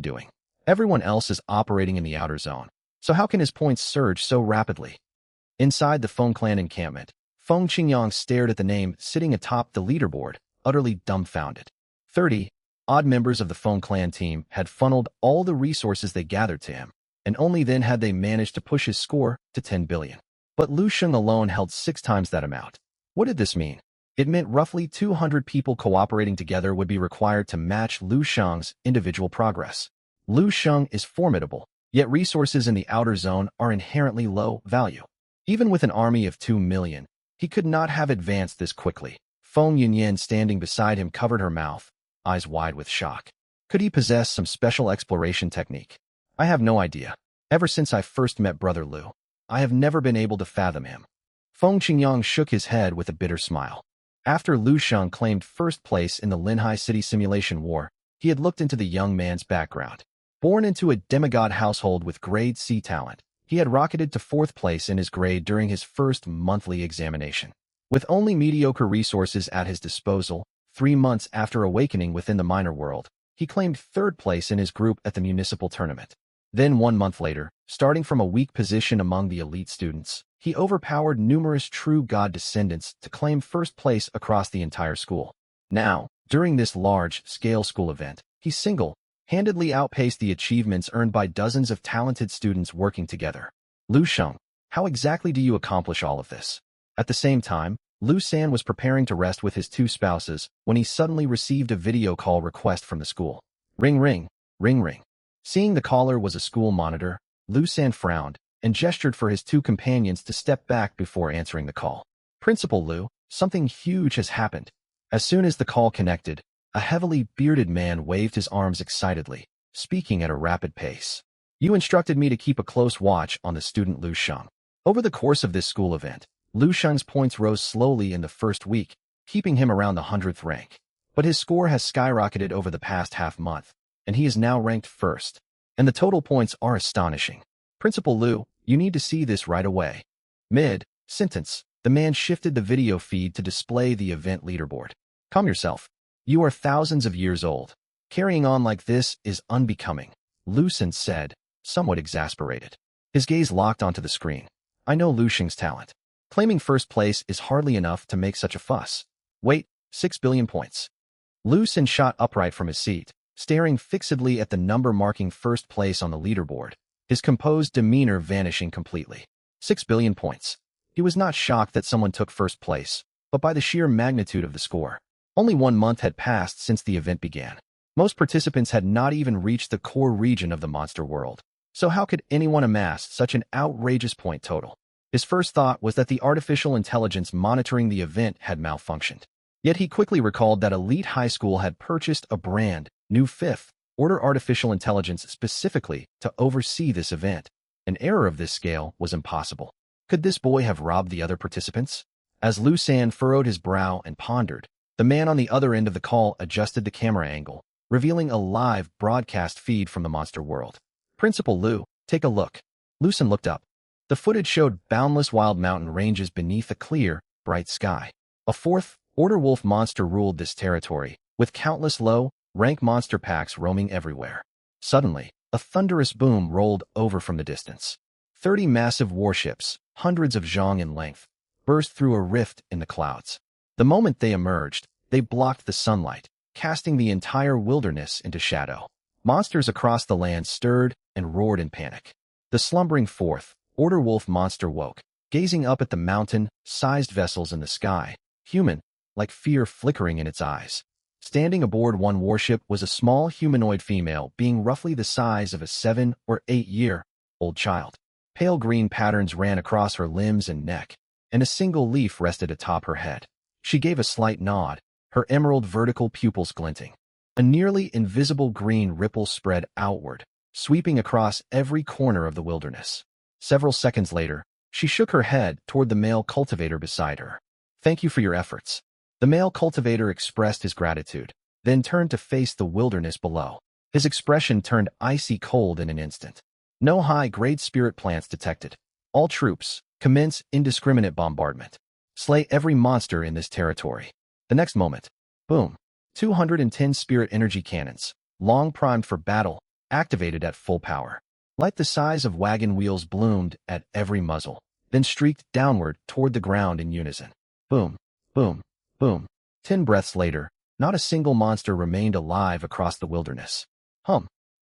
doing? Everyone else is operating in the outer zone, so how can his points surge so rapidly? Inside the Feng clan encampment, Feng Qingyang stared at the name sitting atop the leaderboard, utterly dumbfounded. 30 odd members of the Feng clan team had funneled all the resources they gathered to him, and only then had they managed to push his score to 10 billion. But Lu Sheng alone held 6 times that amount. What did this mean? It meant roughly 200 people cooperating together would be required to match Lu Sheng's individual progress. Lu Sheng is formidable, yet resources in the outer zone are inherently low value. Even with an army of 2 million, he could not have advanced this quickly. Feng Yunyan standing beside him covered her mouth, eyes wide with shock. Could he possess some special exploration technique? I have no idea. Ever since I first met Brother Lu, I have never been able to fathom him. Feng Qingyang shook his head with a bitter smile. After Lu Sheng claimed first place in the Linhai City Simulation War, he had looked into the young man's background. Born into a demigod household with grade C talent, He had rocketed to 4th place in his grade during his first monthly examination. With only mediocre resources at his disposal, 3 months after awakening within the minor world, he claimed 3rd place in his group at the municipal tournament. Then 1 month later, starting from a weak position among the elite students, he overpowered numerous true God descendants to claim 1st place across the entire school. Now, during this large-scale school event, he single-handedly outpaced the achievements earned by dozens of talented students working together. Lu Sheng, how exactly do you accomplish all of this? At the same time, Lu San was preparing to rest with his 2 spouses when he suddenly received a video call request from the school. Ring ring, ring ring. Seeing the caller was a school monitor, Lu San frowned and gestured for his 2 companions to step back before answering the call. Principal Lu, something huge has happened. As soon as the call connected, a heavily bearded man waved his arms excitedly, speaking at a rapid pace. You instructed me to keep a close watch on the student Lu Sheng. Over the course of this school event, Lu Sheng's points rose slowly in the first week, keeping him around the 100th rank. But his score has skyrocketed over the past half-month, and he is now ranked 1st. And the total points are astonishing. Principal Lu, you need to see this right away. Mid-sentence, the man shifted the video feed to display the event leaderboard. Calm yourself. You are thousands of years old. Carrying on like this is unbecoming, Lu San said, somewhat exasperated. His gaze locked onto the screen. I know Lu Sheng's talent. Claiming 1st place is hardly enough to make such a fuss. Wait, 6 billion points. Lu San shot upright from his seat, staring fixedly at the number marking 1st place on the leaderboard, his composed demeanor vanishing completely. 6 billion points. He was not shocked that someone took 1st place, but by the sheer magnitude of the score. Only 1 month had passed since the event began. Most participants had not even reached the core region of the monster world. So how could anyone amass such an outrageous point total? His first thought was that the artificial intelligence monitoring the event had malfunctioned. Yet he quickly recalled that Elite High School had purchased a brand new 5th-order artificial intelligence specifically to oversee this event. An error of this scale was impossible. Could this boy have robbed the other participants? As Lu San furrowed his brow and pondered, the man on the other end of the call adjusted the camera angle, revealing a live broadcast feed from the monster world. Principal Lu, take a look. Lu San looked up. The footage showed boundless wild mountain ranges beneath a clear, bright sky. A 4th-order wolf monster ruled this territory, with countless low-rank monster packs roaming everywhere. Suddenly, a thunderous boom rolled over from the distance. 30 massive warships, hundreds of zhong in length, burst through a rift in the clouds. The moment they emerged, they blocked the sunlight, casting the entire wilderness into shadow. Monsters across the land stirred and roared in panic. The slumbering 4th-order wolf monster woke, gazing up at the mountain-sized vessels in the sky, human-like fear flickering in its eyes. Standing aboard one warship was a small humanoid female being roughly the size of a 7- or 8-year-old child. Pale green patterns ran across her limbs and neck, and a single leaf rested atop her head. She gave a slight nod, her emerald vertical pupils glinting. A nearly invisible green ripple spread outward, sweeping across every corner of the wilderness. Several seconds later, she shook her head toward the male cultivator beside her. Thank you for your efforts. The male cultivator expressed his gratitude, then turned to face the wilderness below. His expression turned icy cold in an instant. No high-grade spirit plants detected. All troops, commence indiscriminate bombardment. Slay every monster in this territory. The next moment, boom, 210 spirit energy cannons, long primed for battle, activated at full power. Light the size of wagon wheels bloomed at every muzzle, then streaked downward toward the ground in unison. Boom, boom, boom. 10 breaths later, not a single monster remained alive across the wilderness.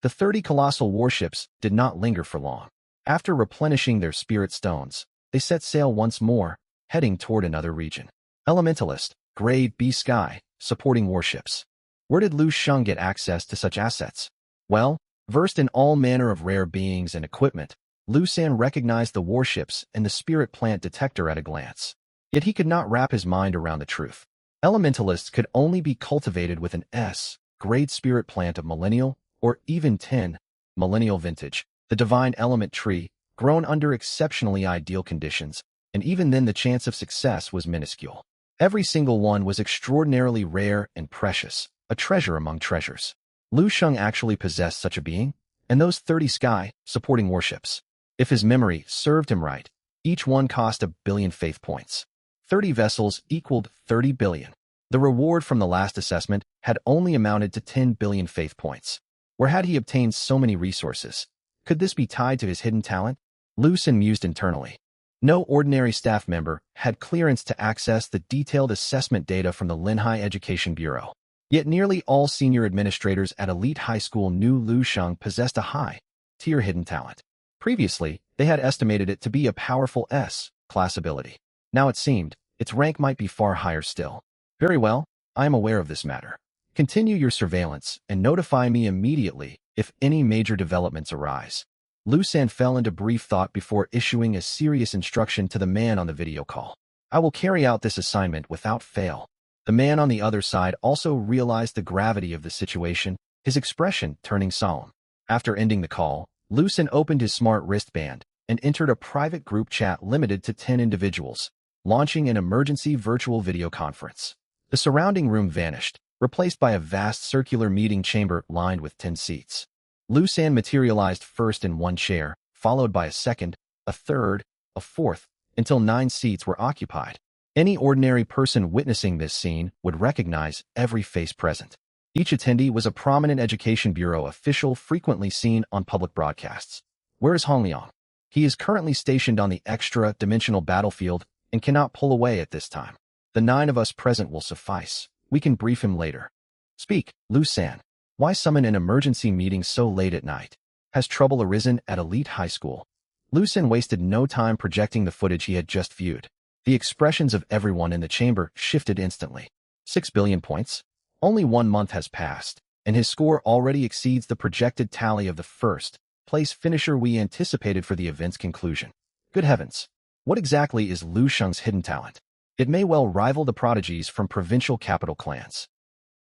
The 30 colossal warships did not linger for long. After replenishing their spirit stones, they set sail once more, heading toward another region. Elementalist, Grade B Sky, supporting warships. Where did Lu Sheng get access to such assets? Well, versed in all manner of rare beings and equipment, Lu San recognized the warships and the spirit plant detector at a glance. Yet he could not wrap his mind around the truth. Elementalists could only be cultivated with an S-grade spirit plant of millennial, or even 10, millennial vintage, the divine element tree, grown under exceptionally ideal conditions, and even then the chance of success was minuscule. Every single one was extraordinarily rare and precious, a treasure among treasures. Lu Sheng actually possessed such a being, and those 30 sky, supporting warships. If his memory served him right, each one cost 1 billion faith points. 30 vessels equaled 30 billion. The reward from the last assessment had only amounted to 10 billion faith points. Where had he obtained so many resources? Could this be tied to his hidden talent? Lu Xun mused internally. No ordinary staff member had clearance to access the detailed assessment data from the Linhai Education Bureau. Yet nearly all senior administrators at elite high school knew Lu Xun possessed a high-tier hidden talent. Previously, they had estimated it to be a powerful S-class ability. Now it seemed, its rank might be far higher still. Very well, I am aware of this matter. Continue your surveillance and notify me immediately if any major developments arise. Lu Xun fell into brief thought before issuing a serious instruction to the man on the video call. I will carry out this assignment without fail. The man on the other side also realized the gravity of the situation, his expression turning solemn. After ending the call, Lu Xun opened his smart wristband and entered a private group chat limited to 10 individuals, launching an emergency virtual video conference. The surrounding room vanished, replaced by a vast circular meeting chamber lined with 10 seats. Lu Xun materialized first in one chair, followed by a second, a third, a fourth, until 9 seats were occupied. Any ordinary person witnessing this scene would recognize every face present. Each attendee was a prominent Education Bureau official frequently seen on public broadcasts. Where is Hong Liang? He is currently stationed on the extra-dimensional battlefield and cannot pull away at this time. The 9 of us present will suffice. We can brief him later. Speak, Lu Xun. Why summon an emergency meeting so late at night? Has trouble arisen at elite high school? Lu Xun wasted no time projecting the footage he had just viewed. The expressions of everyone in the chamber shifted instantly. 6 billion points? Only 1 month has passed, and his score already exceeds the projected tally of the first-place finisher we anticipated for the event's conclusion. Good heavens! What exactly is Lu Xun's hidden talent? It may well rival the prodigies from provincial capital clans.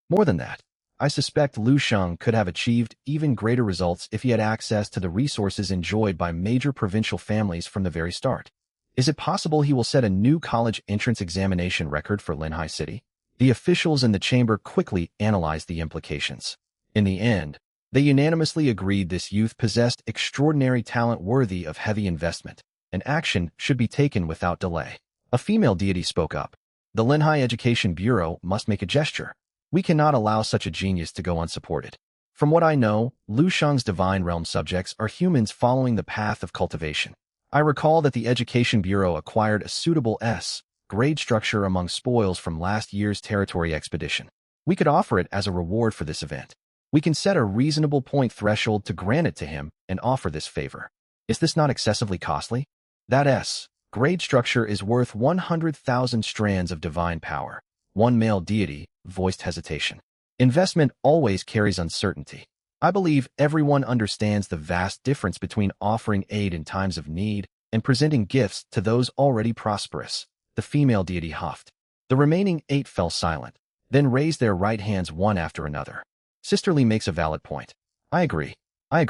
More than that, I suspect Lu Xun could have achieved even greater results if he had access to the resources enjoyed by major provincial families from the very start. Is it possible he will set a new college entrance examination record for Linhai City? The officials in the chamber quickly analyzed the implications. In the end, they unanimously agreed this youth possessed extraordinary talent worthy of heavy investment, and action should be taken without delay. A female deity spoke up. The Linhai Education Bureau must make a gesture. We cannot allow such a genius to go unsupported. From what I know, Lu Xun's divine realm subjects are humans following the path of cultivation. I recall that the Education Bureau acquired a suitable S-grade structure among spoils from last year's territory expedition. We could offer it as a reward for this event. We can set a reasonable point threshold to grant it to him and offer this favor. Is this not excessively costly? That S-grade structure is worth 100,000 strands of divine power. One male deity voiced hesitation. Investment always carries uncertainty. I believe everyone understands the vast difference between offering aid in times of need and presenting gifts to those already prosperous. The female deity huffed. The remaining 8 fell silent, then raised their right hands one after another. Sisterly makes a valid point. I agree. I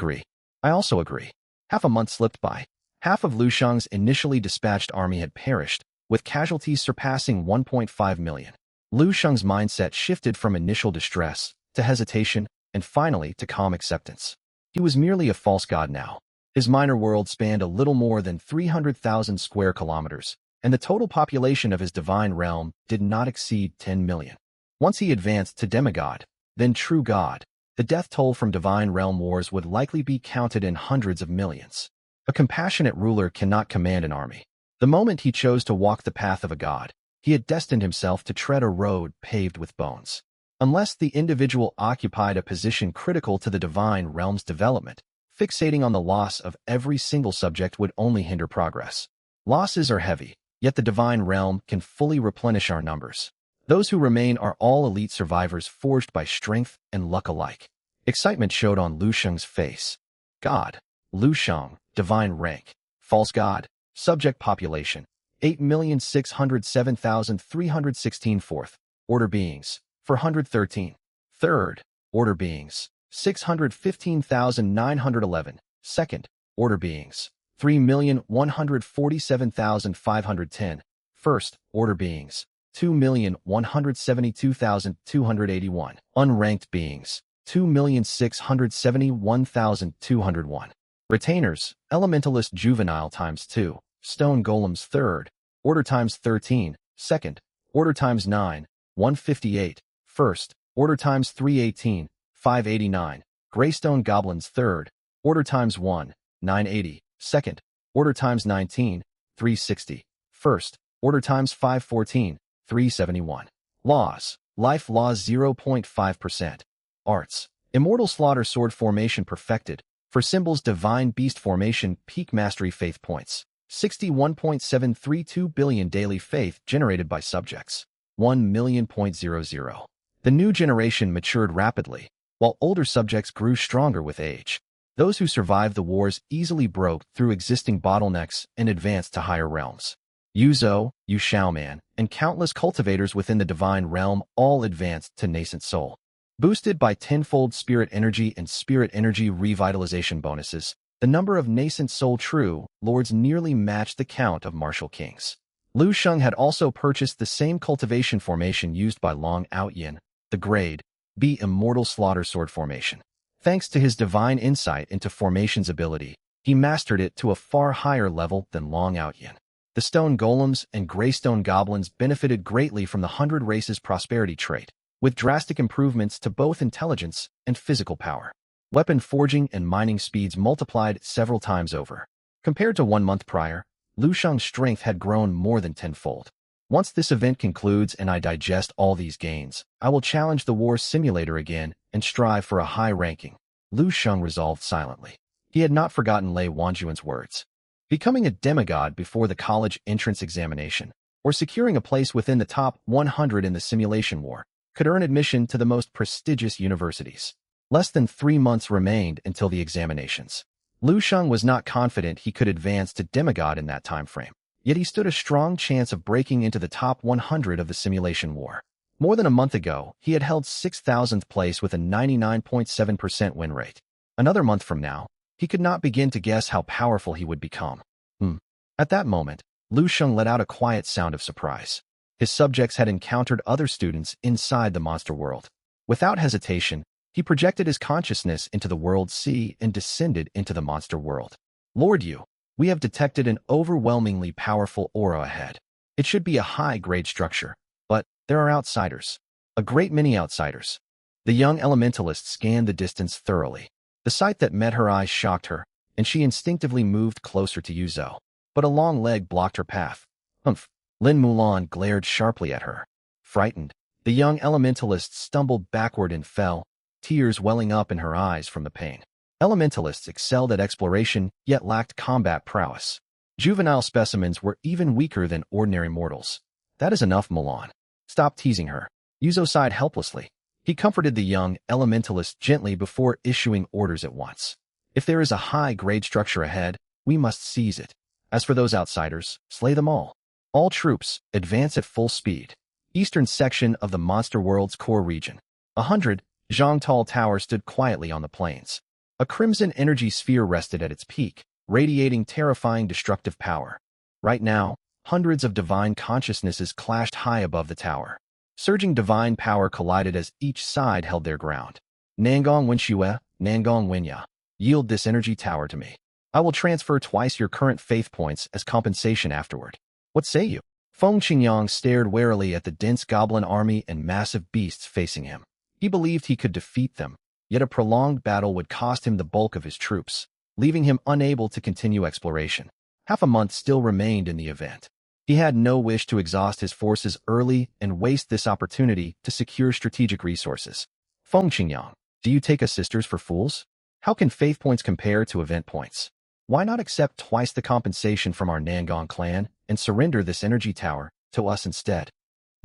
also agree. Half a month slipped by. Half of Lu Xun's initially dispatched army had perished, with casualties surpassing 1.5 million. Lu Xun's mindset shifted from initial distress to hesitation and finally to calm acceptance. He was merely a false god now. His minor world spanned a little more than 300,000 square kilometers, and the total population of his divine realm did not exceed 10 million. Once he advanced to demigod, then true god, the death toll from divine realm wars would likely be counted in hundreds of millions. A compassionate ruler cannot command an army. The moment he chose to walk the path of a god, he had destined himself to tread a road paved with bones. Unless the individual occupied a position critical to the divine realm's development, fixating on the loss of every single subject would only hinder progress. Losses are heavy, yet the divine realm can fully replenish our numbers. Those who remain are all elite survivors forged by strength and luck alike. Excitement showed on Lu Xun's face. God, Lu Xun, divine rank, false god, subject population, 8,607,316 fourth, order beings, 413, third, order beings, 615,911, second, order beings, 3,147,510, first, order beings, 2,172,281, unranked beings, 2,671,201. Retainers, Elementalist Juvenile times 2, Stone Golems 3rd, Order times 13, 2nd, Order times 9, 158, 1st, Order times 318, 589, Greystone Goblins 3rd, Order times 1, 980, 2nd, Order times 19, 360, 1st, Order times 514, 371. Laws, Life Laws 0.5%. Arts, Immortal Slaughter Sword Formation perfected. For symbols Divine Beast Formation Peak Mastery Faith Points. 61.732 billion daily faith generated by subjects. 1,000,000. The new generation matured rapidly, while older subjects grew stronger with age. Those who survived the wars easily broke through existing bottlenecks and advanced to higher realms. Yuzo, Yu Shaoman, and countless cultivators within the divine realm all advanced to nascent soul. Boosted by tenfold spirit energy and spirit energy revitalization bonuses, the number of nascent soul true lords nearly matched the count of martial kings. Lu Sheng had also purchased the same cultivation formation used by Long Outyin, the grade B Immortal Slaughter Sword formation. Thanks to his divine insight into formation's ability, he mastered it to a far higher level than Long Outyin. The Stone Golems and Greystone Goblins benefited greatly from the 100 Races prosperity trait, with drastic improvements to both intelligence and physical power. Weapon forging and mining speeds multiplied several times over. Compared to 1 month prior, Lu Sheng's strength had grown more than tenfold. Once this event concludes and I digest all these gains, I will challenge the war simulator again and strive for a high ranking. Lu Sheng resolved silently. He had not forgotten Lei Wanjuan's words. Becoming a demigod before the college entrance examination, or securing a place within the top 100 in the simulation war, could earn admission to the most prestigious universities. Less than 3 months remained until the examinations. Lu Sheng was not confident he could advance to demigod in that time frame, yet he stood a strong chance of breaking into the top 100 of the simulation war. More than a month ago, he had held 6,000th place with a 99.7% win rate. Another month from now, he could not begin to guess how powerful he would become. At that moment, Lu Sheng let out a quiet sound of surprise. His subjects had encountered other students inside the monster world. Without hesitation, he projected his consciousness into the world C and descended into the monster world. Lord Yu, we have detected an overwhelmingly powerful aura ahead. It should be a high-grade structure, but there are outsiders. A great many outsiders. The young elementalist scanned the distance thoroughly. The sight that met her eyes shocked her, and she instinctively moved closer to Yuzo. But a long leg blocked her path. Lin Mulan glared sharply at her. Frightened, the young elementalist stumbled backward and fell, tears welling up in her eyes from the pain. Elementalists excelled at exploration, yet lacked combat prowess. Juvenile specimens were even weaker than ordinary mortals. That is enough, Mulan. Stop teasing her. Yuzo sighed helplessly. He comforted the young elementalist gently before issuing orders at once. If there is a high-grade structure ahead, we must seize it. As for those outsiders, slay them all. All troops, advance at full speed. Eastern section of the monster world's core region. 100, Zhangtal Tower stood quietly on the plains. A crimson energy sphere rested at its peak, radiating terrifying destructive power. Right now, hundreds of divine consciousnesses clashed high above the tower. Surging divine power collided as each side held their ground. Nangong Wenxue, Nangong Wenya. Yield this energy tower to me. I will transfer twice your current faith points as compensation afterward. What say you? Feng Qingyang stared warily at the dense goblin army and massive beasts facing him. He believed he could defeat them, yet a prolonged battle would cost him the bulk of his troops, leaving him unable to continue exploration. Half a month still remained in the event. He had no wish to exhaust his forces early and waste this opportunity to secure strategic resources. Feng Qingyang, do you take us sisters for fools? How can faith points compare to event points? Why not accept twice the compensation from our Nangong clan and surrender this energy tower to us instead?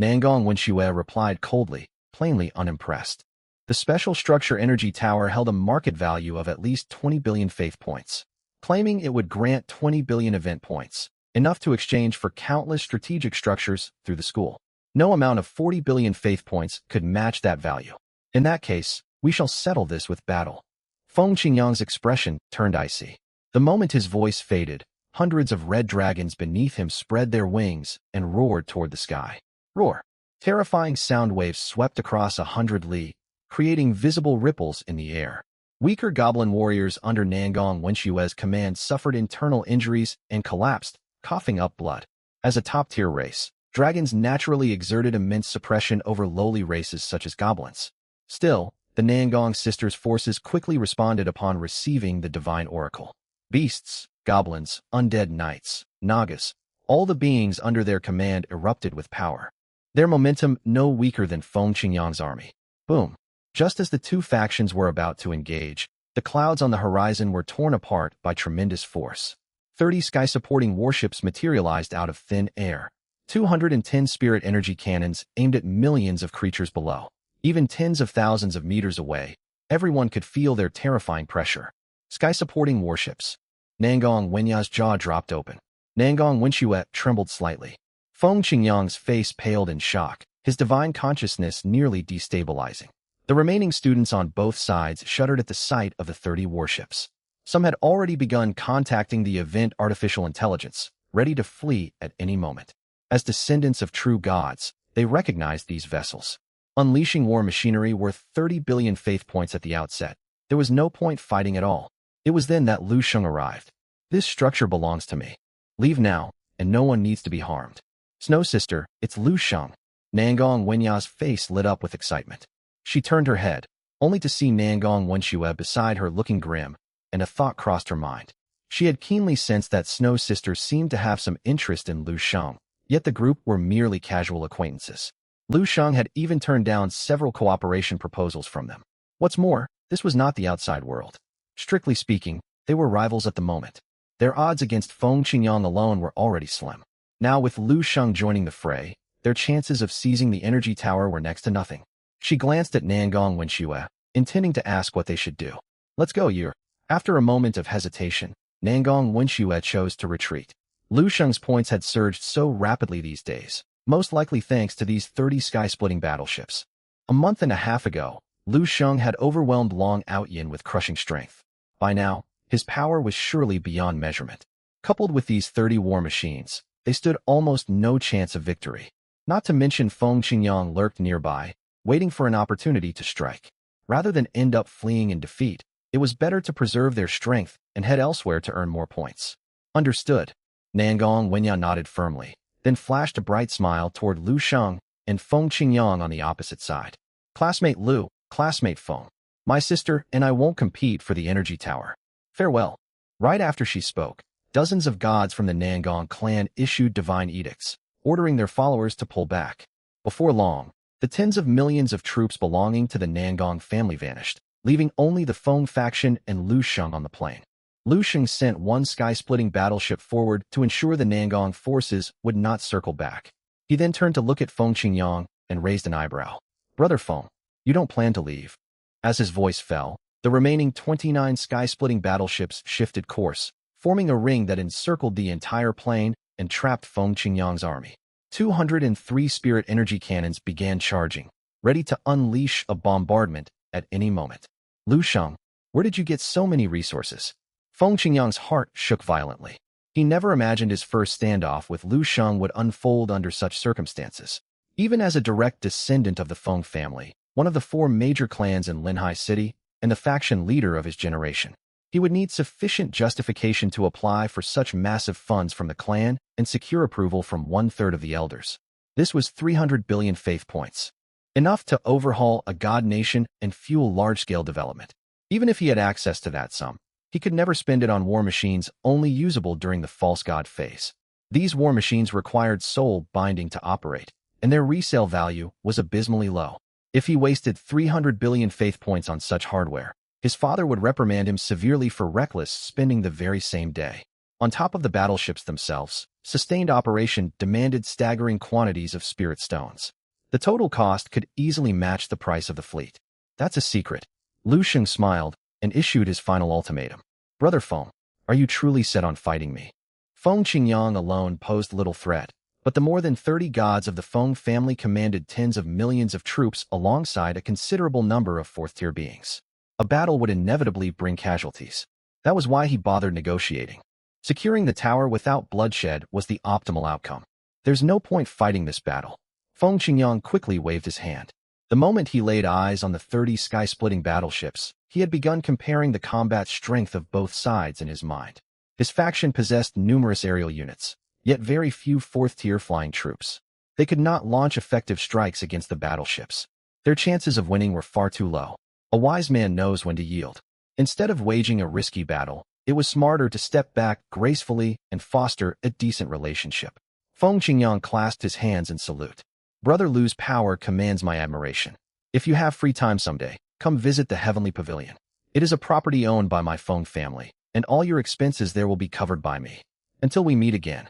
Nangong Wenxue replied coldly, plainly unimpressed. The special structure energy tower held a market value of at least 20 billion faith points, claiming it would grant 20 billion event points, enough to exchange for countless strategic structures through the school. No amount of 40 billion faith points could match that value. In that case, we shall settle this with battle. Feng Qingyang's expression turned icy. The moment his voice faded, hundreds of red dragons beneath him spread their wings and roared toward the sky. Roar! Terrifying sound waves swept across 100 li, creating visible ripples in the air. Weaker goblin warriors under Nangong Wenshue's command suffered internal injuries and collapsed, coughing up blood. As a top-tier race, dragons naturally exerted immense suppression over lowly races such as goblins. Still, the Nangong sisters' forces quickly responded upon receiving the divine oracle. Beasts, goblins, undead knights, nagas, all the beings under their command erupted with power. Their momentum no weaker than Feng Qingyang's army. Boom! Just as the two factions were about to engage, the clouds on the horizon were torn apart by tremendous force. 30 sky-supporting warships materialized out of thin air. 210 spirit energy cannons aimed at millions of creatures below. Even tens of thousands of meters away, everyone could feel their terrifying pressure. Sky-supporting warships. Nangong Wenya's jaw dropped open. Nangong Wenshue trembled slightly. Feng Qingyang's face paled in shock, his divine consciousness nearly destabilizing. The remaining students on both sides shuddered at the sight of the 30 warships. Some had already begun contacting the event artificial intelligence, ready to flee at any moment. As descendants of true gods, they recognized these vessels. Unleashing war machinery worth 30 billion faith points at the outset. There was no point fighting at all. It was then that Lu Sheng arrived. This structure belongs to me. Leave now, and no one needs to be harmed. Snow Sister, it's Lu Sheng. Nangong Wenya's face lit up with excitement. She turned her head, only to see Nangong Wenshue beside her looking grim, and a thought crossed her mind. She had keenly sensed that Snow Sister seemed to have some interest in Lu Sheng, yet the group were merely casual acquaintances. Lu Sheng had even turned down several cooperation proposals from them. What's more, this was not the outside world. Strictly speaking, they were rivals at the moment. Their odds against Feng Qingyang alone were already slim. Now with Lu Sheng joining the fray, their chances of seizing the energy tower were next to nothing. She glanced at Nangong Wenshue, intending to ask what they should do. Let's go, Yer. After a moment of hesitation, Nangong Wenshue chose to retreat. Lu Sheng's points had surged so rapidly these days, most likely thanks to these 30 sky-splitting battleships. A month and a half ago, Lu Sheng had overwhelmed Long Outyin with crushing strength. By now, his power was surely beyond measurement. Coupled with these 30 war machines, they stood almost no chance of victory. Not to mention Feng Qingyang lurked nearby, waiting for an opportunity to strike. Rather than end up fleeing in defeat, it was better to preserve their strength and head elsewhere to earn more points. Understood. Nangong Wenya nodded firmly, then flashed a bright smile toward Lu Sheng and Feng Qingyang on the opposite side. Classmate Lu, classmate Feng. My sister and I won't compete for the energy tower. Farewell. Right after she spoke, dozens of gods from the Nangong clan issued divine edicts, ordering their followers to pull back. Before long, the tens of millions of troops belonging to the Nangong family vanished, leaving only the Feng faction and Lu Sheng on the plain. Lu Sheng sent one sky-splitting battleship forward to ensure the Nangong forces would not circle back. He then turned to look at Feng Qingyang and raised an eyebrow. Brother Feng, you don't plan to leave. As his voice fell, the remaining 29 sky-splitting battleships shifted course, forming a ring that encircled the entire plain and trapped Feng Qingyang's army. 203 spirit energy cannons began charging, ready to unleash a bombardment at any moment. Lu Sheng, where did you get so many resources? Feng Qingyang's heart shook violently. He never imagined his first standoff with Lu Sheng would unfold under such circumstances. Even as a direct descendant of the Feng family, one of the 4 major clans in Linhai City, and the faction leader of his generation, he would need sufficient justification to apply for such massive funds from the clan and secure approval from 1/3 of the elders. This was 300 billion faith points. Enough to overhaul a god nation and fuel large-scale development. Even if he had access to that sum, he could never spend it on war machines only usable during the false god phase. These war machines required soul binding to operate, and their resale value was abysmally low. If he wasted 300 billion faith points on such hardware, his father would reprimand him severely for reckless spending the very same day. On top of the battleships themselves, sustained operation demanded staggering quantities of spirit stones. The total cost could easily match the price of the fleet. That's a secret. Lu Sheng smiled and issued his final ultimatum. Brother Feng, are you truly set on fighting me? Feng Qingyang alone posed little threat, but the more than 30 gods of the Feng family commanded tens of millions of troops alongside a considerable number of 4th-tier beings. A battle would inevitably bring casualties. That was why he bothered negotiating. Securing the tower without bloodshed was the optimal outcome. There's no point fighting this battle. Feng Qingyang quickly waved his hand. The moment he laid eyes on the 30 sky-splitting battleships, he had begun comparing the combat strength of both sides in his mind. His faction possessed numerous aerial units, yet very few fourth-tier flying troops. They could not launch effective strikes against the battleships. Their chances of winning were far too low. A wise man knows when to yield. Instead of waging a risky battle, it was smarter to step back gracefully and foster a decent relationship. Feng Qingyang clasped his hands in salute. Brother Lu's power commands my admiration. If you have free time someday, come visit the Heavenly Pavilion. It is a property owned by my Feng family, and all your expenses there will be covered by me. Until we meet again.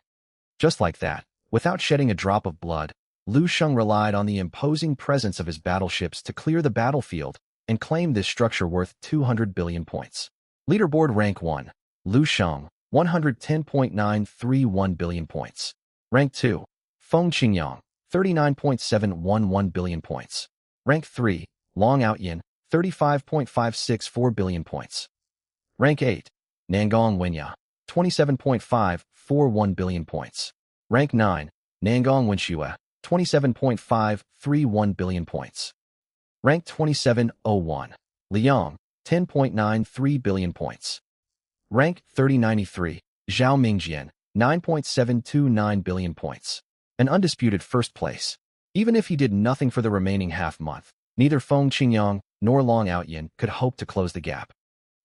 Just like that, without shedding a drop of blood, Lu Sheng relied on the imposing presence of his battleships to clear the battlefield and claim this structure worth 200 billion points. Leaderboard Rank 1. Lu Sheng, 110.931 billion points. Rank 2. Feng Qingyang, 39.711 billion points. Rank 3. Long Outyin, 35.564 billion points. Rank 8. Nangong Wenyia, 27.541 billion points. Rank 9. Nangong Wenxue, 27.531 billion points. Rank 2701. Liang, 10.93 billion points. Rank 3093. Zhao Mingjian, 9.729 billion points. An undisputed first place. Even if he did nothing for the remaining half-month, neither Feng Qingyang nor Long Outyin could hope to close the gap.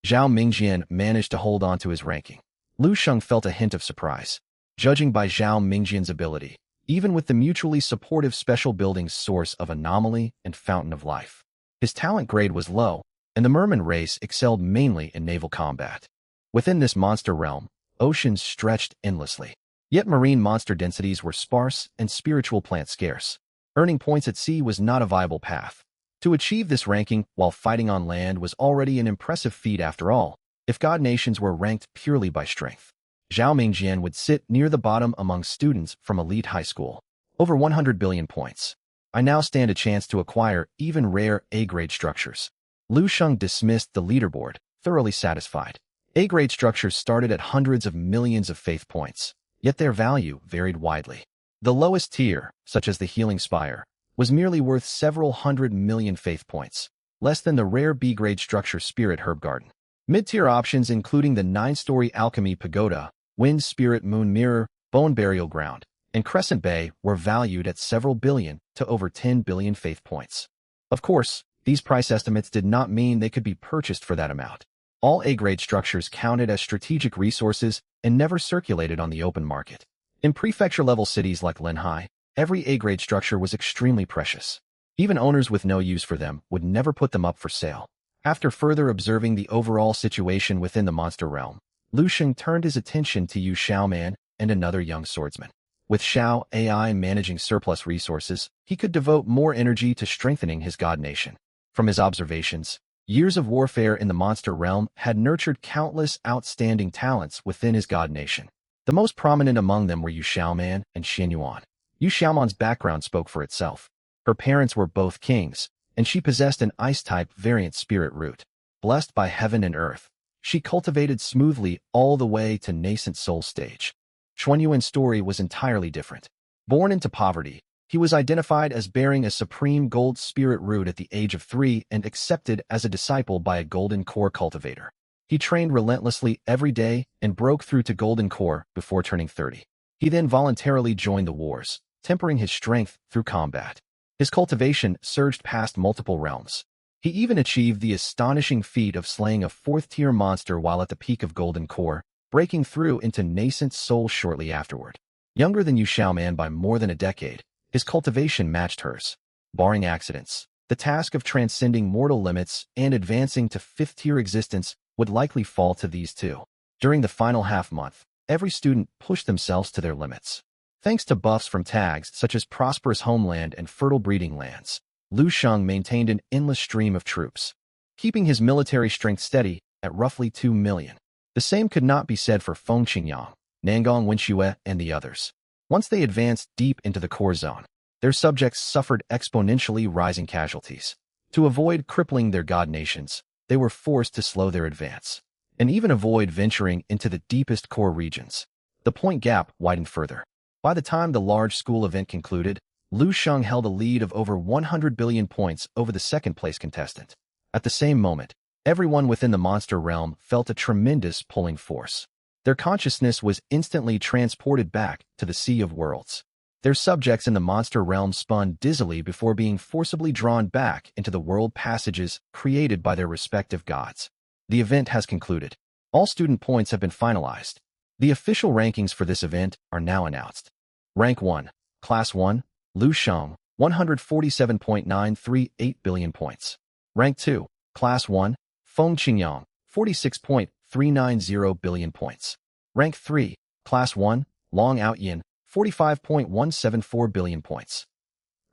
Zhao Mingjian managed to hold on to his ranking. Lu Sheng felt a hint of surprise. Judging by Zhao Mingjian's ability, even with the mutually supportive special building's source of anomaly and fountain of life, his talent grade was low, and the merman race excelled mainly in naval combat. Within this monster realm, oceans stretched endlessly. Yet marine monster densities were sparse and spiritual plants scarce. Earning points at sea was not a viable path. To achieve this ranking while fighting on land was already an impressive feat after all, if god nations were ranked purely by strength. Zhao Mingjian would sit near the bottom among students from elite high school. Over 100 billion points. I now stand a chance to acquire even rare A-grade structures. Lu Sheng dismissed the leaderboard, thoroughly satisfied. A-grade structures started at hundreds of millions of faith points, yet their value varied widely. The lowest tier, such as the Healing Spire, was merely worth several 100 million faith points, less than the rare B-grade structure Spirit Herb Garden. Mid-tier options including the 9-story Alchemy Pagoda, Wind Spirit Moon Mirror, Bone Burial Ground, and Crescent Bay were valued at several billion to over 10 billion faith points. Of course, these price estimates did not mean they could be purchased for that amount. All A-grade structures counted as strategic resources and never circulated on the open market. In prefecture-level cities like Linhai, every A-grade structure was extremely precious. Even owners with no use for them would never put them up for sale. After further observing the overall situation within the monster realm, Lu Sheng turned his attention to Yu Xiaoman and another young swordsman. With Xiao AI managing surplus resources, he could devote more energy to strengthening his god nation. From his observations, years of warfare in the monster realm had nurtured countless outstanding talents within his god nation. The most prominent among them were Yu Xiaoman and Xin Yuan. Yu Xiaoman's background spoke for itself. Her parents were both kings, and she possessed an ice-type variant spirit root. Blessed by heaven and earth, she cultivated smoothly all the way to nascent soul stage. Xuanyuan's story was entirely different. Born into poverty, he was identified as bearing a supreme gold spirit root at the age of 3 and accepted as a disciple by a golden core cultivator. He trained relentlessly every day and broke through to golden core before turning 30. He then voluntarily joined the wars, tempering his strength through combat. His cultivation surged past multiple realms. He even achieved the astonishing feat of slaying a 4th-tier monster while at the peak of golden core, breaking through into nascent soul shortly afterward. Younger than Yu Xiaoman by more than a decade, his cultivation matched hers. Barring accidents, the task of transcending mortal limits and advancing to 5th-tier existence would likely fall to these two. During the final half-month, every student pushed themselves to their limits. Thanks to buffs from tags such as Prosperous Homeland and Fertile Breeding Lands, Lu Sheng maintained an endless stream of troops, keeping his military strength steady at roughly 2 million. The same could not be said for Feng Qingyang, Nangong Wenxue, and the others. Once they advanced deep into the core zone, their subjects suffered exponentially rising casualties. To avoid crippling their god nations, they were forced to slow their advance, and even avoid venturing into the deepest core regions. The point gap widened further. By the time the large school event concluded, Lu Sheng held a lead of over 100 billion points over the second-place contestant. At the same moment, everyone within the monster realm felt a tremendous pulling force. Their consciousness was instantly transported back to the Sea of Worlds. Their subjects in the monster realm spun dizzily before being forcibly drawn back into the world passages created by their respective gods. The event has concluded. All student points have been finalized. The official rankings for this event are now announced. Rank 1, Class 1, Lu Sheng, 147.938 billion points. Rank 2, Class 1, Feng Qingyang, 46.390 billion points. Rank 3, Class 1, Long Outyin, 45.174 billion points.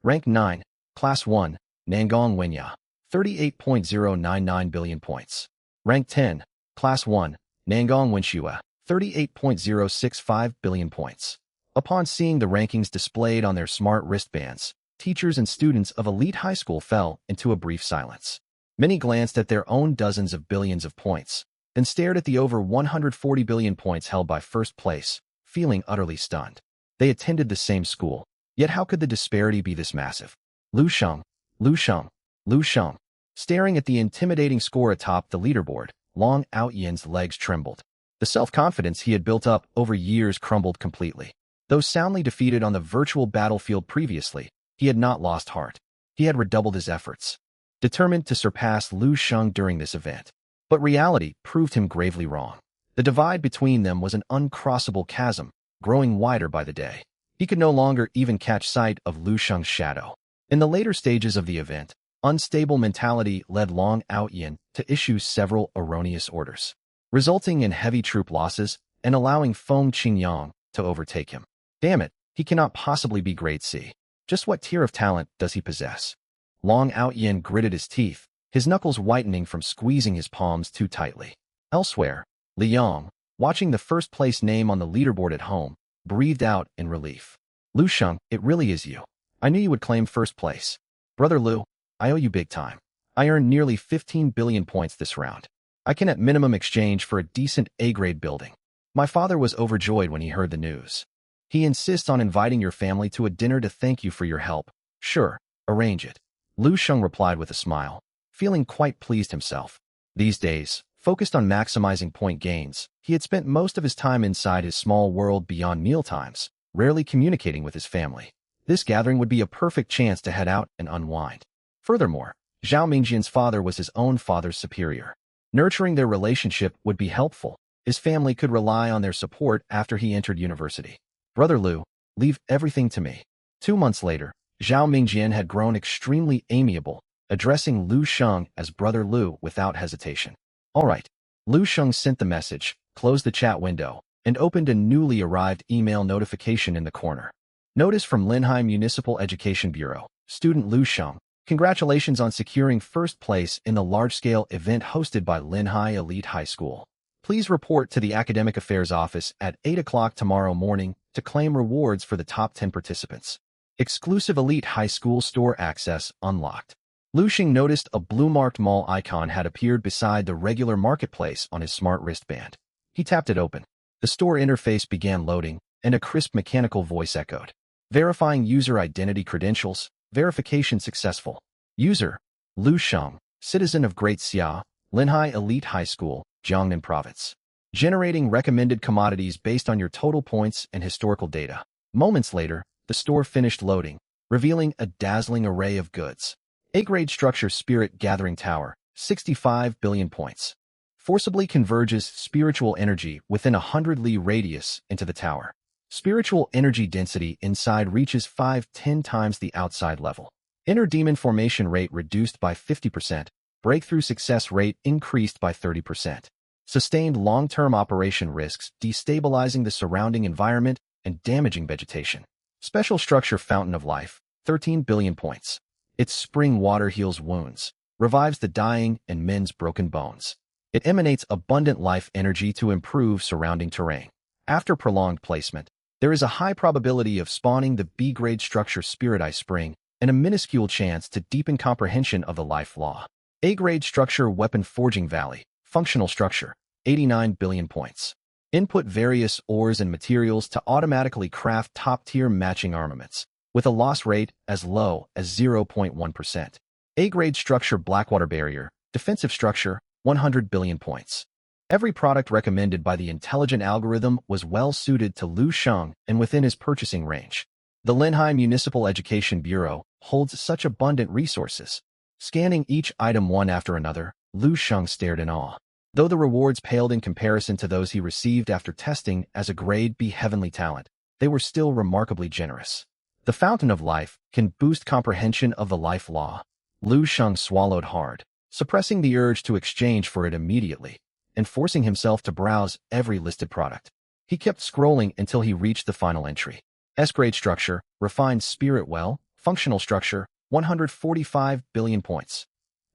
Rank 9, Class 1, Nangong Wenya, 38.099 billion points. Rank 10, Class 1, Nangong Wenxue, 38.065 billion points. Upon seeing the rankings displayed on their smart wristbands, teachers and students of elite high school fell into a brief silence. Many glanced at their own dozens of billions of points, then stared at the over 140 billion points held by first place, feeling utterly stunned. They attended the same school, yet how could the disparity be this massive? Lu Sheng, Lu Sheng, Lu Sheng. Staring at the intimidating score atop the leaderboard, Long Outyin's legs trembled. The self-confidence he had built up over years crumbled completely. Though soundly defeated on the virtual battlefield previously, he had not lost heart. He had redoubled his efforts, determined to surpass Lu Sheng during this event. But reality proved him gravely wrong. The divide between them was an uncrossable chasm, growing wider by the day. He could no longer even catch sight of Lu Sheng's shadow. In the later stages of the event, unstable mentality led Long Outyin to issue several erroneous orders, resulting in heavy troop losses and allowing Feng Qingyang to overtake him. Damn it, he cannot possibly be grade C. Just what tier of talent does he possess? Long Outyin gritted his teeth, his knuckles whitening from squeezing his palms too tightly. Elsewhere, Liang, watching the first-place name on the leaderboard at home, breathed out in relief. Lu Sheng, it really is you. I knew you would claim first place. Brother Lu, I owe you big time. I earned nearly 15 billion points this round. I can at minimum exchange for a decent A-grade building. My father was overjoyed when he heard the news. He insists on inviting your family to a dinner to thank you for your help. Sure, arrange it. Lu Sheng replied with a smile, feeling quite pleased himself. These days, focused on maximizing point gains, he had spent most of his time inside his small world beyond mealtimes, rarely communicating with his family. This gathering would be a perfect chance to head out and unwind. Furthermore, Zhao Mingjian's father was his own father's superior. Nurturing their relationship would be helpful. His family could rely on their support after he entered university. Brother Lu, leave everything to me. 2 months later, Zhao Mingjian had grown extremely amiable, addressing Lu Sheng as Brother Lu without hesitation. All right. Lu Sheng sent the message, closed the chat window, and opened a newly arrived email notification in the corner. Notice from Linhai Municipal Education Bureau, student Lu Sheng, congratulations on securing first place in the large-scale event hosted by Linhai Elite High School. Please report to the Academic Affairs Office at 8 o'clock tomorrow morning to claim rewards for the top 10 participants. Exclusive Elite High School store access unlocked. Lu Sheng noticed a blue-marked mall icon had appeared beside the regular marketplace on his smart wristband. He tapped it open. The store interface began loading, and a crisp mechanical voice echoed. Verifying user identity credentials. Verification successful. User, Lu Sheng, citizen of Great Xia, Linhai Elite High School, Jiangnan Province. Generating recommended commodities based on your total points and historical data. Moments later, the store finished loading, revealing a dazzling array of goods. A-grade structure Spirit Gathering Tower, 65 billion points. Forcibly converges spiritual energy within a 100 li radius into the tower. Spiritual energy density inside reaches 5-10 times the outside level. Inner demon formation rate reduced by 50%. Breakthrough success rate increased by 30%. Sustained long-term operation risks, destabilizing the surrounding environment and damaging vegetation. Special structure Fountain of Life, 13 billion points. Its spring water heals wounds, revives the dying and mends broken bones. It emanates abundant life energy to improve surrounding terrain. After prolonged placement, there is a high probability of spawning the B-grade structure Spirit Eye Spring and a minuscule chance to deepen comprehension of the life law. A-grade structure Weapon Forging Valley, functional structure, 89 billion points. Input various ores and materials to automatically craft top-tier matching armaments. with a loss rate as low as 0.1%. A-grade structure Blackwater barrier, defensive structure, 100 billion points. Every product recommended by the intelligent algorithm was well suited to Lu Sheng and within his purchasing range. The Linhai Municipal Education Bureau holds such abundant resources. Scanning each item one after another, Lu Sheng stared in awe. Though the rewards paled in comparison to those he received after testing as a grade B heavenly talent, they were still remarkably generous. The Fountain of Life can boost comprehension of the life law. Lu Sheng swallowed hard, suppressing the urge to exchange for it immediately, and forcing himself to browse every listed product. He kept scrolling until he reached the final entry. S-grade structure, refined spirit well, functional structure, 145 billion points.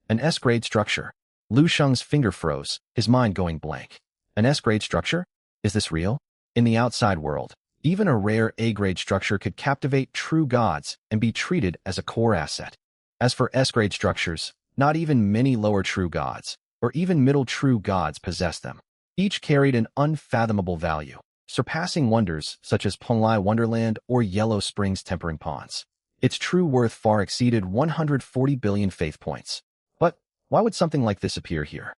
An S-grade structure. Lu Sheng's finger froze, his mind going blank. An S-grade structure? Is this real? In the outside world, even a rare A-grade structure could captivate true gods and be treated as a core asset. As for S-grade structures, not even many lower true gods, or even middle true gods possessed them. Each carried an unfathomable value, surpassing wonders such as Penglai Wonderland or Yellow Springs Tempering Ponds. Its true worth far exceeded 140 billion faith points. But why would something like this appear here?